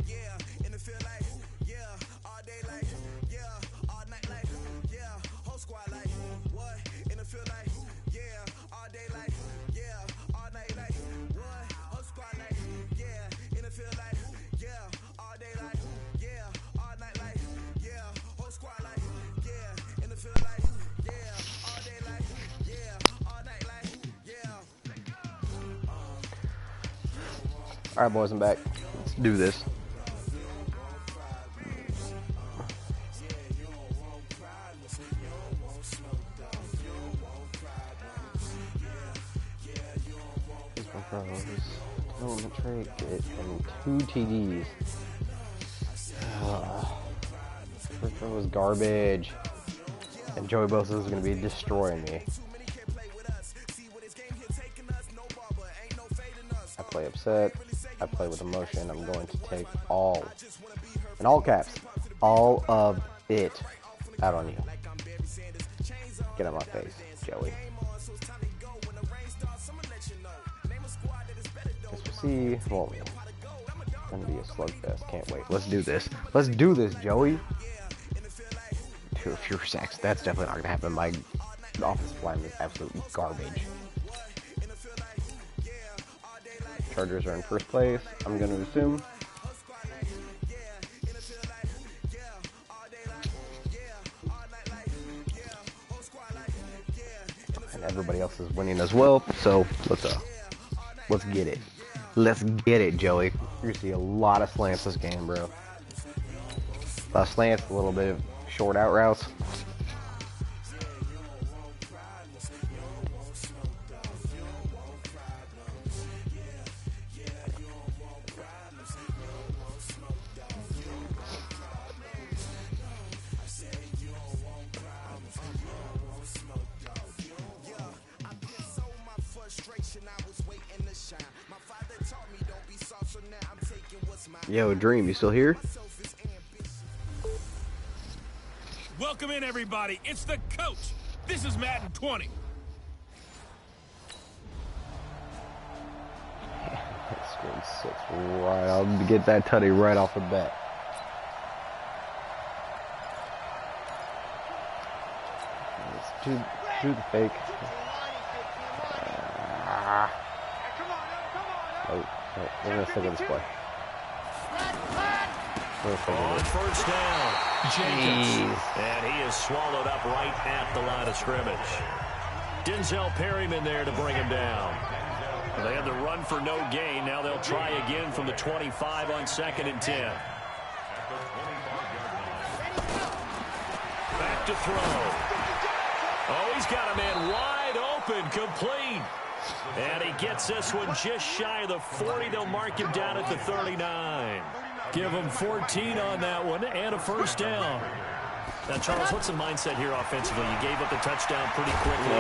Yeah, in the field like, yeah, all day like, yeah, all night like, yeah, whole squad like, what? In the field like, yeah, all day like, yeah, all night like, what? Whole squad like, yeah, in the field like, yeah, all day like, yeah, all night like, yeah, whole squad like, yeah, in the field like, yeah, all day like, yeah, all night like, yeah. All right, boys, I'm back. Let's do this. Development trait and 2 TDs. First throw was garbage. And Joey Bosa is going to be destroying me. I play upset. I play with emotion. I'm going to take all, in all caps, all of it out on you. Get out of my face, Joey. Guess we'll see. Well, it's going to be a slugfest. Can't wait. Let's do this. Let's do this, Joey. 2 fewer sacks. That's definitely not going to happen. My offensive line is absolutely garbage. Chargers are in first place, I'm going to assume. And everybody else is winning as well, so let's get it. Let's get it, Joey. You're going to see a lot of slants this game, bro. A lot of slants, a little bit of short out routes. Yo, Dream, you still here? Welcome in, everybody. It's the coach. This is Madden 20. Scored 6 right. I'll get that tutty right off the bat. Let's do the fake. Nope. We're going to stick with this play. On first down, Jacobs. And he is swallowed up right at the line of scrimmage. Denzel Perryman there to bring him down. They had the run for no gain. Now they'll try again from the 25 on 2nd and 10. Back to throw. Oh, he's got a man wide open, complete. And he gets this one just shy of the 40. They'll mark him down at the 39. Give him 14 on that one and a first down. Now, Charles, what's the mindset here offensively? You gave up the touchdown pretty quickly.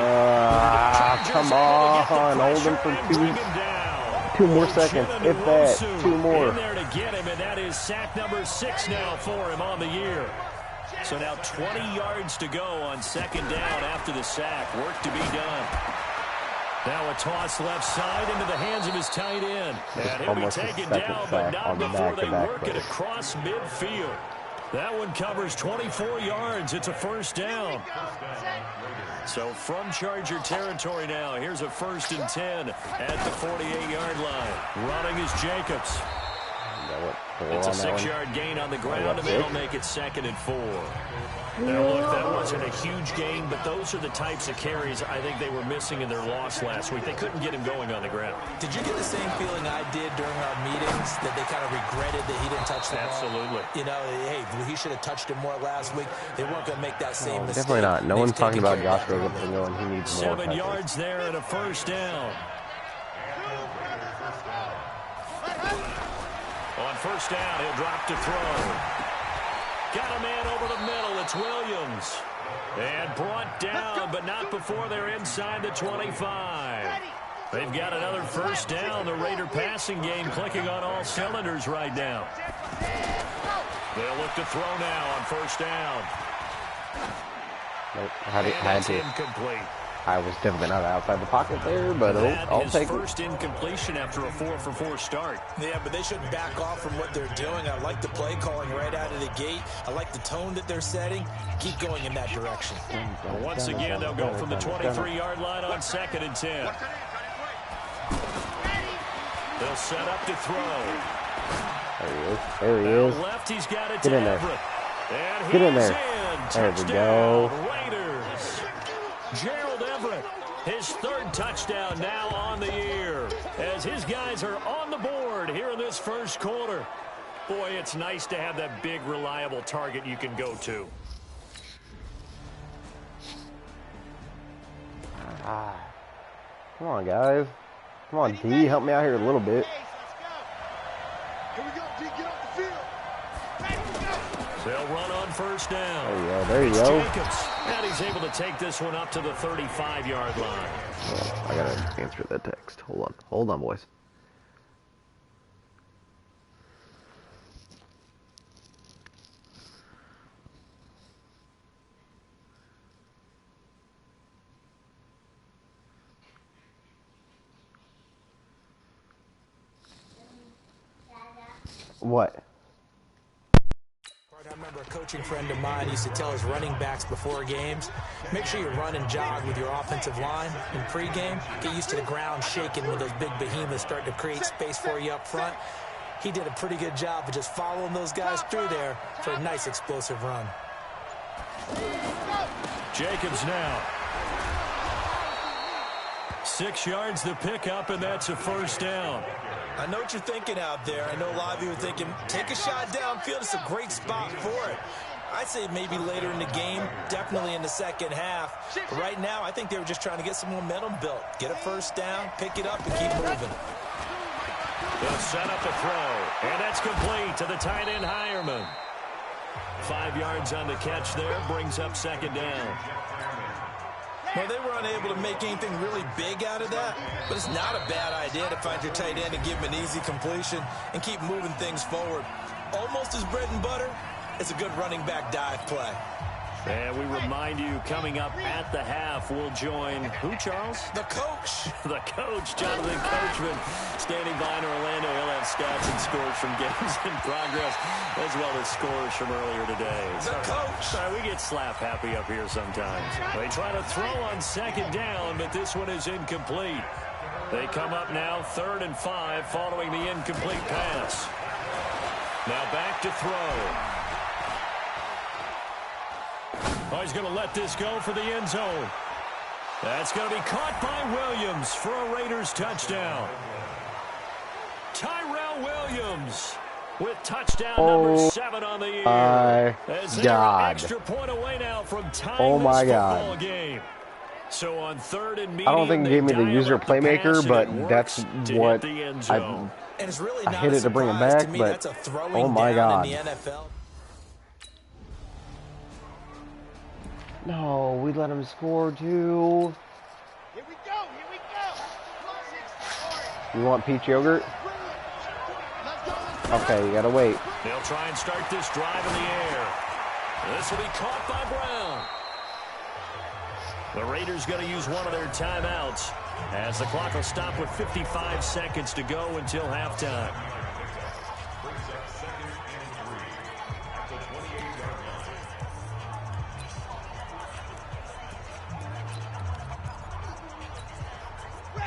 Come on, hold him for 2 more seconds, if that, 2 more. In there to get him, and that is sack number 6 now for him on the year. So now 20 yards to go on 2nd down after the sack. Work to be done. Now a toss left side into the hands of his tight end. And he'll be taken down, but not before they work it across midfield. That one covers 24 yards. It's a first down. So from Charger territory now, here's a 1st and 10 at the 48-yard line. Running is Jacobs. It's a 6-yard gain on the ground, and they'll make it 2nd and 4. Now, look, that wasn't a huge gain, but those are the types of carries I think they were missing in their loss last week. They couldn't get him going on the ground. Did you get the same feeling I did during our meetings, that they kind of regretted that he didn't touch the ball? Absolutely. You know, hey, he should have touched him more last week. They weren't going to make that same mistake. Definitely not. No one's talking about Josh Jacobs and going, he needs more 7 yards there and a first down. On first down, he'll drop to throw. Got a man over the middle. It's Williams. And brought down, but not before they're inside the 25. They've got another first down. The Raider passing game clicking on all cylinders right now. They'll look to throw now on first down. Nope. Incomplete. I was definitely not outside the pocket there, but I'll take it. First incompletion after a 4-for-4 start. Yeah, but they shouldn't back off from what they're doing. I like the play calling right out of the gate. I like the tone that they're setting. Keep going in that direction. Once again, they'll go from the 23-yard line on 2nd and 10. They'll set up to throw. There he is. There he is. Left, he's got it Get to in there. Everett. And Get in he's there. There we go. Raiders. Gerald Everett, his 3rd touchdown now on the year, as his guys are on the board here in this first quarter. Boy, it's nice to have that big, reliable target you can go to. Come on, guys. Come on, D. Help me out here a little bit. Here we go, D. Get off the field. They'll run on first down. There you go. There you go. Jacobs, and he's able to take this one up to the 35-yard line. Oh, I gotta answer that text. Hold on, boys. What? I remember a coaching friend of mine used to tell his running backs before games, make sure you run and jog with your offensive line in pregame. Get used to the ground shaking when those big behemoths start to create space for you up front. He did a pretty good job of just following those guys through there for a nice explosive run. Jacobs now. 6 yards the pickup, and that's a first down. I know what you're thinking out there. I know a lot of you are thinking, take a shot downfield. It's a great spot for it. I'd say maybe later in the game, definitely in the second half. But right now, I think they were just trying to get some momentum built. Get a first down, pick it up, and keep moving. They'll set up a throw, and that's complete to the tight end, Hireman. 5 yards on the catch there, brings up second down. Well, they were unable to make anything really big out of that, but it's not a bad idea to find your tight end and give him an easy completion and keep moving things forward. Almost as bread and butter, it's a good running back dive play. And we remind you, coming up at the half, we'll join who, Charles? The coach. The coach, Jonathan Coachman, standing by in Orlando. He'll have stats and scores from games in progress, as well as scores from earlier today. The coach. Sorry, we get slap happy up here sometimes. They try to throw on second down, but this one is incomplete. They come up now 3rd and 5 following the incomplete pass. Now back to throw. Oh, he's going to let this go for the end zone. That's going to be caught by Williams for a Raiders touchdown. Tyrell Williams with touchdown number 7 on the year. As they're an extra point away now from tying this football game. So on 3rd and medium, I don't think it gave me the user playmaker, but that's what I hit it to bring it back. But oh my God. No, we let him score too. Here we go. Here we go. You want peach yogurt? Okay, you gotta wait. They'll try and start this drive in the air. This will be caught by Brown. The Raiders going to use one of their timeouts, as the clock will stop with 55 seconds to go until halftime.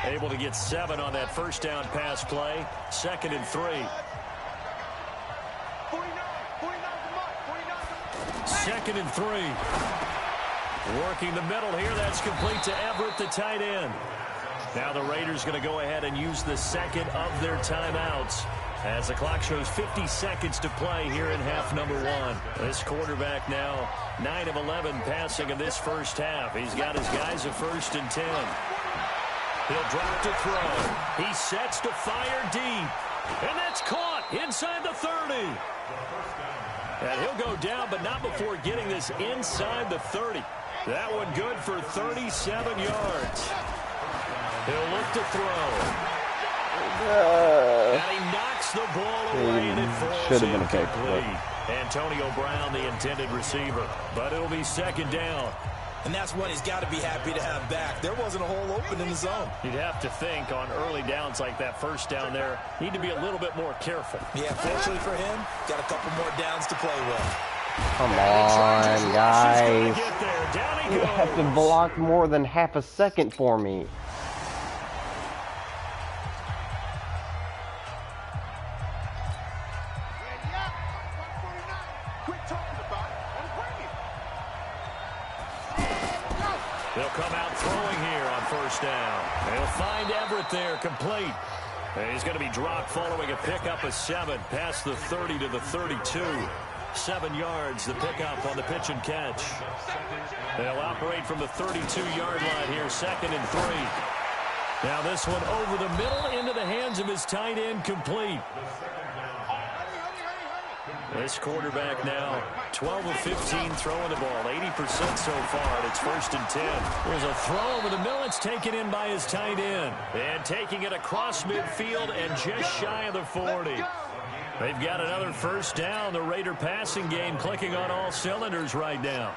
Able to get 7 on that first down pass play. 2nd and 3. 2nd and 3. Working the middle here. That's complete to Everett, the tight end. Now the Raiders going to go ahead and use the second of their timeouts as the clock shows 50 seconds to play here in half number 1. This quarterback now 9 of 11 passing in this first half. He's got his guys a 1st and 10. He'll drop to throw. He sets to fire deep. And that's caught inside the 30. And he'll go down, but not before getting this inside the 30. That one good for 37 yards. He'll look to throw. And he knocks the ball away, and it falls incomplete. Antonio Brown, the intended receiver. But it'll be 2nd down. And that's one he's got to be happy to have back. There wasn't a hole open in the zone. You'd have to think on early downs like that first down there, need to be a little bit more careful. Yeah, fortunately for him, got a couple more downs to play with. Come on, guys. You have to block more than half a second for me. They'll come out throwing here on 1st down. They'll find Everett there, complete. And he's going to be dropped following a pickup of 7 past the 30 to the 32. 7 yards, the pickup on the pitch and catch. They'll operate from the 32-yard line here, 2nd and 3. Now this one over the middle into the hands of his tight end, complete. This quarterback now 12 of 15 throwing the ball, 80% so far, and it's 1st and 10. There's a throw over the middle. It's taken in by his tight end. And taking it across midfield and just shy of the 40. They've got another 1st down. The Raider passing game clicking on all cylinders right now.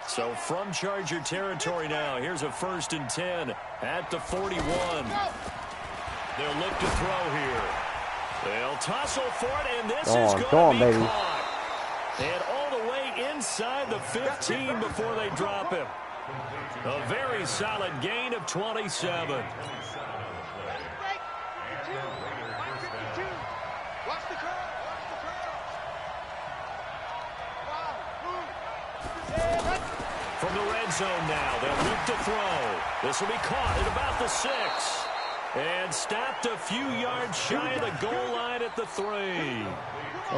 So from Charger territory now, here's a 1st and 10 at the 41. They'll look to throw here. They'll tussle for it, and this is going to be caught. And all the way inside the 15 before they drop him. A very solid gain of 27. From the red zone now, they'll look to throw. This will be caught at about the 6. And stopped a few yards shy of the goal line at the 3.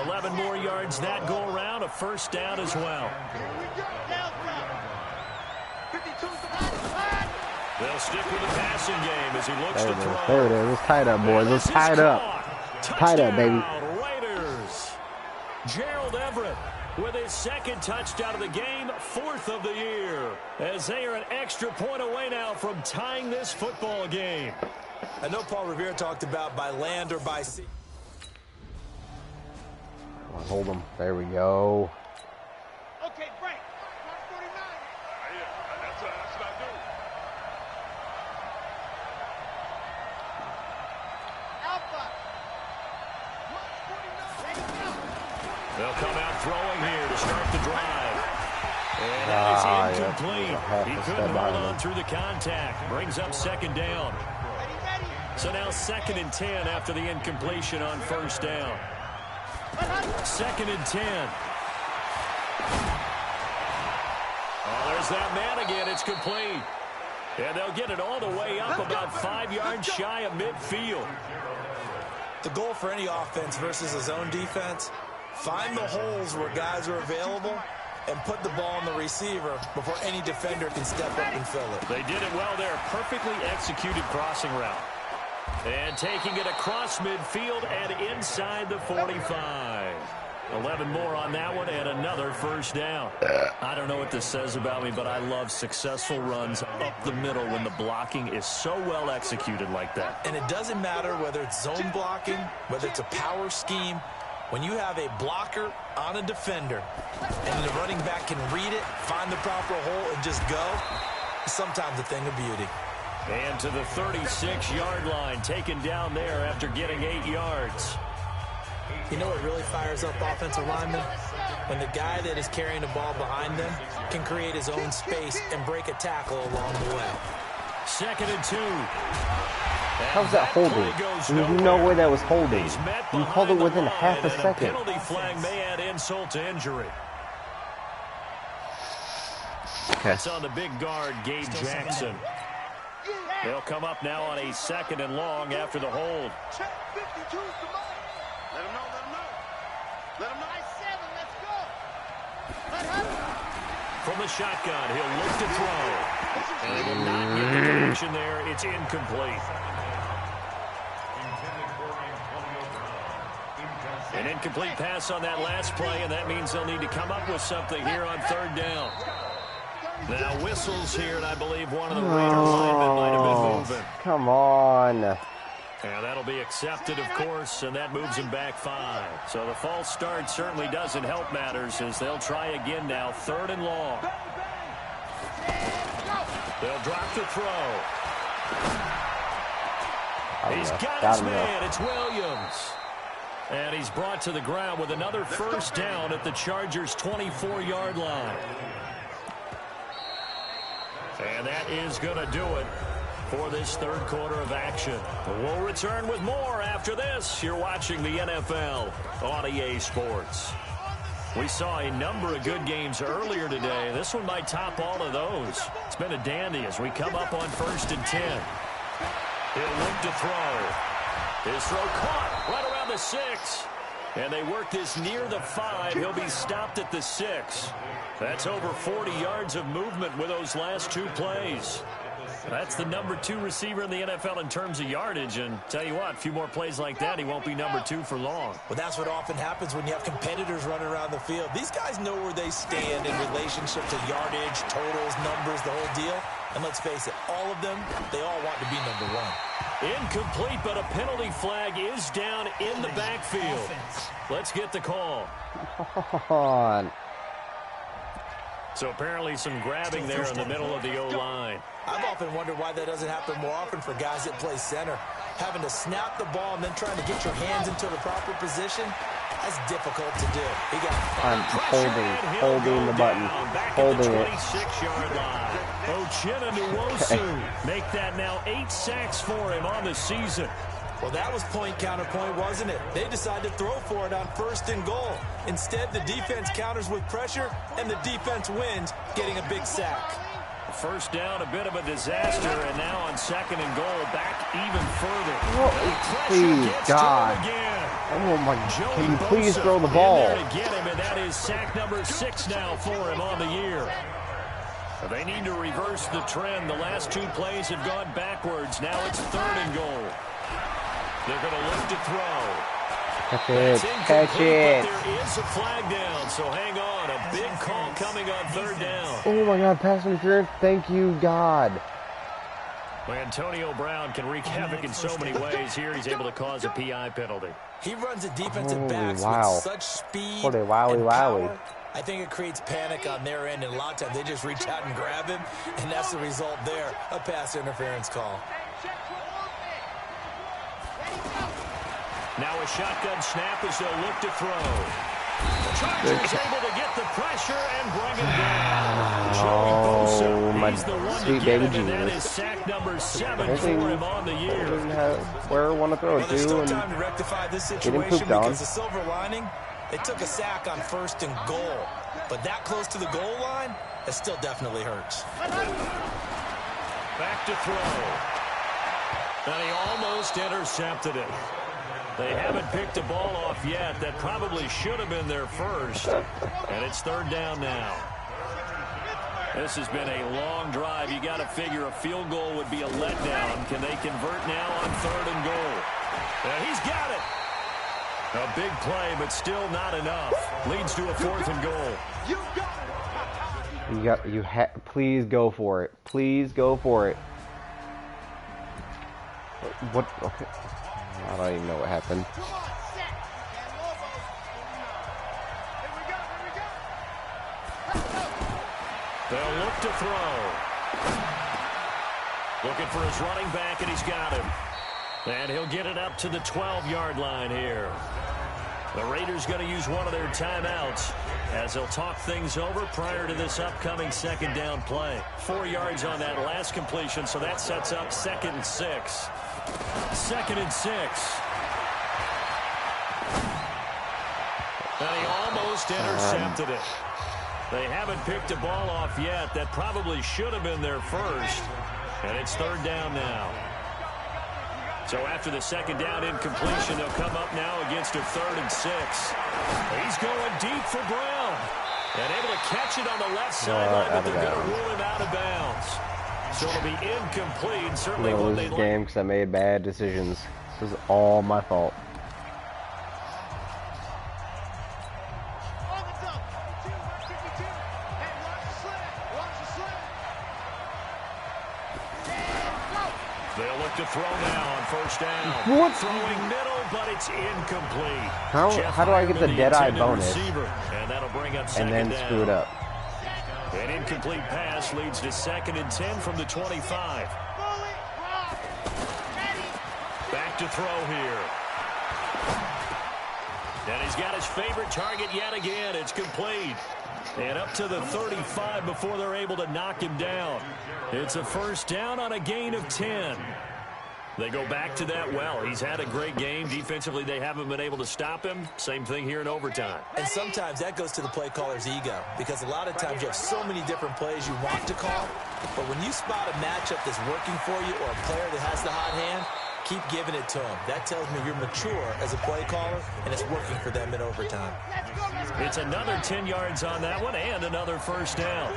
11 more yards that go around, a 1st down as well. They'll stick with the passing game as he looks to throw. There it is. It's tied up, boys. It's tied up. Tied up, baby. Raiders. Gerald Everett with his 2nd touchdown of the game, 4th of the year. As they are an extra point away now from tying this football game. I know Paul Revere talked about by land or by sea. Come on, hold them. There we go. Okay, break. Mark 49. Yeah, that's what I do. Alpha. Mark 49. They'll come out throwing here to start the drive. And that is incomplete. He couldn't hold on through the contact. Brings up 2nd down. So now 2nd and 10 after the incompletion on 1st down. 2nd and 10. Oh, there's that man again. It's complete. And they'll get it all the way up about 5 yards shy of midfield. The goal for any offense versus a zone defense, find the holes where guys are available and put the ball on the receiver before any defender can step up and fill it. They did it well there. Perfectly executed crossing route. And taking it across midfield and inside the 45. 11 more on that one and another 1st down. I don't know what this says about me, but I love successful runs up the middle when the blocking is so well executed like that. And it doesn't matter whether it's zone blocking, whether it's a power scheme. When you have a blocker on a defender and the running back can read it, find the proper hole, and just go, it's sometimes a thing of beauty. And to the 36-yard line, taken down there after getting 8 yards. You know what really fires up offensive linemen? When the guy that is carrying the ball behind them can create his own space and break a tackle along the way. 2nd and 2. How's that holding? There's no way that was holding. You called it within half a second. A penalty flag may add insult to injury. Okay. It's on the big guard, Gabe Jackson. They'll come up now on a 2nd and long after the hold. Check 52's the mark. Let him know, let him know. Let him know. I 7, let's go. Let him. From the shotgun, he'll look to throw. And he will not get the connection there. It's incomplete. An incomplete pass on that last play, and that means they'll need to come up with something here on 3rd down. Now whistles here, and I believe one of the Raider linemen might have been moving. Come on. And that'll be accepted, of course, and that moves him back 5. So the false start certainly doesn't help matters as they'll try again now, 3rd and long. They'll drop the throw. He's got his man. It's Williams. And he's brought to the ground with another 1st down at the Chargers' 24-yard line. And that is going to do it for this 3rd quarter of action. We'll return with more after this. You're watching the NFL on EA Sports. We saw a number of good games earlier today. This one might top all of those. It's been a dandy as we come up on 1st and 10. He'll look to throw. His throw caught right around the 6. And they work this near the 5. He'll be stopped at the 6. That's over 40 yards of movement with those last 2 plays. That's the number 2 receiver in the NFL in terms of yardage. And tell you what, a few more plays like that, he won't be number 2 for long. Well, that's what often happens when you have competitors running around the field. These guys know where they stand in relationship to yardage, totals, numbers, the whole deal. And let's face it, all of them, they all want to be number 1. Incomplete, but a penalty flag is down in the backfield. Let's get the call. Come on. So apparently some grabbing there in the middle of the O-line. I've often wondered why that doesn't happen more often for guys that play center. Having to snap the ball and then trying to get your hands into the proper position, that's difficult to do. I'm holding the button, holding it. 26-yard line. Uchenna Nwosu make that now 8 sacks for him on the season. Well, that was point counterpoint, wasn't it? They decided to throw for it on 1st and goal. Instead, the defense counters with pressure, and the defense wins, getting a big sack. 1st down, a bit of a disaster, and now on 2nd and goal, back even further. Please, God. Oh, my God. Can you please throw the ball? In there to get him, and that is sack number 6 now for him on the year. They need to reverse the trend. The last 2 plays have gone backwards. Now it's 3rd and goal. They're going to look to throw. Catch it. Catch it. There is a flag down, so hang on. A big call coming on 3rd down. Oh, my God. Pass interference. Thank you, God. Antonio Brown can wreak havoc in so many ways. Here he's able to cause a PI penalty. He runs the defensive backs with such speed and wowie. Power. I think it creates panic on their end, and a lot of times they just reach out and grab him, and that's the result there, a pass interference call. Now a shotgun snap as they'll look to throw. The Chargers able to get the pressure and bring him down. Oh, my sweet baby Jesus. That is Jesus. sack number 7 for him on the year. Doesn't have where I want to throw it There's to. still And time to rectify this get him situation pooped on. because the silver lining, they took a sack on 1st and goal. But that close to the goal line, that still definitely hurts. Back to throw. And he almost intercepted it. They haven't picked the ball off yet. That probably should have been their first. And it's 3rd down now. This has been a long drive. You got to figure a field goal would be a letdown. Can they convert now on 3rd and goal? And he's got it. A big play, but still not enough. Leads to a 4th and goal. Please go for it. Please go for it. What? Okay. I don't even know what happened. They'll look to throw. Looking for his running back, and he's got him. And he'll get it up to the 12-yard line here. The Raiders going to use one of their timeouts as they'll talk things over prior to this upcoming second down play. 4 yards on that last completion, so that sets up 2nd and 6. 2nd and 6. And he almost intercepted it. They haven't picked a ball off yet. That probably should have been their first. And it's 3rd down now. So after the second down incompletion, they'll come up now against a 3rd and 6. He's going deep for Brown. And able to catch it on the left sideline, but they're going to rule him out of bounds. So it'll be incomplete. Certainly I'm going to lose this game because I made bad decisions. This is all my fault. They'll look to throw now on 1st down. What? Throwing middle, but it's incomplete. How do I get the dead-eye bonus and that'll bring up and then screw it up? An incomplete pass leads to 2nd and 10 from the 25. Back to throw here. And he's got his favorite target yet again. It's complete. And up to the 35 before they're able to knock him down. It's a 1st down on a gain of 10. They go back to that well. He's had a great game. Defensively, they haven't been able to stop him. Same thing here in overtime. And sometimes that goes to the play caller's ego, because a lot of times you have so many different plays you want to call, but when you spot a matchup that's working for you or a player that has the hot hand, keep giving it to him. That tells me you're mature as a play caller, and it's working for them in overtime. It's another 10 yards on that one and another 1st down.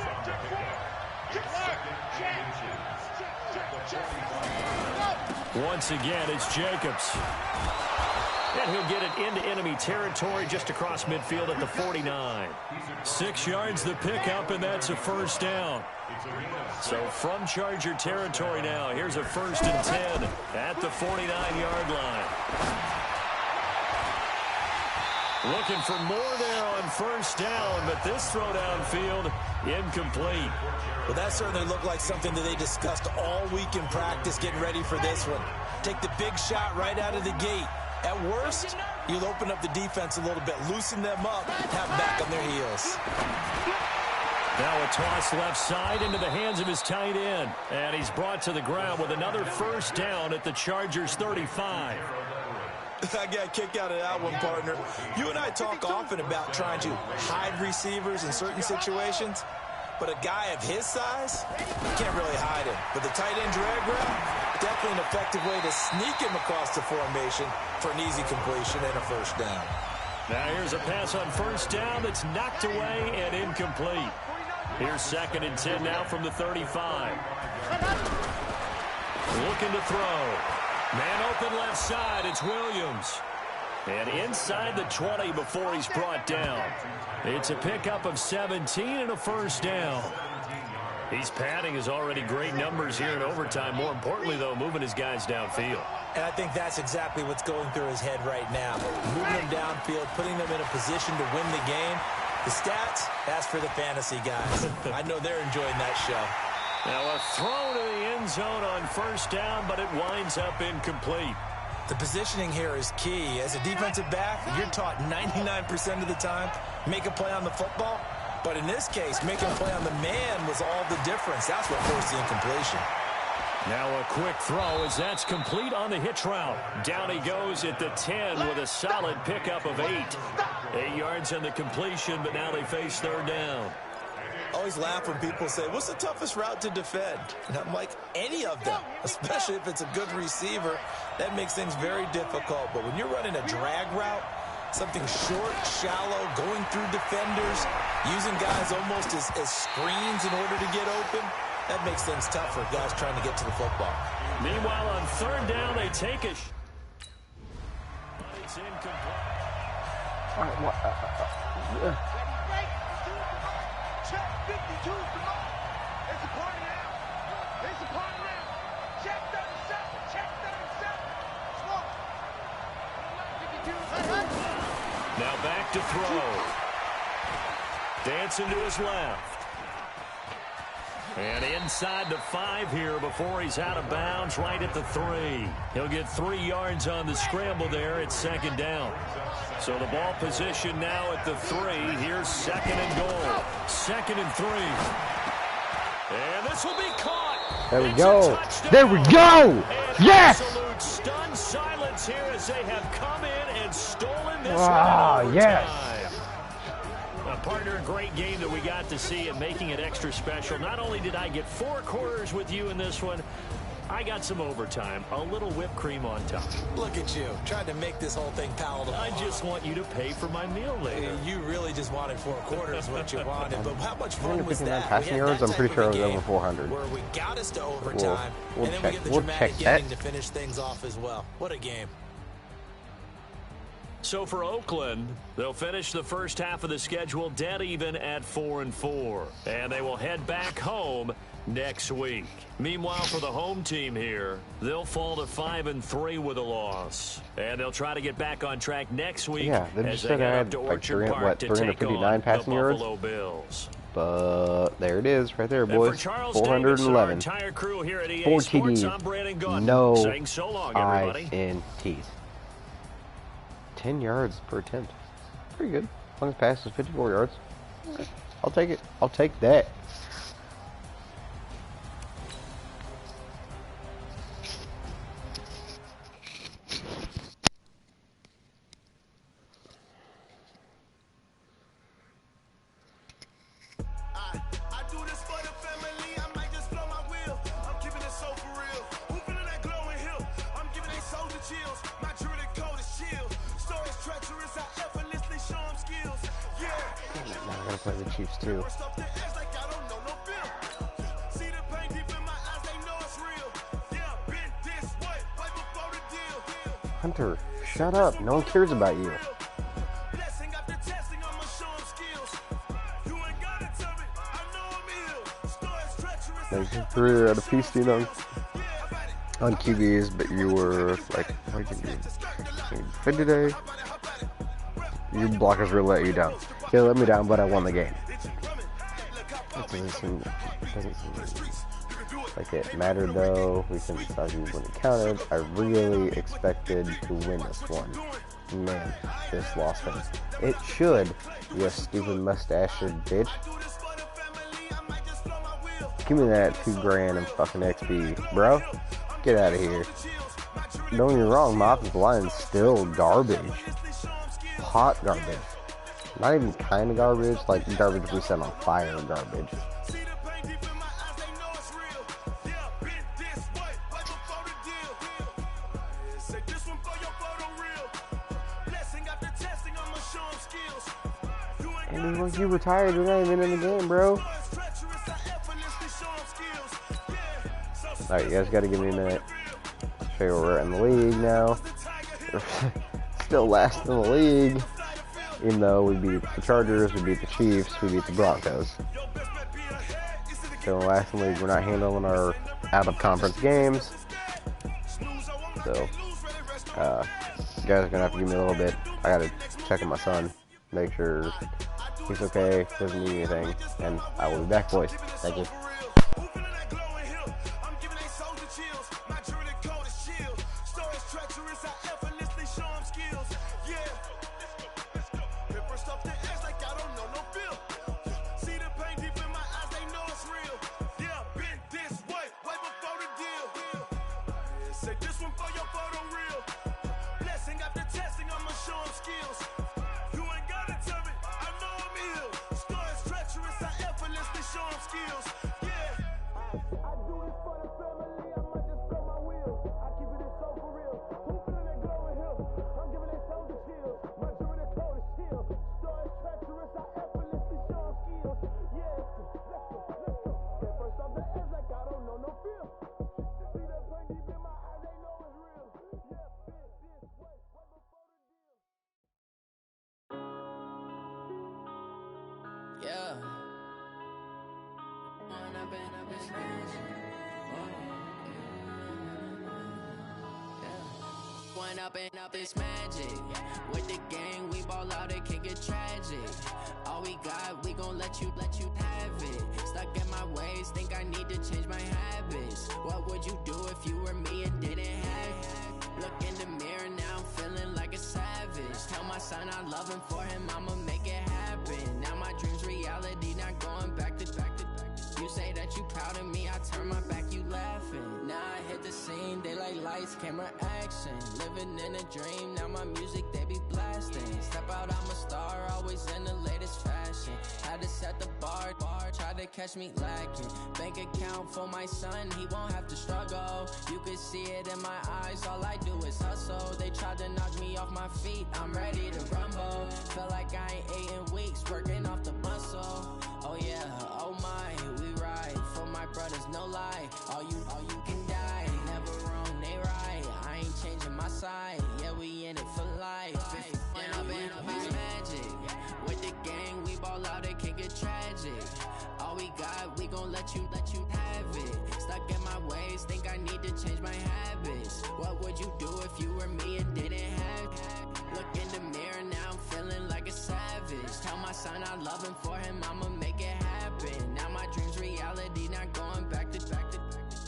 Once again, it's Jacobs. And he'll get it into enemy territory just across midfield at the 49. 6 yards the pickup, and that's a 1st down. So from Charger territory now, here's a 1st and 10 at the 49-yard line. Looking for more there on 1st down, but this throw downfield incomplete. Well, that certainly looked like something that they discussed all week in practice getting ready for this one. Take the big shot right out of the gate. At worst, you'll open up the defense a little bit, loosen them up, have them back on their heels. Now a toss left side into the hands of his tight end. And he's brought to the ground with another 1st down at the Chargers' 35. I got a kick out of that one, partner. You and I talk often about trying to hide receivers in certain situations, but a guy of his size, you can't really hide him. But the tight end drag route, definitely an effective way to sneak him across the formation for an easy completion and a 1st down. Now here's a pass on 1st down that's knocked away and incomplete. Here's 2nd and 10 now from the 35. Looking to throw. Man open left side, it's Williams. And inside the 20 before he's brought down. It's a pickup of 17 and a 1st down. He's padding his already great numbers here in overtime. More importantly, though, moving his guys downfield. And I think that's exactly what's going through his head right now. Moving them downfield, putting them in a position to win the game. The stats, that's for the fantasy guys. I know they're enjoying that show. Now a throw to the end zone on 1st down, but it winds up incomplete. The positioning here is key. As a defensive back, you're taught 99% of the time, make a play on the football. But in this case, making a play on the man was all the difference. That's what forced the incompletion. Now a quick throw as that's complete on the hitch route. Down he goes at the 10 with a solid pickup of 8. 8 yards on the completion, but now they face 3rd down. I always laugh when people say, what's the toughest route to defend? And I'm like, any of them, especially if it's a good receiver. That makes things very difficult. But when you're running a drag route, something short, shallow, going through defenders, using guys almost as screens in order to get open, that makes things tough for guys trying to get to the football. Meanwhile, on 3rd down, they take it. It's incomplete. All right, Check 52 's the mark. It's a party now. It's a party now. Check 37. Check 37. Smoke. 52. Now back to throw. Dancing to his left. And inside the 5 here before he's out of bounds right at the 3. He'll get 3 yards on the scramble there at 2nd down. So the ball position now at the 3. Here's 2nd and goal. 2nd and 3. And this will be caught. There we go. There we go. Yes. Absolute stunned silence here as they have come in and stolen this Ah, one in yes. overtime. Partner, a great game that we got to see and making it extra special. Not only did I get 4 quarters with you in this one, I got some overtime, a little whipped cream on top. Look at you, trying to make this whole thing palatable. I just want you to pay for my meal later. You really just wanted 4 quarters, what you wanted. But how much fun was 159 that? passing yards. I'm pretty sure it was over 400. Where we got us to overtime, We'll and then check. we get the We'll dramatic check ending that. to finish things off as well. What a game. So for Oakland, they'll finish the first half of the schedule dead even at 4-4. And they will head back home next week. Meanwhile, for the home team here, they'll fall to 5-3 with a loss. And they'll try to get back on track next week Yeah, they as just they said I head up had to like Orchard Park to take 359 on the passing yards. Buffalo Bills. But there it is, right there, And for boys. Charles Davis, our 411. entire crew here at EA 4 Sports, I'm TDs. Brandon Gaudin, No saying so long, everybody. INTs. 10 yards per attempt. Pretty good. As long as pass is 54 yards. I'll take it. I'll take that. I do this for the family, I might just blow my wheel. I'm keeping it so for real. Who feeling that glowing hill? I'm giving they soldier chills. My jewelry code is chill. Stories treacherous, I effortlessly show them skills. Yeah. Now I gotta play the Chiefs too. First off the edge like I don't know no film. See the pain deep in my eyes, they know it's real. Yeah, been this way, right before the deal. Hunter, shut up. No one cares about you. Blessing after testing, I'ma show them skills. You ain't gotta tell me, I know I'm ill. Stories treacherous, There's your career at a feasting on QBs, but you were like, why did you fit today? Your blockers really let you down. They let me down, but I won the game. That doesn't seem like it mattered though. We can decide when it counted. I really expected to win this one. Man, this loss hurts. It should, you stupid mustached bitch. Give me that $2,000 and fucking XP, bro. Get out of here. Don't get me wrong, my offensive line is still garbage. Hot garbage. Not even kind of garbage, like garbage we set on fire garbage. And once you retired, you're not even in the game, bro. Alright, you guys gotta give me a minute. Show you where we're in the league now. Still last in the league. Even though we beat the Chargers, we beat the Chiefs, we beat the Broncos. Still last in the league. We're not handling our out-of-conference games. So, you guys are gonna have to give me a little bit. I gotta check on my son, make sure he's okay, doesn't need anything, and I will be back, boys. Thank you. Yeah. One Run up and up, it's magic. With the gang, we ball out, it can get tragic. All we got, we gon' let you have it. Stuck in my ways, think I need to change my habits. What would you do if you were me and didn't have it? Look in the mirror, now I'm feeling like a savage. Tell my son I love him, for him I'ma make it happen. Now my dream's reality, not going back to. You say that you proud of me, I turn my back, you laughing. Now I hit the scene, they like lights, camera, action. Living in a dream, now my music, they be blasting. Step out, I'm a star, always in the latest fashion. Had to set the bar, try to catch me lacking. Bank account for my son, he won't have to struggle. You can see it in my eyes, all I do is hustle. They tried to knock me off my feet, I'm ready to rumble. Feel like I ain't ate in weeks, working off the muscle. Oh yeah, oh my, we ride for my brothers, no lie. All you can die, never wrong, they right. I ain't changing my side, yeah, we in it for life. If up is magic. With the gang, we ball out, it can get tragic. All we got, we gon' let you have it. Stuck in my ways, think I need to change my habits. What would you do if you were me and didn't have it? Look in the mirror, now I'm feeling like a savage. Tell my son I love him, for him I'ma make it happen. Now my dream's reality, not going back to.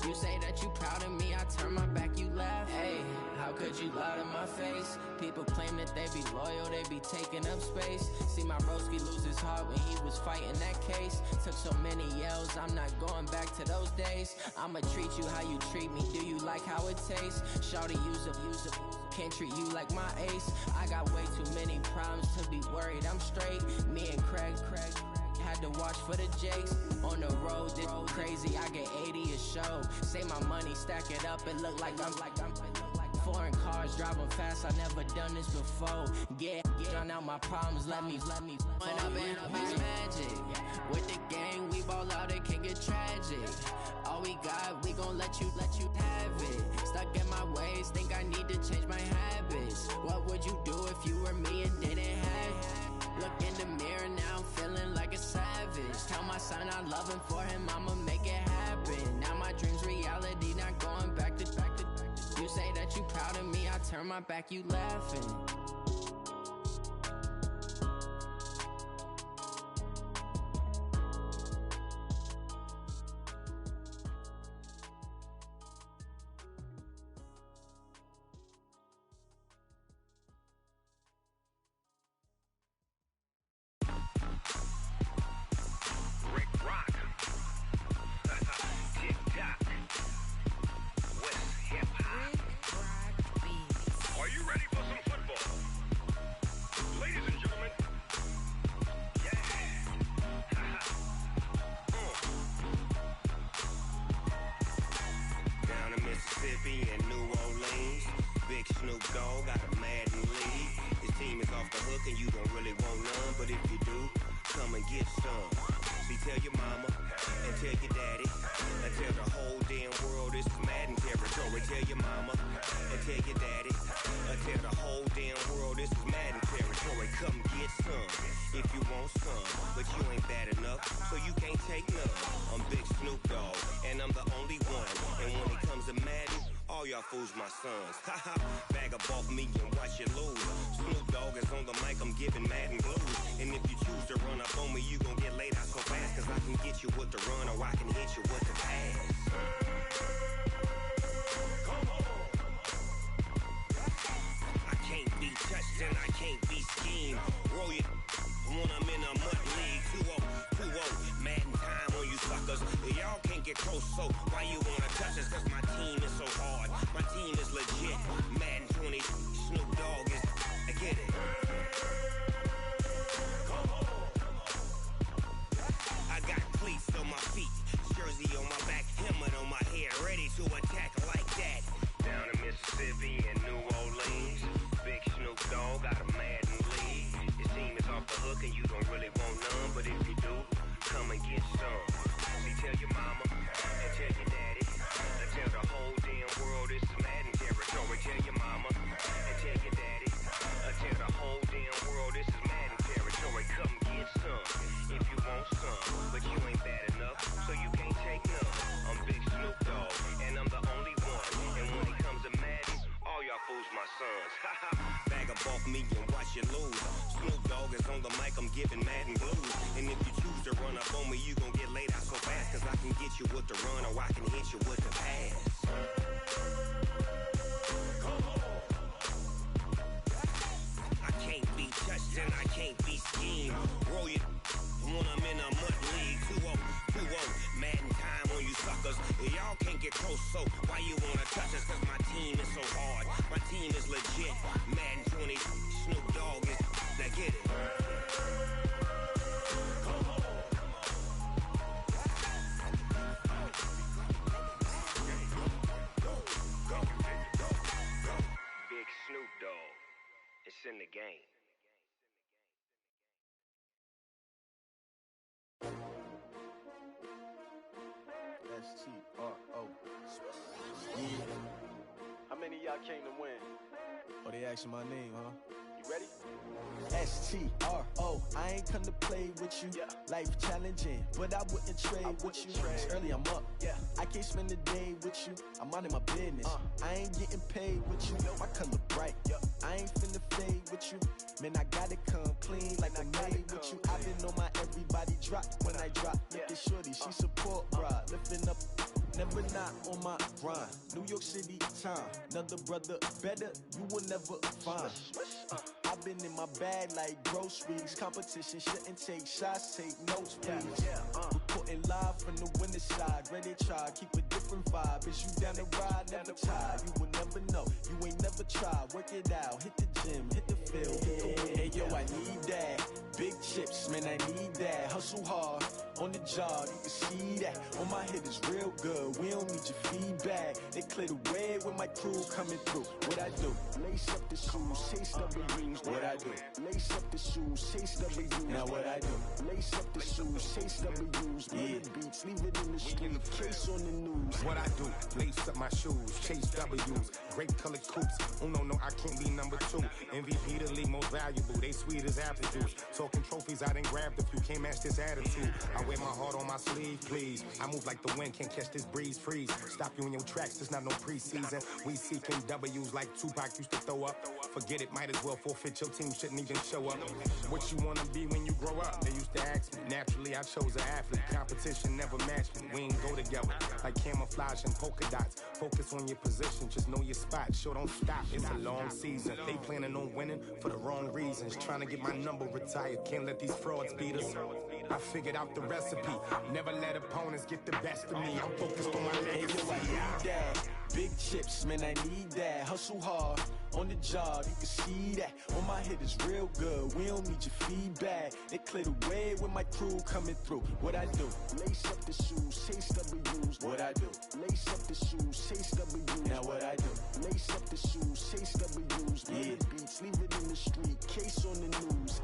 You say that you proud of me, I turn my back, you laugh. Hey, how could you lie to my face? People claim that they be loyal, they be taking up space. See my broski lose his heart when he was fighting that case. Took so many yells, I'm not going back to those days. I'ma treat you how you treat me, do you like how it tastes? Shawty, use up, can't treat you like my ace. I got way too many problems to be worried, I'm straight. Me and Craig had to watch for the Jakes. On the road, this crazy, I get 80 a show. Say my money, stack it up, it look like I'm foreign cars, driving fast, I never done this before. Get drown out my problems, let me Run up and up is magic. With the gang, we ball out, it can get tragic. All we got, we gon' let you have it. Stuck in my ways, think I need to change my habits. What would you do if you were me and didn't have it? Look in the mirror, now I'm feeling like a savage. Tell my son I love him, for him I'ma make it happen. Now my dream's reality, not going back to. You say that you proud of me, I turn my back, you laughing. Fools my sons. Haha, bag up off me and watch you lose. Snoop Dogg is on the mic, I'm giving Madden blues. And if you choose to run up on me, you gon' get laid out so fast. Cause I can get you with the run or I can hit you with the pass. Come on. I can't be touched and I can't be schemed. Roll you when I'm in a mud league. 2-0, Madden time on you suckers. Y'all can't get close, so why you wanna touch us? Cause my team is so hard. My team is legit. Madden 20, Snoop Dogg is. I get it. Come on. I got cleats on my feet, jersey on my back, helmet on my head, ready to attack like that. Down in Mississippi and New Orleans, Big Snoop Dogg got a Madden league. Your team is off the hook and you don't really want none, but if you do, come and get some. See, tell your mama and tell your daddy. Tell the whole damn world this is Madden territory. Tell your mama and tell your daddy. Tell the whole damn world this sons. Bag up off me and watch you lose. Snoop Dogg is on the mic, I'm giving Madden blues. And if you choose to run up on me, you gon' get laid out so fast. Cause I can get you with the run or I can hit you with the pass. I can't be touched and I can't be schemed. Roll you when I'm in a mud league. 2-0, Madden time on you suckers. Y'all can't get close, so why you wanna touch us? Cause my team is so hard, my team is legit. Madden 20, Snoop Dogg is, now get it. Big Snoop Dogg, it's in the game. S-T-R-O. Yeah. How many of y'all came to win? Oh, they asking my name, huh? You ready? S-T-R-O. I ain't come to play with you. Yeah. Life challenging, but I wouldn't trade with you. It's early, I'm up. Yeah. I can't spend the day with you. I'm minding my business. I ain't getting paid with you. My color bright. I ain't finna fade with you. Man, I gotta come clean like I'm made with you. I've been on my everybody drop when I drop. Look at shorty, she support ride. Lifting up, never not on my grind. New York City time. Another brother better, you will never find. I've been in my bag like groceries. Competition shouldn't take shots, take notes, please. Reporting live from the winter side. Ready to try, keep a different vibe. Is you down the ride, never tired. You will never know, you ain't never tried. Work it out, hit the gym, hit the field, hit the wind. Hey yo, I need that. Big chips, man, I need that. Hustle hard, on the job, you can see that. On my head is real good, we don't need your feedback. They clear the way with my crew coming through. What I do? Lace up the shoes, chase W's. What I do? Lace up the shoes, chase W's. Now what I do? Lace up the shoes, chase W's. Yeah. Beats, leave it in the street, case on the news. What I do? Lace up my shoes, chase W's. Great colored coops. Oh no, I can't be number 2. MVP the league most valuable. They sweet as apple juice. Talking trophies, I done grabbed a few. Can't match this attitude. I wear my heart on my sleeve, please. I move like the wind, can't catch this breeze, freeze. Stop you in your tracks, there's not no preseason. We seeking W's like Tupac used to throw up. Forget it, might as well forfeit. Your team shouldn't even show up. What you wanna be when you grow up? They used to ask me. Naturally, I chose an athlete. Competition never matched me. We ain't go together like camouflage and polka dots. Focus on your position, just know your spot. Sure, don't stop. It's a long season. They planning on winning for the wrong reasons. Trying to get my number retired. Can't let these frauds beat us. I figured out the recipe. Never let opponents get the best of me. I'm focused on my legacy. Hey, yo, I need that. Big chips, man, I need that. Hustle hard, on the job, you can see that. On my head is real good, we don't need your feedback. They clear the way with my crew coming through. What I do? Lace up the shoes, chase W's. What I do? Lace up the shoes, chase W's. Now what I do? Lace up the shoes, chase W's. Yeah. Beats, leave it in the street, case on the news.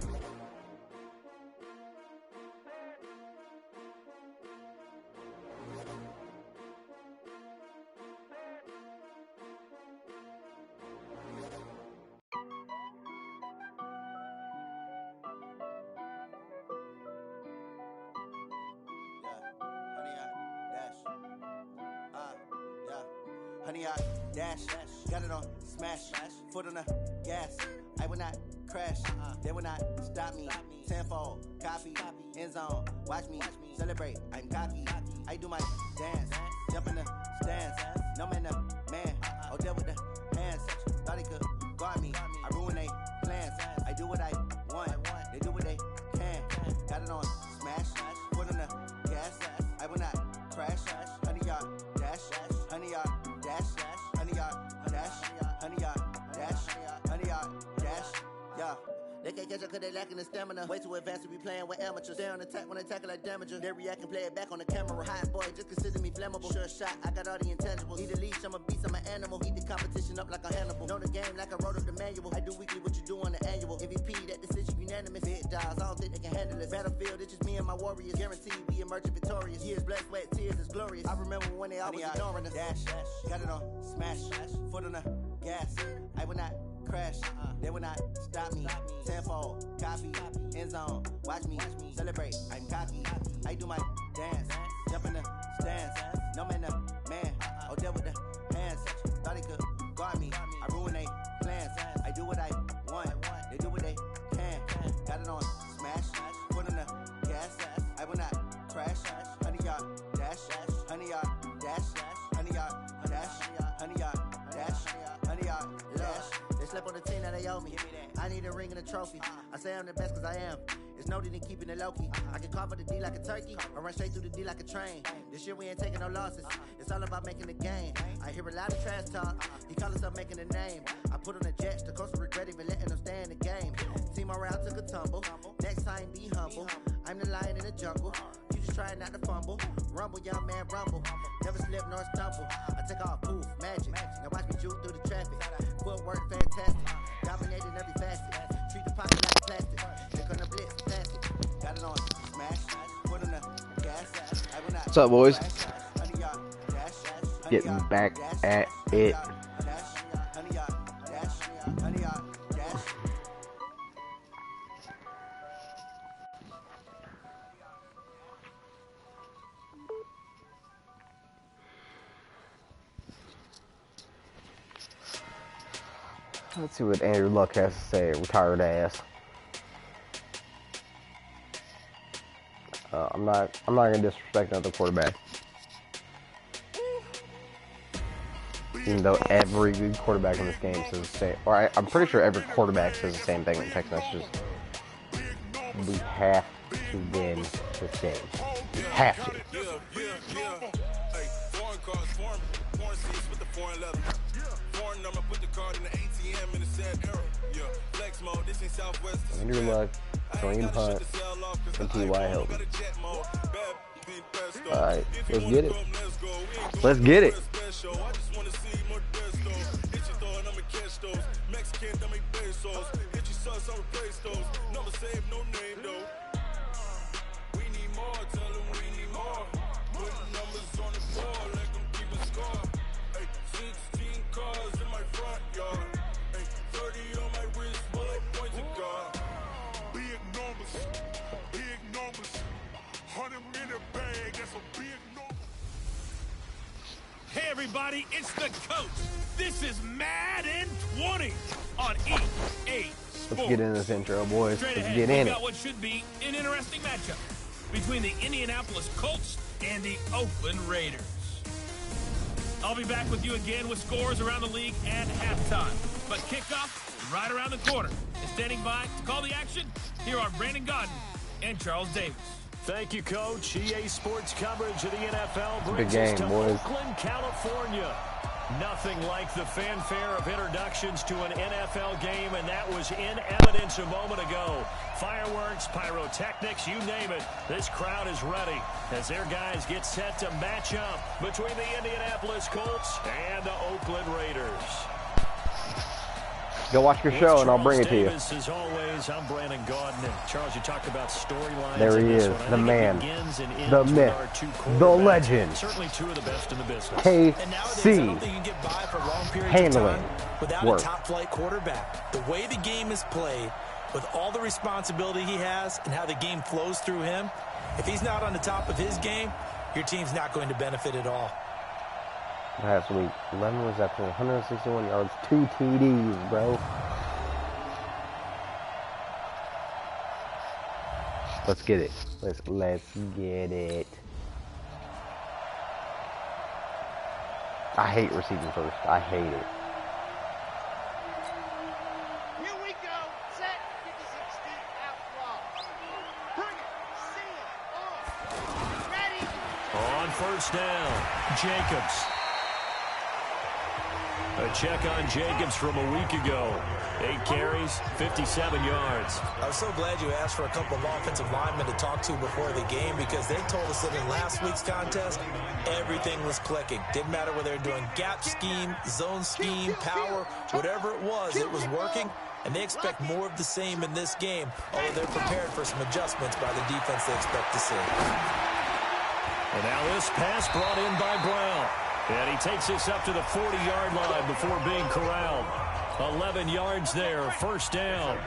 Honey, I dash, got it on smash, foot on the gas. I will not crash, they will not stop me. Tenfold, copy, end zone, watch me celebrate. I'm cocky, I do my dance, jump in the stands. No man, the man, oh, deal with the hands. Thought he could guard me, I ruin they plans. I do what I want, they do what they can. Got it on smash, foot on the gas. I will not crash, honey, y'all dash, honey, y'all. Dash, honey yard, dash, honey yard, dash, honey yard, dash, yeah. They can't catch up cause they lacking the stamina. Way too advanced to be playing with amateurs. Stay on attack when they tackle like damager. They react and play it back on the camera. Hot boy, just consider me flammable. Sure shot, I got all the intangibles. Need a leash, I'm a beast, I'm an animal. Eat the competition up like a Hannibal. Know the game like I wrote up the manual. I do weekly what you do on the annual. MVP, that decision unanimous. Big dials, I don't think they can handle it. Battlefield, it's just me and my warriors. Guaranteed we emerging victorious. Years, blood, sweat, tears, it's glorious. I remember when they always ignoring us. Dash, got it on smash, foot on the gas. I will not crash, they will not stop me. Tenfold, copy, end zone, watch me celebrate. I'm cocky, I do my dance, jump in the stands. No man, the man, oh, deal with the hands. Thought he could guard me, I ruin they plans. they owe me. I need a ring and a trophy. I say I'm the best cause I am. It's noted in keeping it low-key. I can call for the D like a turkey, or run straight through the D like a train. This year we ain't taking no losses. It's all about making the game. I hear a lot of trash talk. He call himself making a name. I put on the Jets. The coach will regret even letting them stay in the game. Team morale took a tumble. Next time be humble. I'm the lion in the jungle. You just trying not to fumble. Rumble, young man, rumble. Never slip nor stumble. I take off, poof, magic. Now watch me juke through the traffic. Footwork fantastic. Dominating every facet. Treat the pocket like plastic. They're gonna blitz, pass it. Got it on, smash. Put on the gas. What's up, boys? Getting back at it. Let's see what Andrew Luck has to say, retired ass. I'm not gonna disrespect another quarterback. Even though every good quarterback in this game says the same, or I'm pretty sure every quarterback says the same thing in text messages. We have to win this game. We have to. Hey, foreign cards, foreign seats with the foreign leather. Foreign number, put the card in the ATM in the sad era. Yeah, flex mode, this ain't Southwest. Andrew Luck, Kareem Hunt, and T.Y. Hilton. Alright, let's get it. Let's get it. Hey everybody, it's the coach. This is Madden 20 on EA Sports. Let's get in this intro, boys. Straight Let's ahead, get in we've it. got what should be an interesting matchup between the Indianapolis Colts and the Oakland Raiders. I'll be back with you again with scores around the league at halftime. But kickoff right around the corner. And standing by to call the action, here are Brandon Godden and Charles Davis. Thank you, Coach. EA Sports coverage of the NFL brings Big us game, to boys. Oakland, California. Nothing like the fanfare of introductions to an NFL game, and that was in evidence a moment ago. Fireworks, pyrotechnics, you name it. This crowd is ready as their guys get set to match up between the Indianapolis Colts and the Oakland Raiders. Go watch your show, and I'll bring it to you. As always, I'm Brandon Godden. And Charles, you talked about storylines. There he is, the man, the myth, the legend, certainly two of the best in the business. KC, handling without work. a top-flight quarterback. The way the game is played, with all the responsibility he has and how the game flows through him, if he's not on the top of his game, your team's not going to benefit at all. Last week, 11 receptions, 161 yards, 2 TDs, bro. Let's get it. Let's get it. I hate receiving first. I hate it. Here we go. Set. Get the 16 out block. Bring it. See it. On. Ready. On first down, Jacobs. A check on Jacobs from a week ago. 8 carries, 57 yards. I was so glad you asked for a couple of offensive linemen to talk to before the game, because they told us that in last week's contest, everything was clicking. Didn't matter whether they were doing gap scheme, zone scheme, power, whatever it was working. And they expect more of the same in this game, although they're prepared for some adjustments by the defense they expect to see. And now this pass brought in by Brown. And he takes this up to the 40-yard line before being corralled. 11 yards there, first down.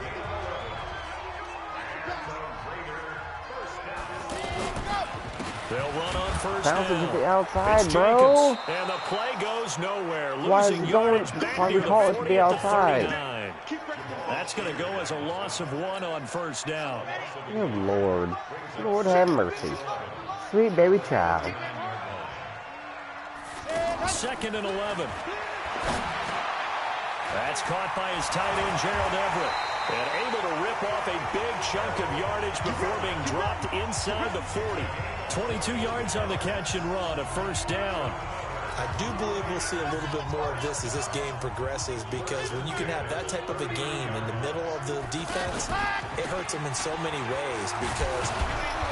They'll run on first Bounces down. at the outside, It's bro. Jacobs, and the play goes nowhere. Why is Losing it going? yardage back Why we near the call it to 40 the at the outside? 39. That's going to go as a loss of 1 on first down. Good Lord. Lord have mercy. Sweet baby child. 2nd and 11. That's caught by his tight end, Gerald Everett. And able to rip off a big chunk of yardage before being dropped inside the 40. 22 yards on the catch and run, a first down. I do believe we'll see a little bit more of this as this game progresses, because when you can have that type of a game in the middle of the defense, it hurts them in so many ways, because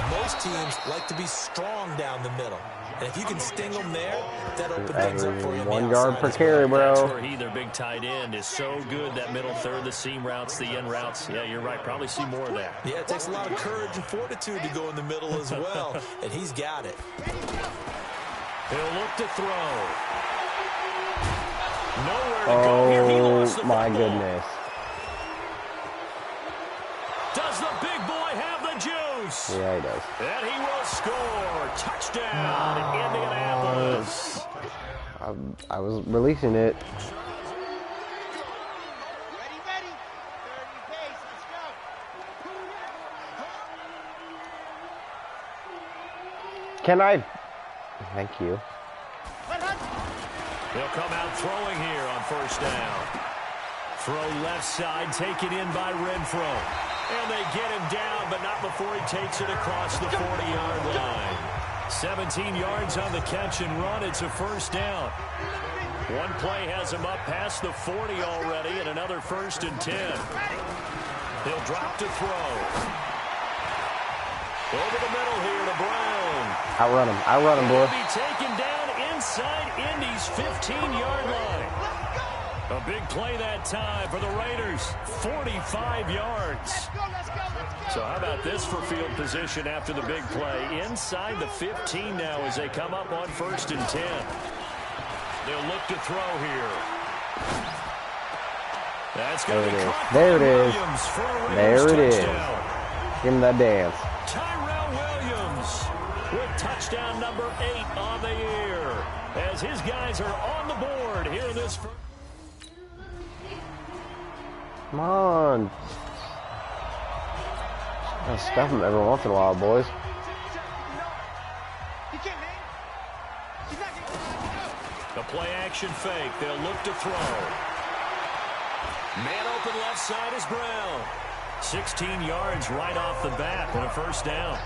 most teams like to be strong down the middle. And if you can sting them there, that opens things up for you. 1 yard per carry, bro. That's where their big tight end, is so good. That middle third, the seam routes, the end routes. Yeah, you're right. Probably see more of that. Yeah, it takes a lot of courage and fortitude to go in the middle as well, and he's got it. He'll look to throw. Nowhere to go here. He lost the my football. goodness. Does the big boy have the juice? Yeah, he does. And he will score. Touchdown, Indianapolis. I was releasing it. Ready. 30 pace. Let's go. Can I? Thank you. He'll come out throwing here on first down. Throw left side, taken in by Renfro. And they get him down, but not before he takes it across the 40-yard line. 17 yards on the catch and run. It's a first down. One play has him up past the 40 already, and another 1st and 10. He'll drop to throw. Over the middle here to Brown. Outrun him, boy. He'll be taken down inside Indy's 15-yard line. A big play that time for the Raiders. 45 yards. So how about this for field position after the big play? Inside the 15 now as they come up on 1st and 10. They'll look to throw here. That's going to be caught by Williams for a Raiders touchdown. Give him that dance. Tyrell Williams with touchdown number 8 on the year as his guys are on the board here in this first. Come on. Gotta stuff him every once in a while, boys. The play action fake. They'll look to throw. Man open left side is Brown. 16 yards right off the bat and a first down.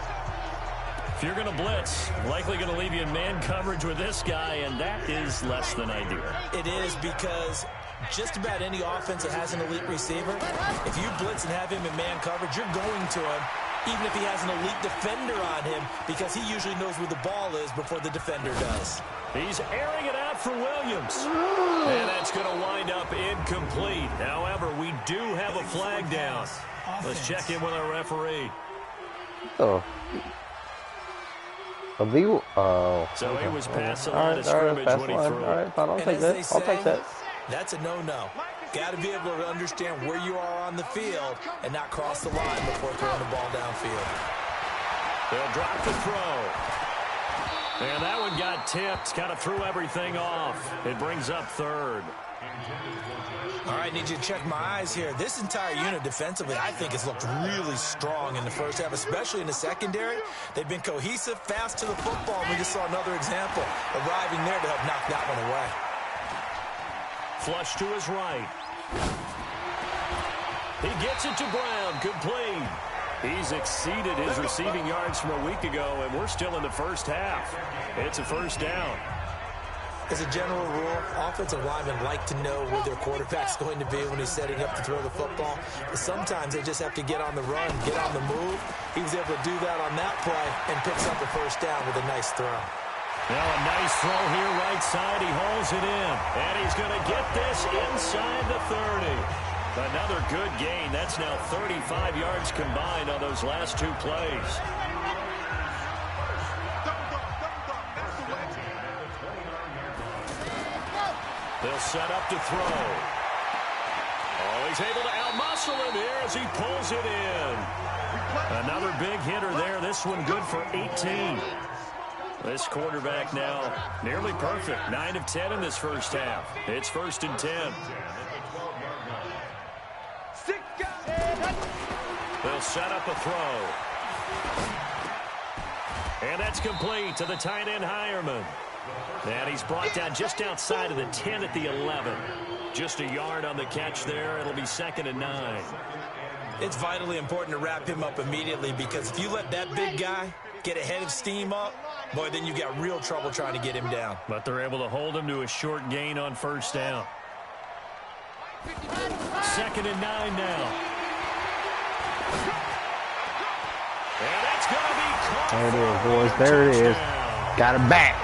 If you're going to blitz, likely going to leave you in man coverage with this guy, and that is less than ideal. It is, because just about any offense that has an elite receiver, if you blitz and have him in man coverage, you're going to him, even if he has an elite defender on him, because he usually knows where the ball is before the defender does. He's airing it out for Williams. And that's going to wind up incomplete. However, we do have a flag down. Let's check in with our referee. Oh. So he was past the line of scrimmage when he threw it. All right, fine. I'll take that. I'll take that. That's a no-no. Got to be able to understand where you are on the field and not cross the line before throwing the ball downfield. They'll drop the throw. And that one got tipped. Kind of threw everything off. It brings up 3rd. All right, need you to check my eyes here. This entire unit defensively, I think, has looked really strong in the first half, especially in the secondary. They've been cohesive, fast to the football, and we just saw another example arriving there to help knock that one away. Flush to his right. He gets it to Brown, complete. He's exceeded his receiving yards from a week ago, and we're still in the first half. It's a first down. As a general rule, offensive linemen like to know where their quarterback's going to be when he's setting up to throw the football. But sometimes they just have to get on the run, get on the move. He was able to do that on that play and picks up a first down with a nice throw. Now a nice throw here right side. He hauls it in. And he's going to get this inside the 30. Another good gain. That's now 35 yards combined on those last 2 plays. They'll set up to throw. Oh, he's able to outmuscle him here as he pulls it in. Another big hitter there. This one good for 18. This quarterback now nearly perfect. 9 of 10 in this first half. It's 1st and 10. They'll set up a throw. And that's complete to the tight end, Hireman. And he's brought down just outside of the 10 at the 11. Just a yard on the catch there. It'll be 2nd and 9. It's vitally important to wrap him up immediately, because if you let that big guy get ahead of steam up, boy, then you've got real trouble trying to get him down. But they're able to hold him to a short gain on 1st down. 2nd and 9 now. And that's going to be caught. There it is, boys. There it is. Got it back.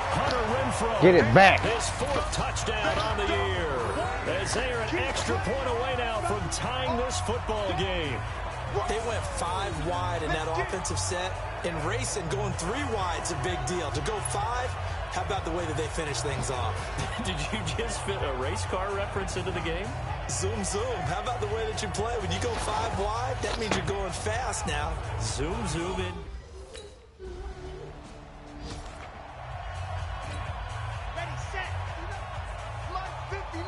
Get it back. His 4th touchdown on the year. As they are an extra point away now from tying this football game. They went 5 wide in that offensive set. In racing, going 3 wide's a big deal. To go 5, how about the way that they finish things off? Did you just fit a race car reference into the game? Zoom, zoom. How about the way that you play? When you go 5 wide, that means you're going fast now. Zoom, zoom in. Ready, set. Flight 59.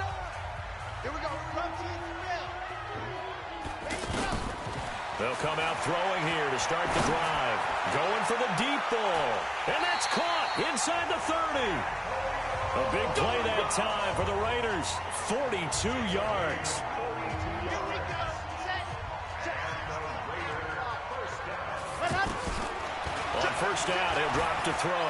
Here we go. Run to the middle. Ready, go. They'll come out throwing here to start the drive. Going for the deep ball. And that's caught inside the 30. A big play that time for the Raiders. 42 yards. On 1st down, he'll drop to throw.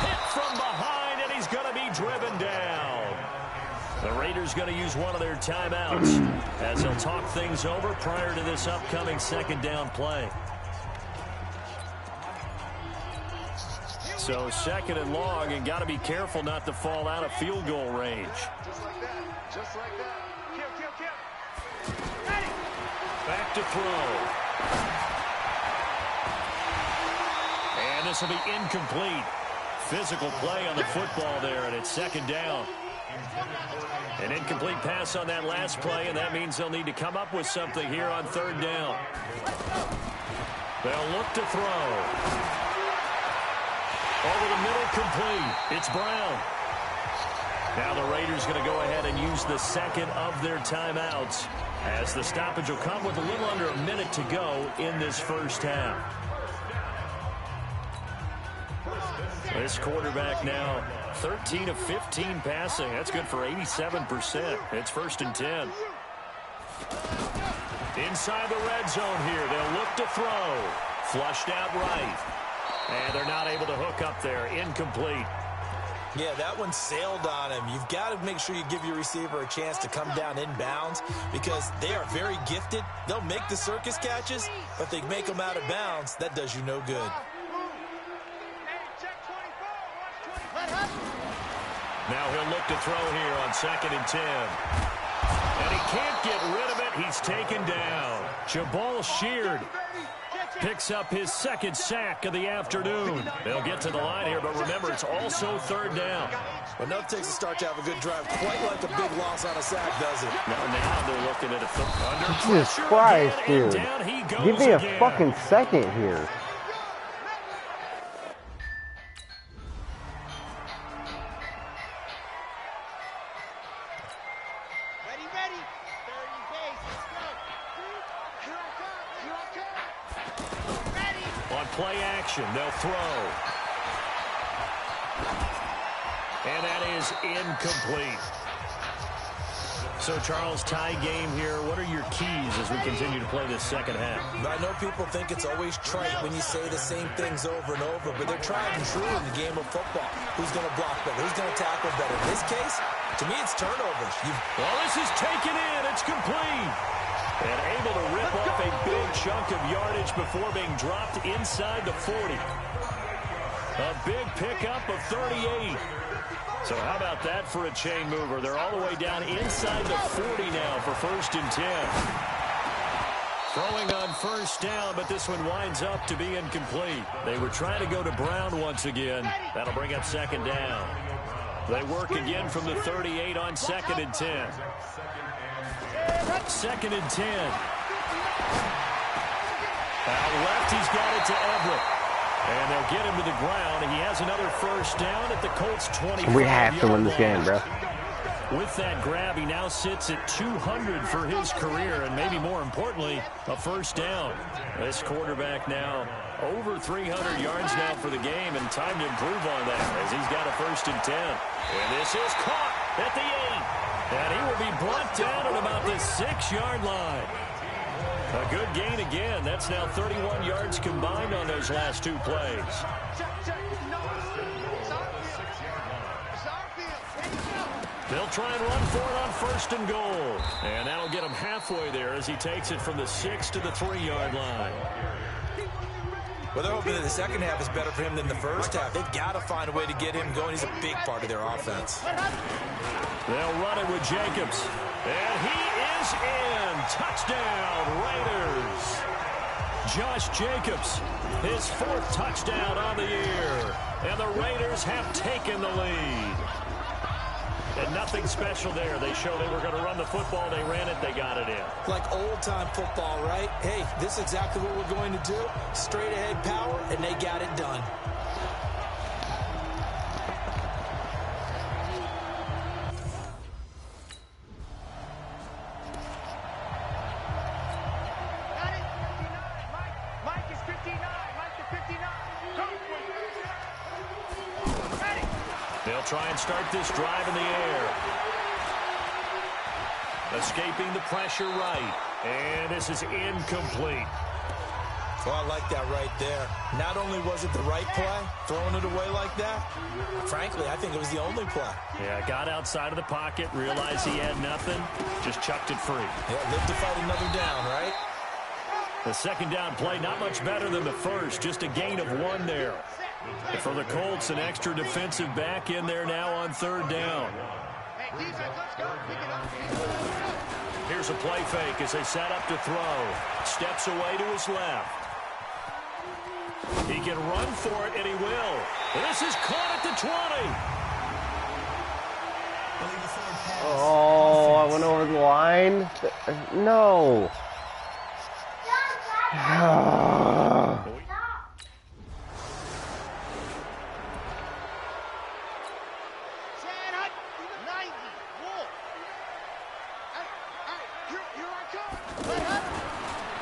Hit from behind, and he's going to be driven down. The Raiders going to use one of their timeouts as they'll talk things over prior to this upcoming 2nd down play. So 2nd and long, and got to be careful not to fall out of field goal range. Just like that. Just like that. Kill. Back to throw. And this will be incomplete. Physical play on the football there, and it's 2nd down. An incomplete pass on that last play, and that means they'll need to come up with something here on 3rd down. They'll look to throw. Over the middle, complete. It's Brown. Now the Raiders going to go ahead and use the 2nd of their timeouts, as the stoppage will come with a little under a minute to go in this 1st half. This quarterback now 13 of 15 passing. That's good for 87%. It's 1st and 10. Inside the red zone here. They'll look to throw. Flushed out right. And they're not able to hook up there. Incomplete. Yeah, that one sailed on him. You've got to make sure you give your receiver a chance to come down inbounds, because they are very gifted. They'll make the circus catches, but they make them out of bounds. That does you no good. Now he'll look to throw here on 2nd and 10. And he can't get rid of it. He's taken down. Jabal Sheard picks up his 2nd sack of the afternoon. They'll get to the line here, but remember, it's also 3rd down. Well, enough takes a start to have a good drive. Quite like a big loss on a sack, does it? Now they're looking at a under Jesus pressure Christ, again, dude. and down he goes Give me a again. fucking second here. Ready, ready. 30 Face. Let's go. Here I come. Here I come. Ready. On play action, they'll throw. And that is incomplete. So, Charles, tie game here. What are your keys as we continue to play this 2nd half? I know people think it's always trite when you say the same things over and over, but they're tried and true in the game of football. Who's going to block better? Who's going to tackle better? In this case, to me, it's turnovers. Well, this is taken in. It's complete. And able to rip off a big chunk of yardage before being dropped inside the 40. A big pickup of 38. So how about that for a chain mover? They're all the way down inside the 40 now for 1st and 10. Throwing on 1st down, but this one winds up to be incomplete. They were trying to go to Brown once again. That'll bring up 2nd down. They work again from the 38 on 2nd and 10. 2nd and 10. Out left, he's got it to Everett. And they'll get him to the ground. He has another 1st down at the Colts' 25-yard We have to win this game, bro. With that grab, he now sits at 200 for his career, and maybe more importantly, a 1st down. This quarterback now Over 300 yards now for the game, and time to improve on that as he's got a 1st and 10. And this is caught at the 8. And he will be brought down at about the 6-yard line. A good gain again. That's now 31 yards combined on those last 2 plays. They'll try and run for it on 1st and goal. And that'll get him halfway there as he takes it from the 6 to the 3-yard line. Well, they're hoping that the second half is better for him than the first half. They've got to find a way to get him going. He's a big part of their offense. They'll run it with Jacobs. And he is in. Touchdown, Raiders. Josh Jacobs, his 4th touchdown on the year. And the Raiders have taken the lead. And nothing special there. They show they were going to run the football. They ran it. They got it in. Like old-time football, right? Hey, this is exactly what we're going to do. Straight-ahead power, and they got it done. Mike is 59. Mike is 59. They'll try and start this drive in the air. Escaping the pressure right. And this is incomplete. Well, I like that right there. Not only was it the right play, throwing it away like that, frankly, I think it was the only play. Yeah, got outside of the pocket, realized he had nothing, just chucked it free. Yeah, live to fight another down, right? The second down play, not much better than the first, just a gain of 1 there. And for the Colts, an extra defensive back in there now on 3rd down. Here's a play fake as they set up to throw. Steps away to his left. He can run for it, and he will. This is caught at the 20. Oh, I went over the line. No.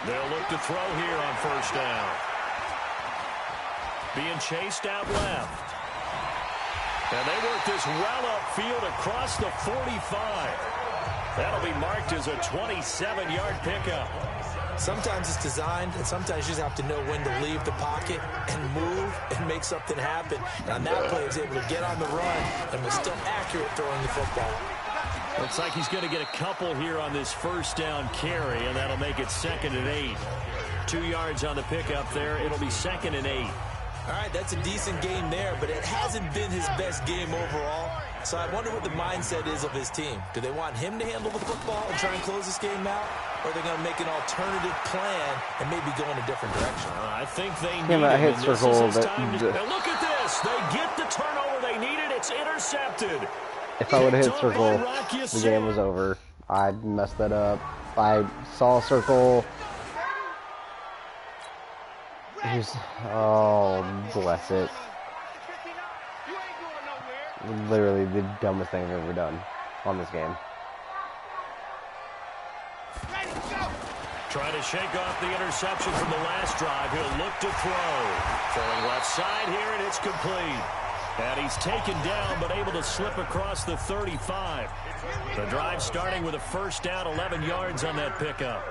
They'll look to throw here on 1st down. Being chased out left. And they work this well upfield across the 45. That'll be marked as a 27-yard pickup. Sometimes it's designed, and sometimes you just have to know when to leave the pocket and move and make something happen. And on that play, he was able to get on the run and was still accurate throwing the football. Looks like he's going to get a couple here on this 1st down carry, and that'll make it 2nd and 8. 2 yards on the pickup there. It'll be 2nd and 8. All right, that's a decent game there, but it hasn't been his best game overall. So I wonder what the mindset is of his team. Do they want him to handle the football and try and close this game out? Or are they going to make an alternative plan and maybe go in a different direction? I think they need him. Hit circle, now look at this. They get the turnover they needed. It's intercepted. If I would have hit circle, the game was over. I messed that up. I saw circle. Oh, bless it. Literally the dumbest thing I've ever done on this game. Trying to shake off the interception from the last drive. He'll look to throw. Throwing left side here, and it's complete. And he's taken down, but able to slip across the 35. The drive starting with a 1st down, 11 yards on that pickup.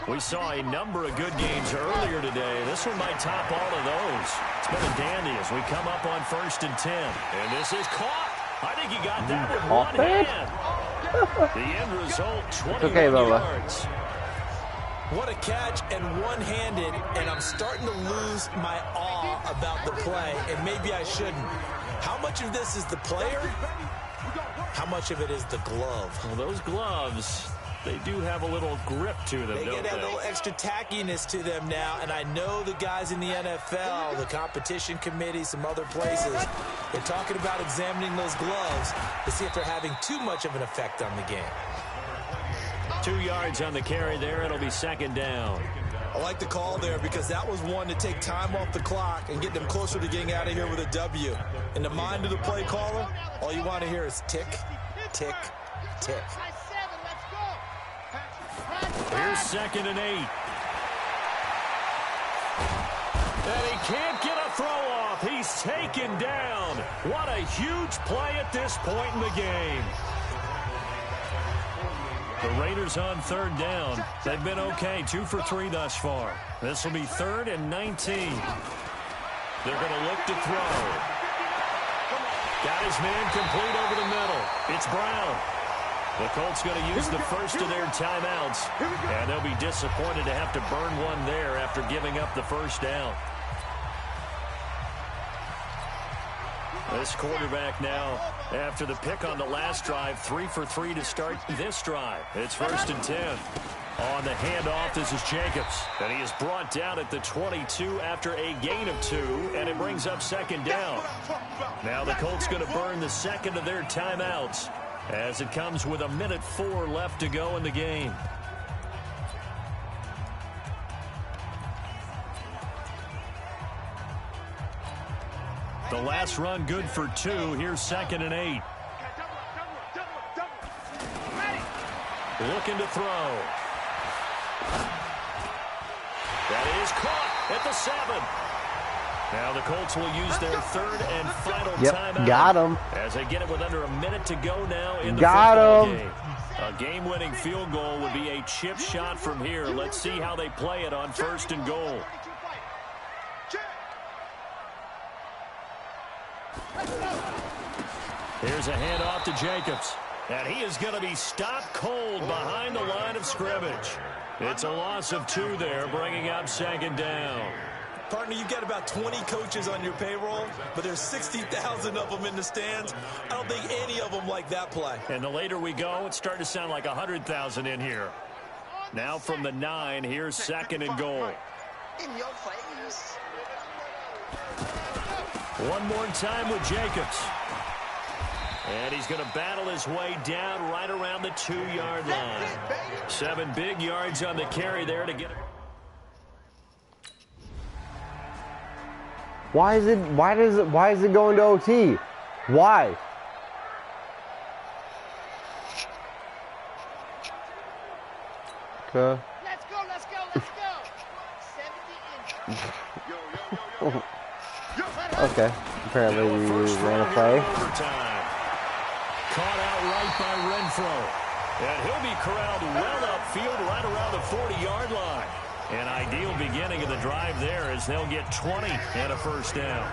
We saw a number of good games earlier today. This one might top all of those. It's been a dandy as we come up on 1st and 10. And this is caught. I think he got that with one hand. The end result, 21 yards. What a catch, and one-handed, and I'm starting to lose my awe about the play, and maybe I shouldn't. How much of this is the player? How much of it is the glove? Well, those gloves, they do have a little grip to them, they don't get they? a little extra tackiness to them now, and I know the guys in the NFL, the competition committee, some other places, they're talking about examining those gloves to see if they're having too much of an effect on the game. 2 yards on the carry there. It'll be 2nd down. I like the call there because that was one to take time off the clock and get them closer to getting out of here with a W. In the mind of the play caller, all you want to hear is tick, tick, tick. Here's 2nd and 8. And he can't get a throw off. He's taken down. What a huge play at this point in the game. The Raiders on third down. They've been okay, 2 for 3 thus far. This will be 3rd and 19. They're going to look to throw. Got his man complete over the middle. It's Brown. The Colts going to use the first of their timeouts, and they'll be disappointed to have to burn one there after giving up the first down. This quarterback now, after the pick on the last drive, 3 for 3 to start this drive. It's 1st and 10. On the handoff, this is Jacobs. And he is brought down at the 22 after a gain of 2, and it brings up 2nd down. Now the Colts going to burn the second of their timeouts as it comes with 1:04 left to go in the game. The last run good for 2. Here's 2nd and 8. Looking to throw. That is caught at the 7. Now the Colts will use their 3rd and final timeout. Got him. As they get it with under a minute to go now in the Got football him. game. A game-winning field goal would be a chip shot from here. Let's see how they play it on 1st and goal. Here's a handoff to Jacobs. And he is going to be stopped cold behind the line of scrimmage. It's a loss of 2 there, bringing up 2nd down. Partner, you've got about 20 coaches on your payroll, but there's 60,000 of them in the stands. I don't think any of them like that play. And the later we go, it's starting to sound like 100,000 in here. Now from the 9, here's 2nd and goal. In your face. One more time with Jacobs. And he's going to battle his way down right around the 2-yard line. 7 big yards on the carry there to get it. Why is it going to OT? Why? Okay. Let's go, let's go, let's go. 70 inches. Okay. Apparently we ran a play. Overtime. Caught out right by Renfro. And he'll be corralled well upfield right around the 40-yard line. An ideal beginning of the drive there as they'll get 20 and a first down.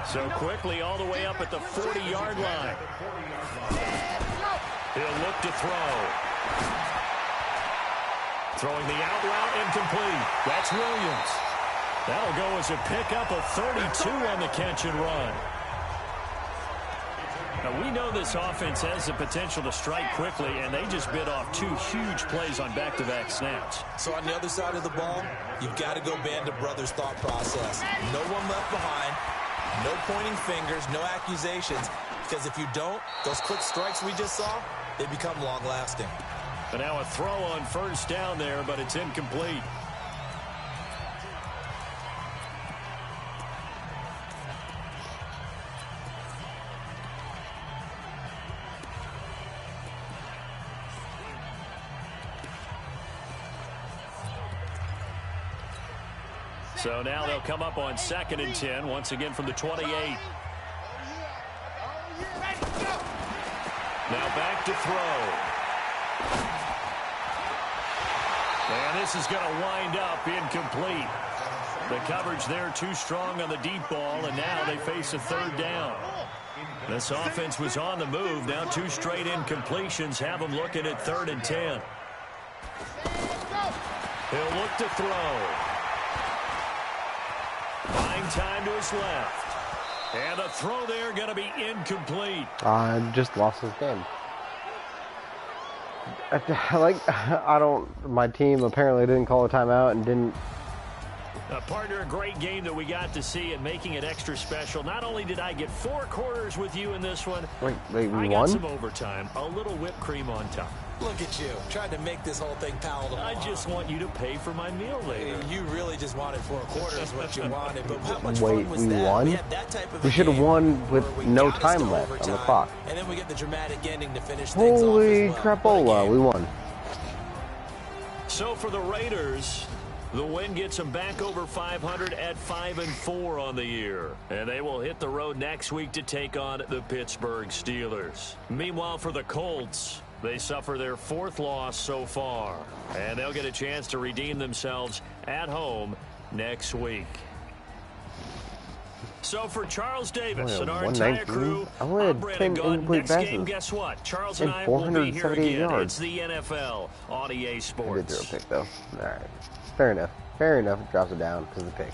So quickly all the way up at the 40-yard line. He'll look to throw. Throwing the out route incomplete. That's Williams. That'll go as a pickup of 32 on the catch and run. Now, we know this offense has the potential to strike quickly, and they just bit off 2 huge plays on back-to-back snaps. So on the other side of the ball, you've got to go Band of Brothers thought process. No one left behind, no pointing fingers, no accusations, because if you don't, those quick strikes we just saw, they become long-lasting. But now a throw on first down there, but it's incomplete. So now they'll come up on 2nd and 10, once again from the 28. Now back to throw. And this is going to wind up incomplete. The coverage there too strong on the deep ball, and now they face a 3rd down. This offense was on the move. Now 2 straight incompletions have them looking at 3rd and 10. He'll look to throw. Buying time to his left. And a throw there going to be incomplete. I just lost this game. My team apparently didn't call a timeout and didn't. Partner, a great game that we got to see and making it extra special. Not only did I get 4 quarters with you in this one, Wait, we I won? got some overtime, a little whipped cream on top. Look at you, trying to make this whole thing palatable. I just want you to pay for my meal later. You really just wanted 4 quarters what you wanted, but how much Wait, fun was we that? won? We had that type of We a should have game won with where we no got us to time left on the overtime, clock. And then we get the dramatic ending to finish things Holy off as well. crapola, we won. So for the Raiders, The win gets them back over 500 at 5-4 on the year. And they will hit the road next week to take on the Pittsburgh Steelers. Meanwhile, for the Colts, they suffer their 4th loss so far. And they'll get a chance to redeem themselves at home next week. So for Charles Davis and our entire crew, I'm Brandon Gunn. Next game, guess what? Charles and I will be here again. It's the NFL on EA Sports. I did throw a pick, though. All right. Fair enough. Fair enough. It drops it down because of the pick.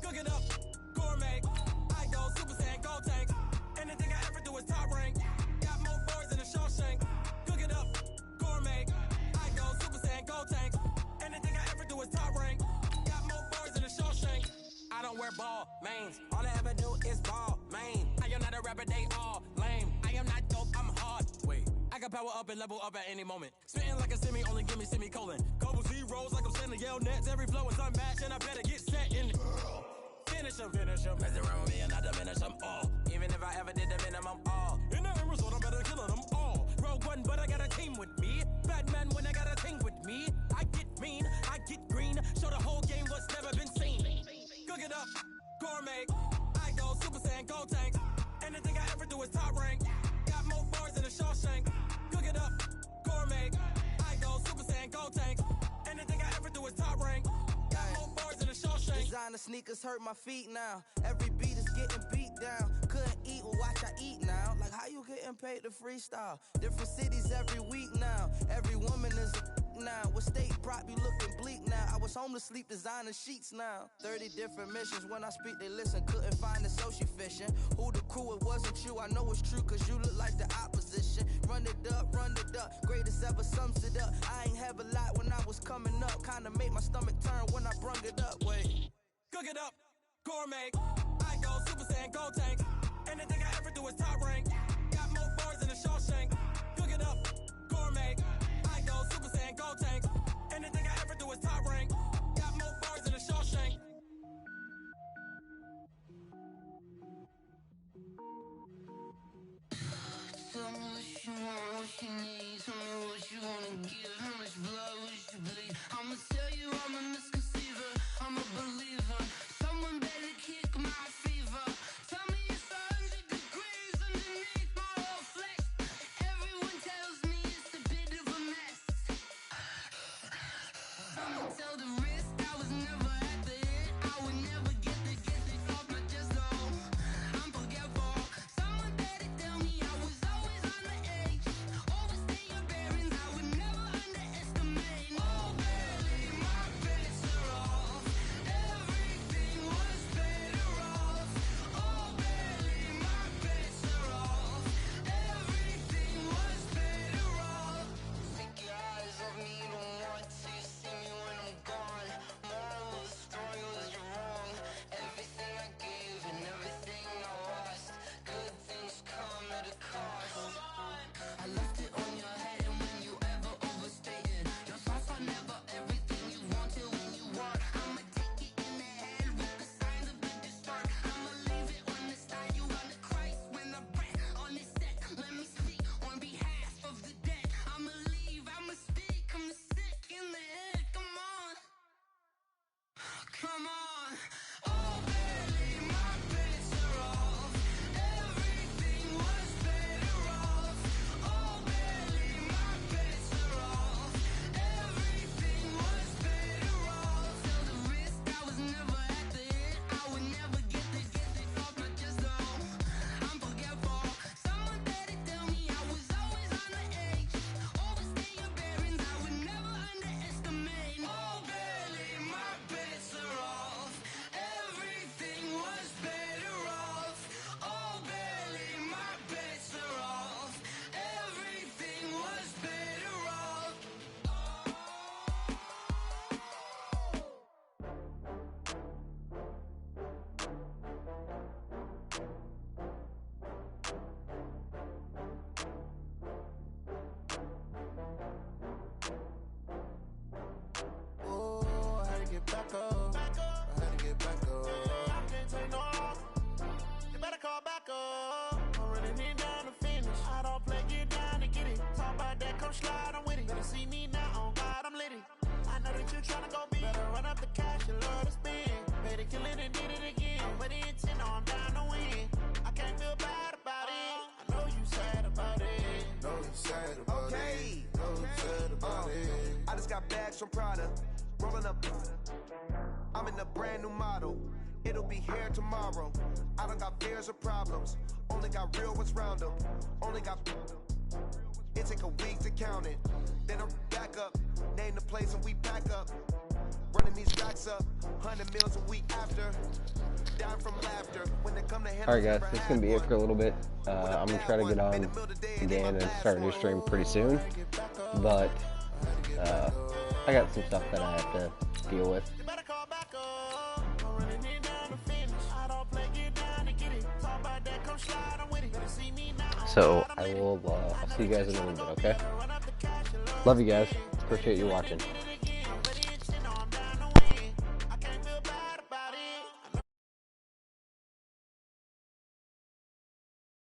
Cook it up, gourmet. I go Super Saiyan, go tank. Anything I ever do is top rank. Got more boys than a Shawshank. Cook it up, gourmet. I go Super Saiyan, go tank. Anything I ever do is top rank. Got more boys than a Shawshank. I don't wear ball mains. All I ever do is ball main. I am not a rapper, they all lame. I am not dope, I'm hard. Wait, I can power up and level up at any moment. Spitting like a semi, only give me semicolon. Couple zeros like I'm sending yell nets. Every flow is unmatched and I better get set in. Finish them. Mess around with me and I diminish them all. Even if I ever did the minimum all. In the end result, I'm better killing them all. Rogue One, but I got a team with me. Batman when I got a team with me. I get mean, I get green. Show the whole game what's never been seen. Cook it up, gourmet. I go Super Saiyan, go tank. Anything I ever do is top rank. Got more bars than a Shawshank. Cook it up, gourmet. I go Super Saiyan, go tank. Anything I ever do is top rank. Designer sneakers hurt my feet now. Every beat is getting beat down. Couldn't eat, well watch I eat now. Like how you getting paid to freestyle? Different cities every week now. Every woman is a now. With state prop you looking bleak now. I was home to sleep designer sheets now. 30 different missions. When I speak they listen. Couldn't find it so she fishing. Who the crew, it wasn't you. I know it's true cause you look like the opposition. Run it up. Greatest ever sums it up. I ain't have a lot when I was coming up. Kinda made my stomach turn when I brung it up. Wait. Cook it up, gourmet. I go Super Saiyan, go tank. Anything I ever do is top rank. Got more bars than a Shawshank. Cook it up, gourmet. I go Super Saiyan, go tank. Anything I ever do is top rank. Got more bars than a Shawshank. Tell me what you want, what you need. Tell me what you wanna give. How much blood would you bleed? I'ma tell you I'm a misconceiver. I'm a believer. Someone better kick my fever. Tell me it's 100 degrees underneath my whole flesh. Everyone tells me it's a bit of a mess. I'ma tell the risk I was never at the hit. I would never get it off my chest though. I'm forgetful. Someone better tell me I was always on the edge. Overstaying got bags from Prada. Rolling up. I'm in a brand new model. It'll be here tomorrow. I don't got fears or problems. Only got real ones round them. Only got. It take a week to count it. Then I'm back up. Name the place and we pack up. Running these racks up. 100 meals a week after. Down from laughter. When they come to handle. Alright guys, that's going to be it for a little bit. I'm going to try to get on again and start a new stream pretty soon. But I got some stuff that I have to deal with. So I'll see you guys in a little bit, okay? Love you guys. Appreciate you watching.